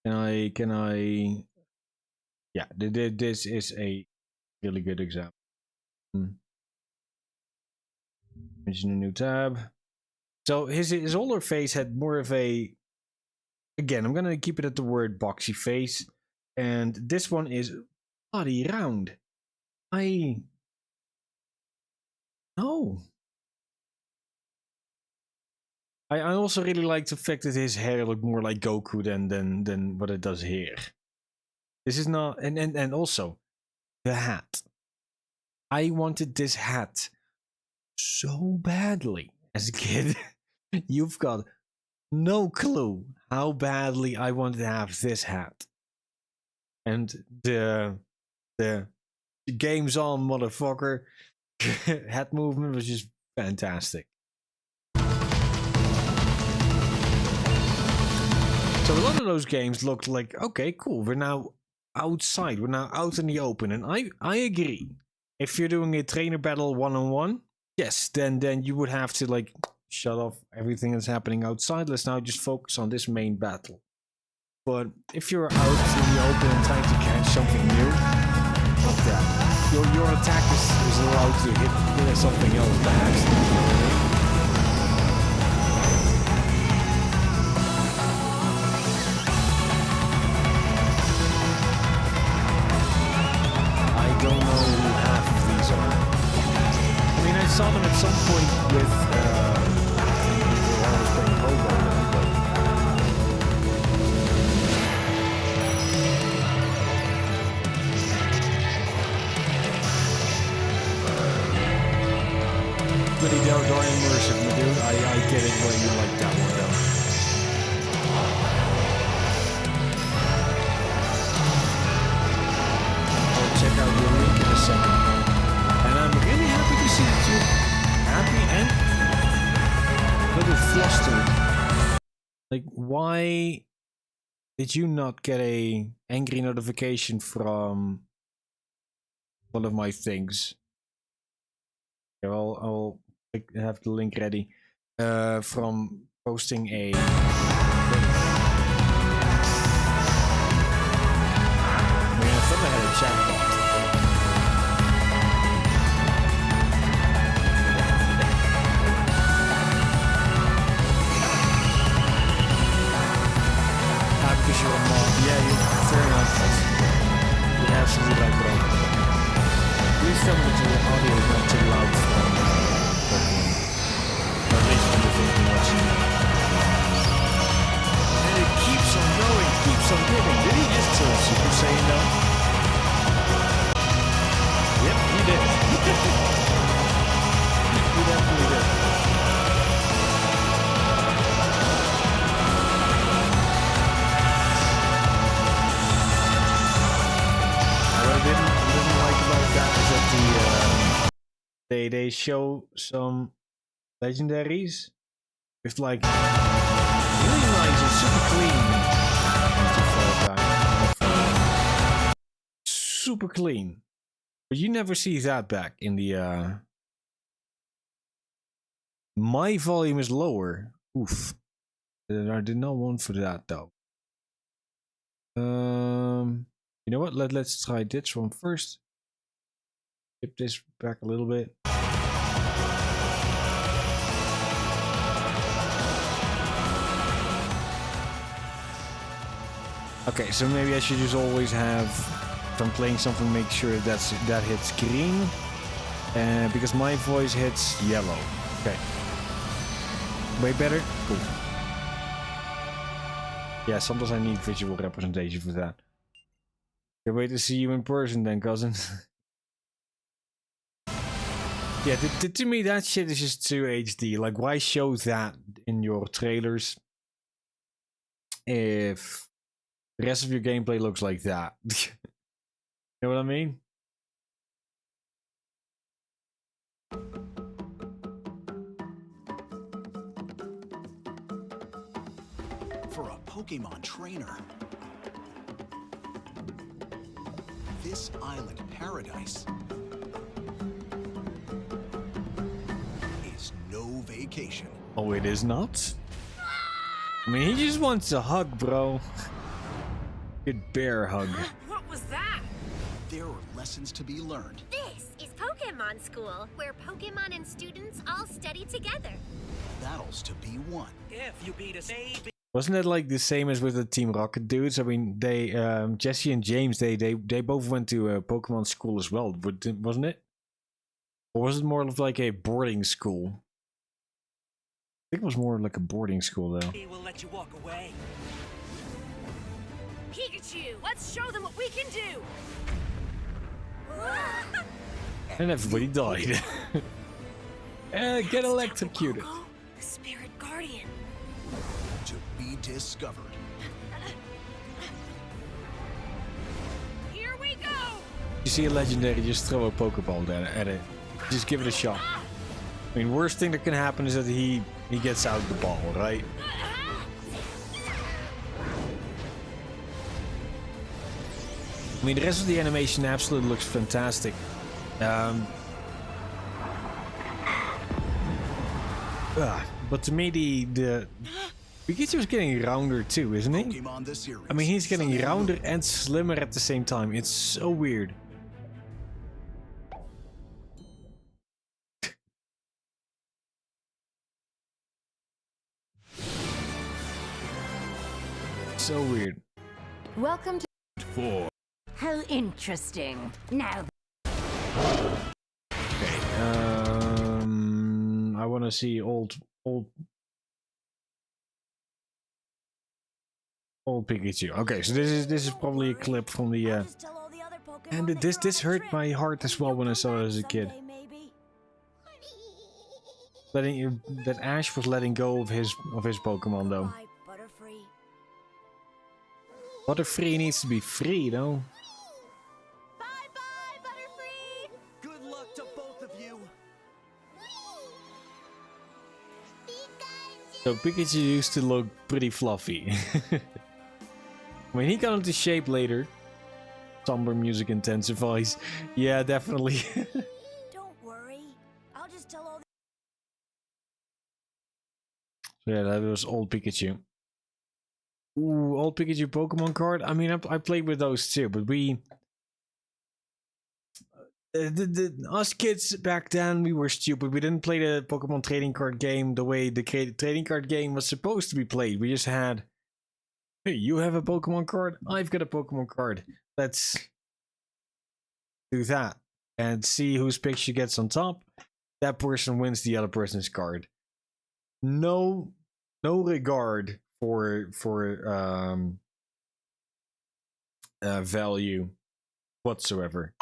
Can I? Yeah, this is a really good example. Mention a new tab. So his older face had more of a. Again, I'm gonna keep it at the word boxy face, and this one is bloody round. I also really like the fact that his hair looked more like Goku than what it does here. This is not, and also the hat. I wanted this hat so badly as a kid. You've got no clue how badly I wanted to have this hat. And the game's on, motherfucker. Hat movement was just fantastic. So a lot of those games looked like, okay, cool, we're now outside, we're now out in the open, and I agree. If you're doing a trainer battle one-on-one, yes, then you would have to like shut off everything that's happening outside. Let's now just focus on this main battle. But if you're out in the open and trying to catch something new, fuck that. Your attack is allowed to hit something else by accident. I don't know who half of these are. I mean, I saw them at some point with when I was playing Hobo, but pretty darn immersive, my dude. I get it where you like that one though. I'll check out your link in a second. And I'm really happy to see that you're happy and a little flustered. Like, why did you not get a angry notification from one of my things? Okay, I'll have the link ready from posting a thing. I mean, I thought I had a chat bot. Because you're a mob. Yeah, fair enough. You're absolutely right, bro. Please tell me that your audio is not too loud from or at least from the thing I'm watching. And it keeps on going, keeps on giving. Did he just turn Super Saiyan now? Yep, he did. He definitely did. What I didn't like about that is that they show some legendaries with like really nice and super clean. Super clean. But you never see that back in the my volume is lower. Oof. I did not want for that though. You know what? Let's try this one first. Skip this back a little bit. Okay, so maybe I should just always have, if I'm playing something, make sure that hits green, because my voice hits yellow. Okay, way better. Cool. Yeah, sometimes I need visual representation for that. Can't wait to see you in person then, cousin. Yeah, to me that shit is just too HD. Like, why show that in your trailers if the rest of your gameplay looks like that? You know what I mean? For a Pokemon trainer, this island paradise is no vacation. Oh, it is not? I mean, he just wants a hug, bro. Good bear hug. What was that? There are lessons to be learned. This is Pokemon School, where Pokemon and students all study together. Battles to be won. If you beat us, Wasn't it like the same as with the Team Rocket dudes? I mean, they, Jesse and James, they both went to a Pokemon school as well, wasn't it? Or was it more of like a boarding school? I think it was more like a boarding school, though. we will let you walk away. Pikachu, let's show them what we can do! And everybody died. Get electrocuted. The Spirit Guardian. To be discovered. Here we go! You see a legendary, just throw a Pokeball at it. Just give it a shot. I mean, worst thing that can happen is that he gets out the ball, right? I mean, the rest of the animation absolutely looks fantastic. But to me, the Pikachu's getting rounder too, isn't he? I mean, he's getting rounder and slimmer at the same time. It's so weird. So weird. Welcome to 4. How interesting. Now Okay. I want to see old Pikachu. Okay, so this is probably a clip from the and this hurt my heart as well when I saw it as a kid. That Ash was letting go of his Pokemon though. Butterfree needs to be free though. Good luck to both of you. So Pikachu used to look pretty fluffy. I mean, he got into shape later. Somber music intensifies. Yeah, definitely. don't worry. I'll just tell all Yeah, that was old Pikachu. Ooh, old Pikachu Pokemon card. I mean, I played with those too, but we... us kids back then, we were stupid. We didn't play the Pokemon trading card game the way the trading card game was supposed to be played. We just had... Hey, you have a Pokemon card? I've got a Pokemon card. Let's do that. And see whose picture gets on top. That person wins the other person's card. No regard for value whatsoever.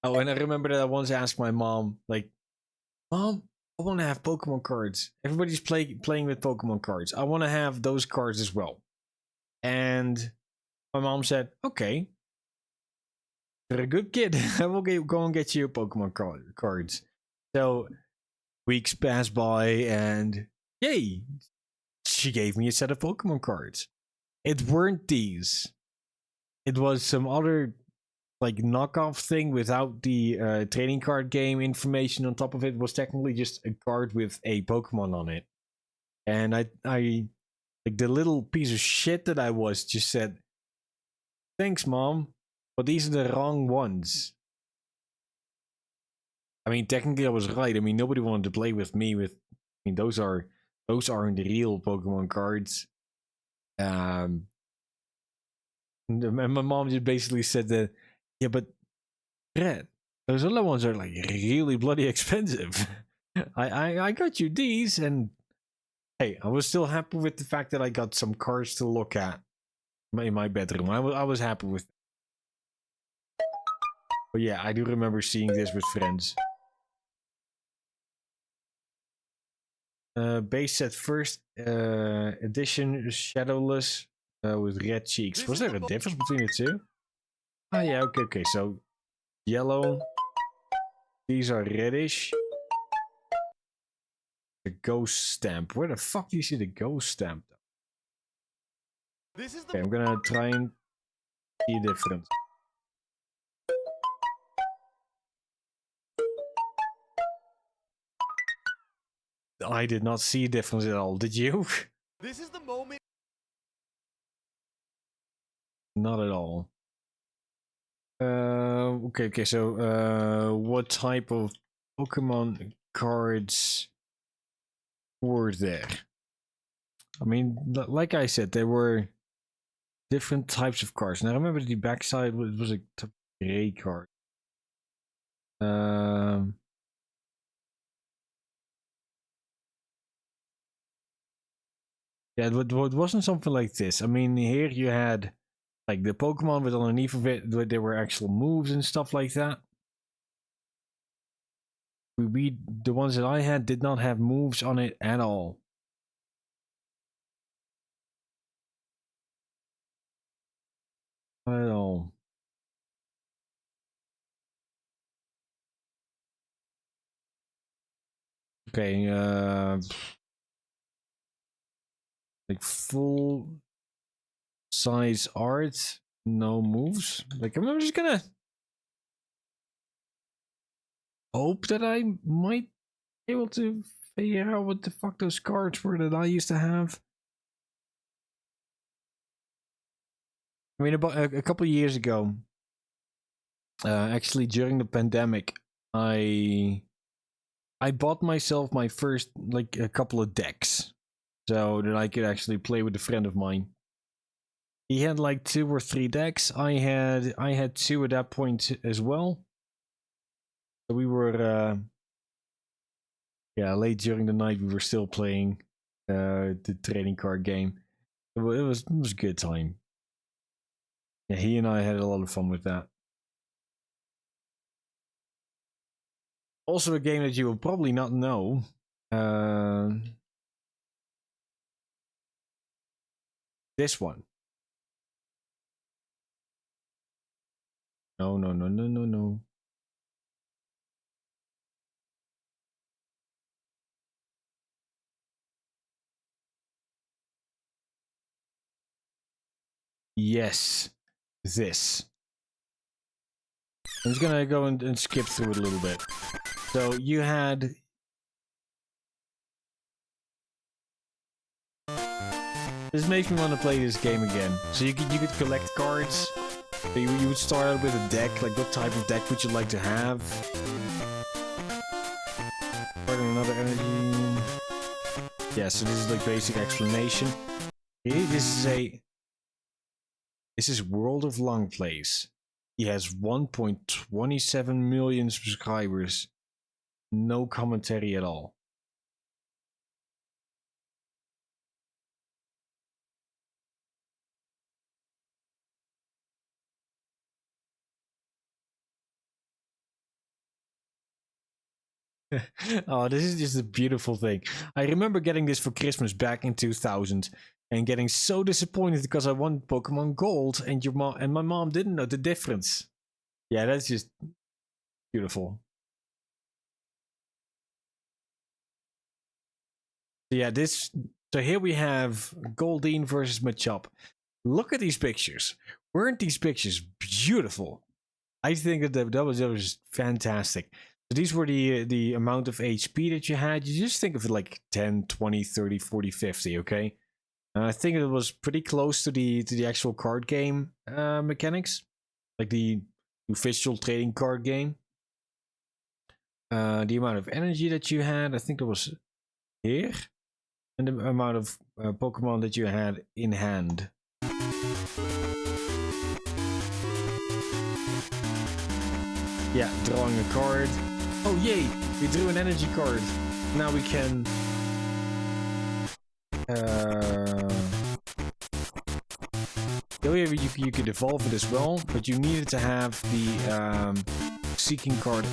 Oh, and I remember that I once asked my mom, like, Mom, I want to have Pokemon cards. Everybody's playing with Pokemon cards. I want to have those cards as well. And my mom said, okay, you're a good kid. I will go and get you Pokemon cards. So weeks passed by and yay, she gave me a set of Pokemon cards. It weren't these. It was some other like knockoff thing without the trading card game information on top of it. It was technically just a card with a Pokemon on it. And I like the little piece of shit that I was just said, thanks mom, but these are the wrong ones. I mean, technically I was right. I mean, nobody wanted to play with me with, I mean, those aren't the real Pokemon cards. And my mom just basically said that, yeah, but Brett, those other ones are like really bloody expensive. I got you these, and Hey, I was still happy with the fact that I got some cards to look at in my bedroom. I was happy with. But yeah, I do remember seeing this with friends. Base set first edition shadowless with red cheeks. Was there a difference between the two? Ah yeah, okay. So yellow. These are reddish. The ghost stamp. Where the fuck do you see the ghost stamp? Okay, I'm gonna try and see a difference. I did not see a difference at all. Did you? This is the moment. Not at all. Okay. So, what type of Pokemon cards were there? I mean, like I said, there were different types of cards. Now, I remember the backside was a gray card. Yeah, it wasn't something like this. I mean, here you had like the Pokemon with underneath of it, there were actual moves and stuff like that. The ones that I had did not have moves on it at all. Not at all. Okay, like full size art, no moves. Like I'm just gonna hope that I might be able to figure out what the fuck those cards were that I used to have. I mean, about a couple of years ago, actually during the pandemic, I bought myself my first like a couple of decks, so that I could actually play with a friend of mine. He had like 2 or 3 decks. I had 2 at that point as well. So we were yeah, late during the night we were still playing the trading card game. It was a good time. Yeah, he and I had a lot of fun with that. Also a game that you will probably not know. This one. No. Yes, this. I'm just gonna go and skip through it a little bit. So you had... This makes me want to play this game again. So you could collect cards. So you would start out with a deck. Like what type of deck would you like to have? Another energy. Yeah, so this is like basic explanation. This is World of Long Plays. He has 1.27 million subscribers. No commentary at all. Oh, this is just a beautiful thing. I remember getting this for Christmas back in 2000 and getting so disappointed because I won Pokemon Gold and my mom didn't know the difference. Yeah, that's just beautiful. So yeah, so here we have Goldeen versus Machop. Look at these pictures. Weren't these pictures beautiful? I think that was fantastic. So these were the amount of HP that you had. You just think of it like 10, 20, 30, 40, 50, okay? I think it was pretty close to the actual card game mechanics. Like the official trading card game. The amount of energy that you had, I think it was here. And the amount of Pokemon that you had in hand. Yeah, drawing a card. Oh yay, we drew an energy card. Now we can You could evolve it as well, but you needed to have the seeking card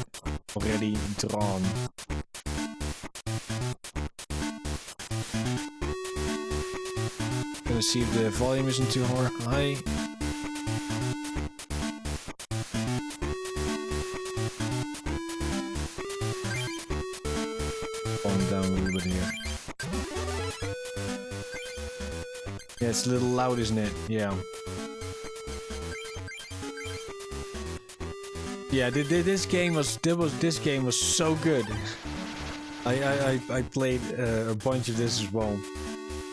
already drawn. Gonna see if the volume isn't too high. Down a little bit here. Yeah, it's a little loud, isn't it? Yeah. Yeah, this game was so good. I played a bunch of this as well.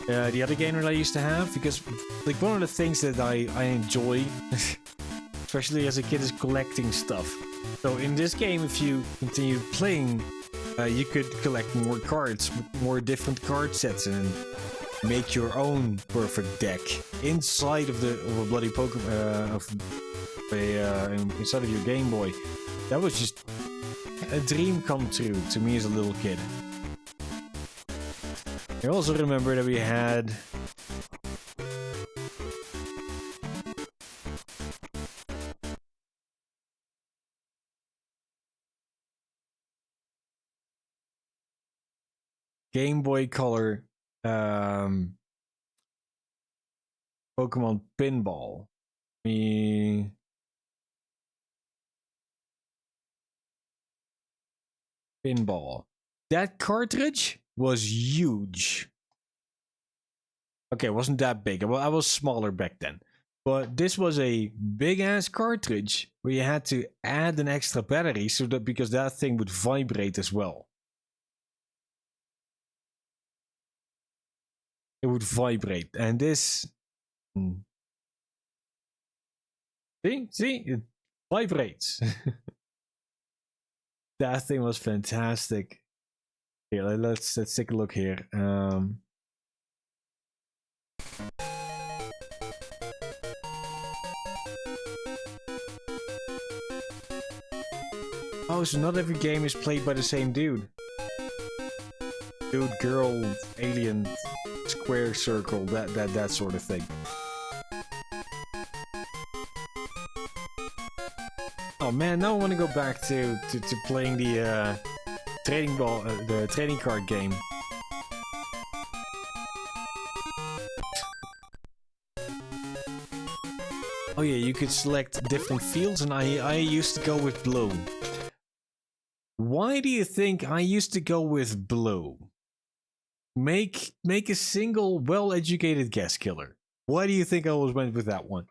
The other game that I used to have, because like one of the things that I enjoy, especially as a kid, is collecting stuff. So in this game, if you continue playing, you could collect more cards, more different card sets, and make your own perfect deck inside of a bloody Pokemon, inside of your Game Boy. That was just a dream come true to me as a little kid. I also remember that we had Game Boy Color Pokemon Pinball. Pinball. That cartridge was huge. Okay, it wasn't that big. I was smaller back then. But this was a big ass cartridge where you had to add an extra battery so that because that thing would vibrate as well. It would vibrate, and this see it vibrates. That thing was fantastic. Here, let's take a look here. Oh, so not every game is played by the same dude. Dude, girl, alien, square, circle, that sort of thing. Oh man, now I want to go back to playing the the trading card game. Oh yeah, you could select different fields, and I used to go with blue. Why do you think I used to go with blue? Make a single well-educated guess, Killer. Why do you think I always went with that one?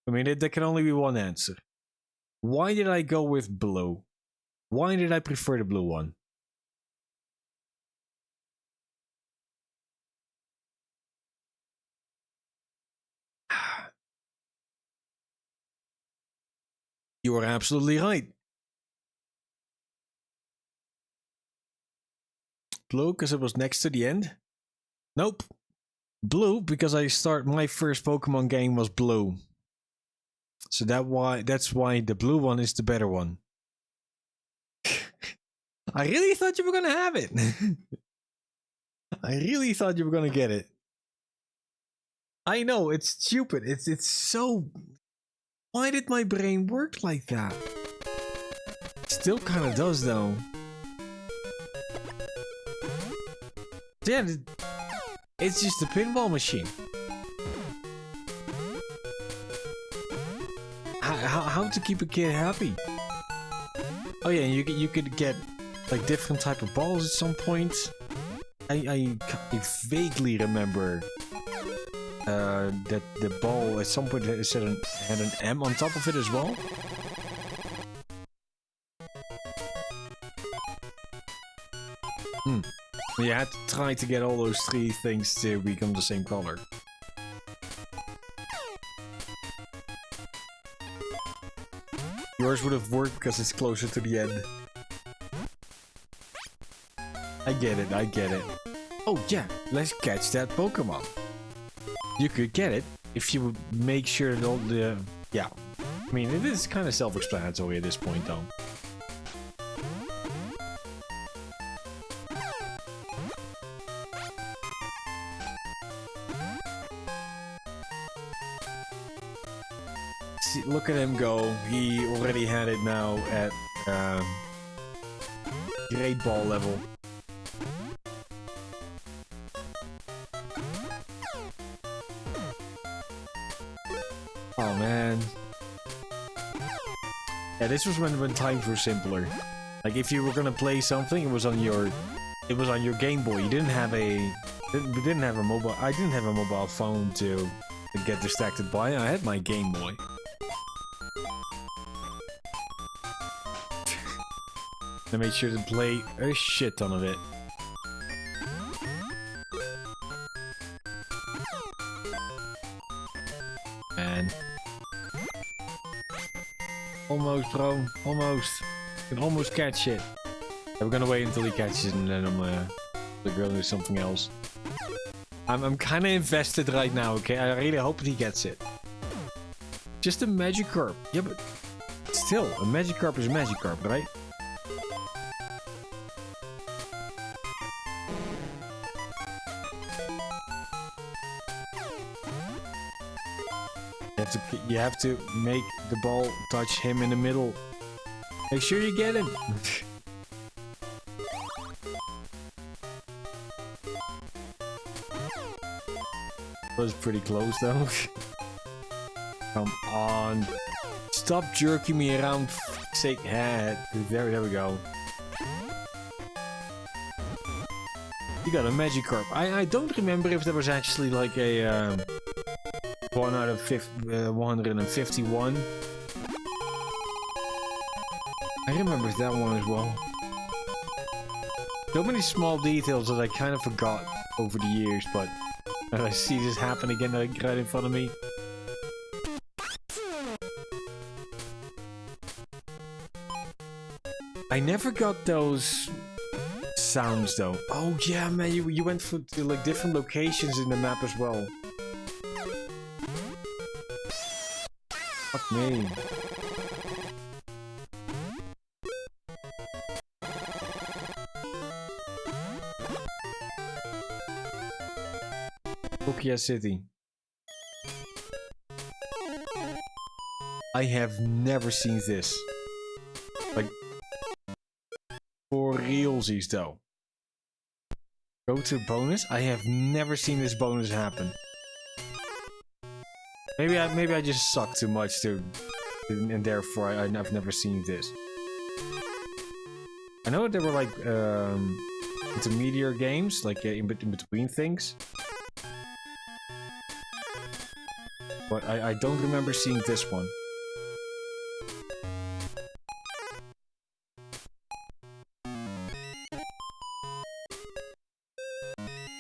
I mean, there can only be one answer. Why did I go with blue? Why did I prefer the blue one? You are absolutely right. Blue because it was next to the end? Nope. Blue because my first Pokemon game was blue. So that's why the blue one is the better one. I really thought you were gonna have it. I really thought you were gonna get it. I know, it's stupid. It's so... Why did my brain work like that? It still kind of does though. Yeah, it's just a pinball machine. How to keep a kid happy? Oh yeah, you could get like different type of balls at some point. I vaguely remember that the ball at some point had an M on top of it as well. You had to try to get all those three things to become the same color. Yours would have worked because it's closer to the end. I get it. Oh yeah, let's catch that Pokemon. You could get it if you would make sure that all the... Yeah. I mean, it is kind of self-explanatory at this point though. look at him go. He already had it now at great ball level. Oh man. Yeah, this was when times were simpler. Like if you were gonna play something, it was on your Game Boy. You didn't have a mobile. I didn't have a mobile phone to get distracted by. I had my Game Boy. I made sure to play a shit ton of it. Man. Almost, bro. Almost. You can almost catch it. We're gonna wait until he catches it and then I'm gonna do something else. I'm kind of invested right now, okay? I really hope that he gets it. Just a Magikarp. Yeah, but still, a Magikarp is a Magikarp, right? You have to make the ball touch him in the middle. Make sure you get him. Was pretty close though. Come on. Stop jerking me around, for fuck's sake. There we go. You got a Magikarp. I don't remember if there was actually like a 1 out of 151. I remember that one as well. So many small details that I kind of forgot over the years, but I see this happen again right in front of me. I never got those sounds though. Oh yeah, man, you went to like different locations in the map as well. Fuck me. Nokia City. I have never seen this. Like, for realsies though. Go to bonus? I have never seen this bonus happen. Maybe I just suck too much and therefore I've never seen this. I know there were like intermediate games, like in between things. But I don't remember seeing this one.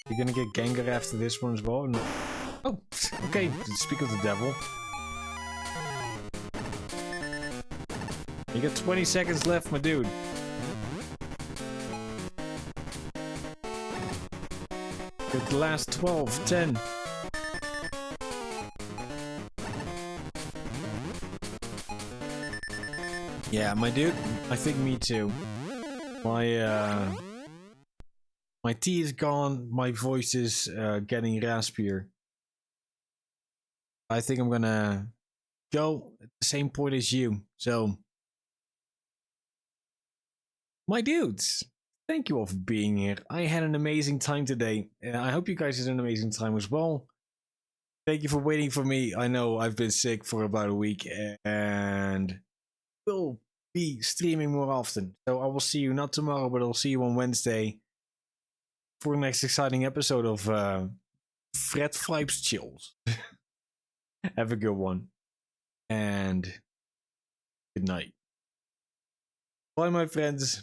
You're gonna get Gengar after this one as well? No. Oh, okay. Speak of the devil. You got 20 seconds left, my dude. Get the last 12, 10. Yeah, my dude, I think me too. My tea is gone, my voice is getting raspier. I think I'm gonna go at the same point as you. So, my dudes, thank you all for being here. I had an amazing time today. I hope you guys had an amazing time as well. Thank you for waiting for me. I know I've been sick for about a week and will be streaming more often. So I will see you not tomorrow, but I'll see you on Wednesday for the next exciting episode of Fred Vibes Chills. Have a good one. And good night. Bye, my friends.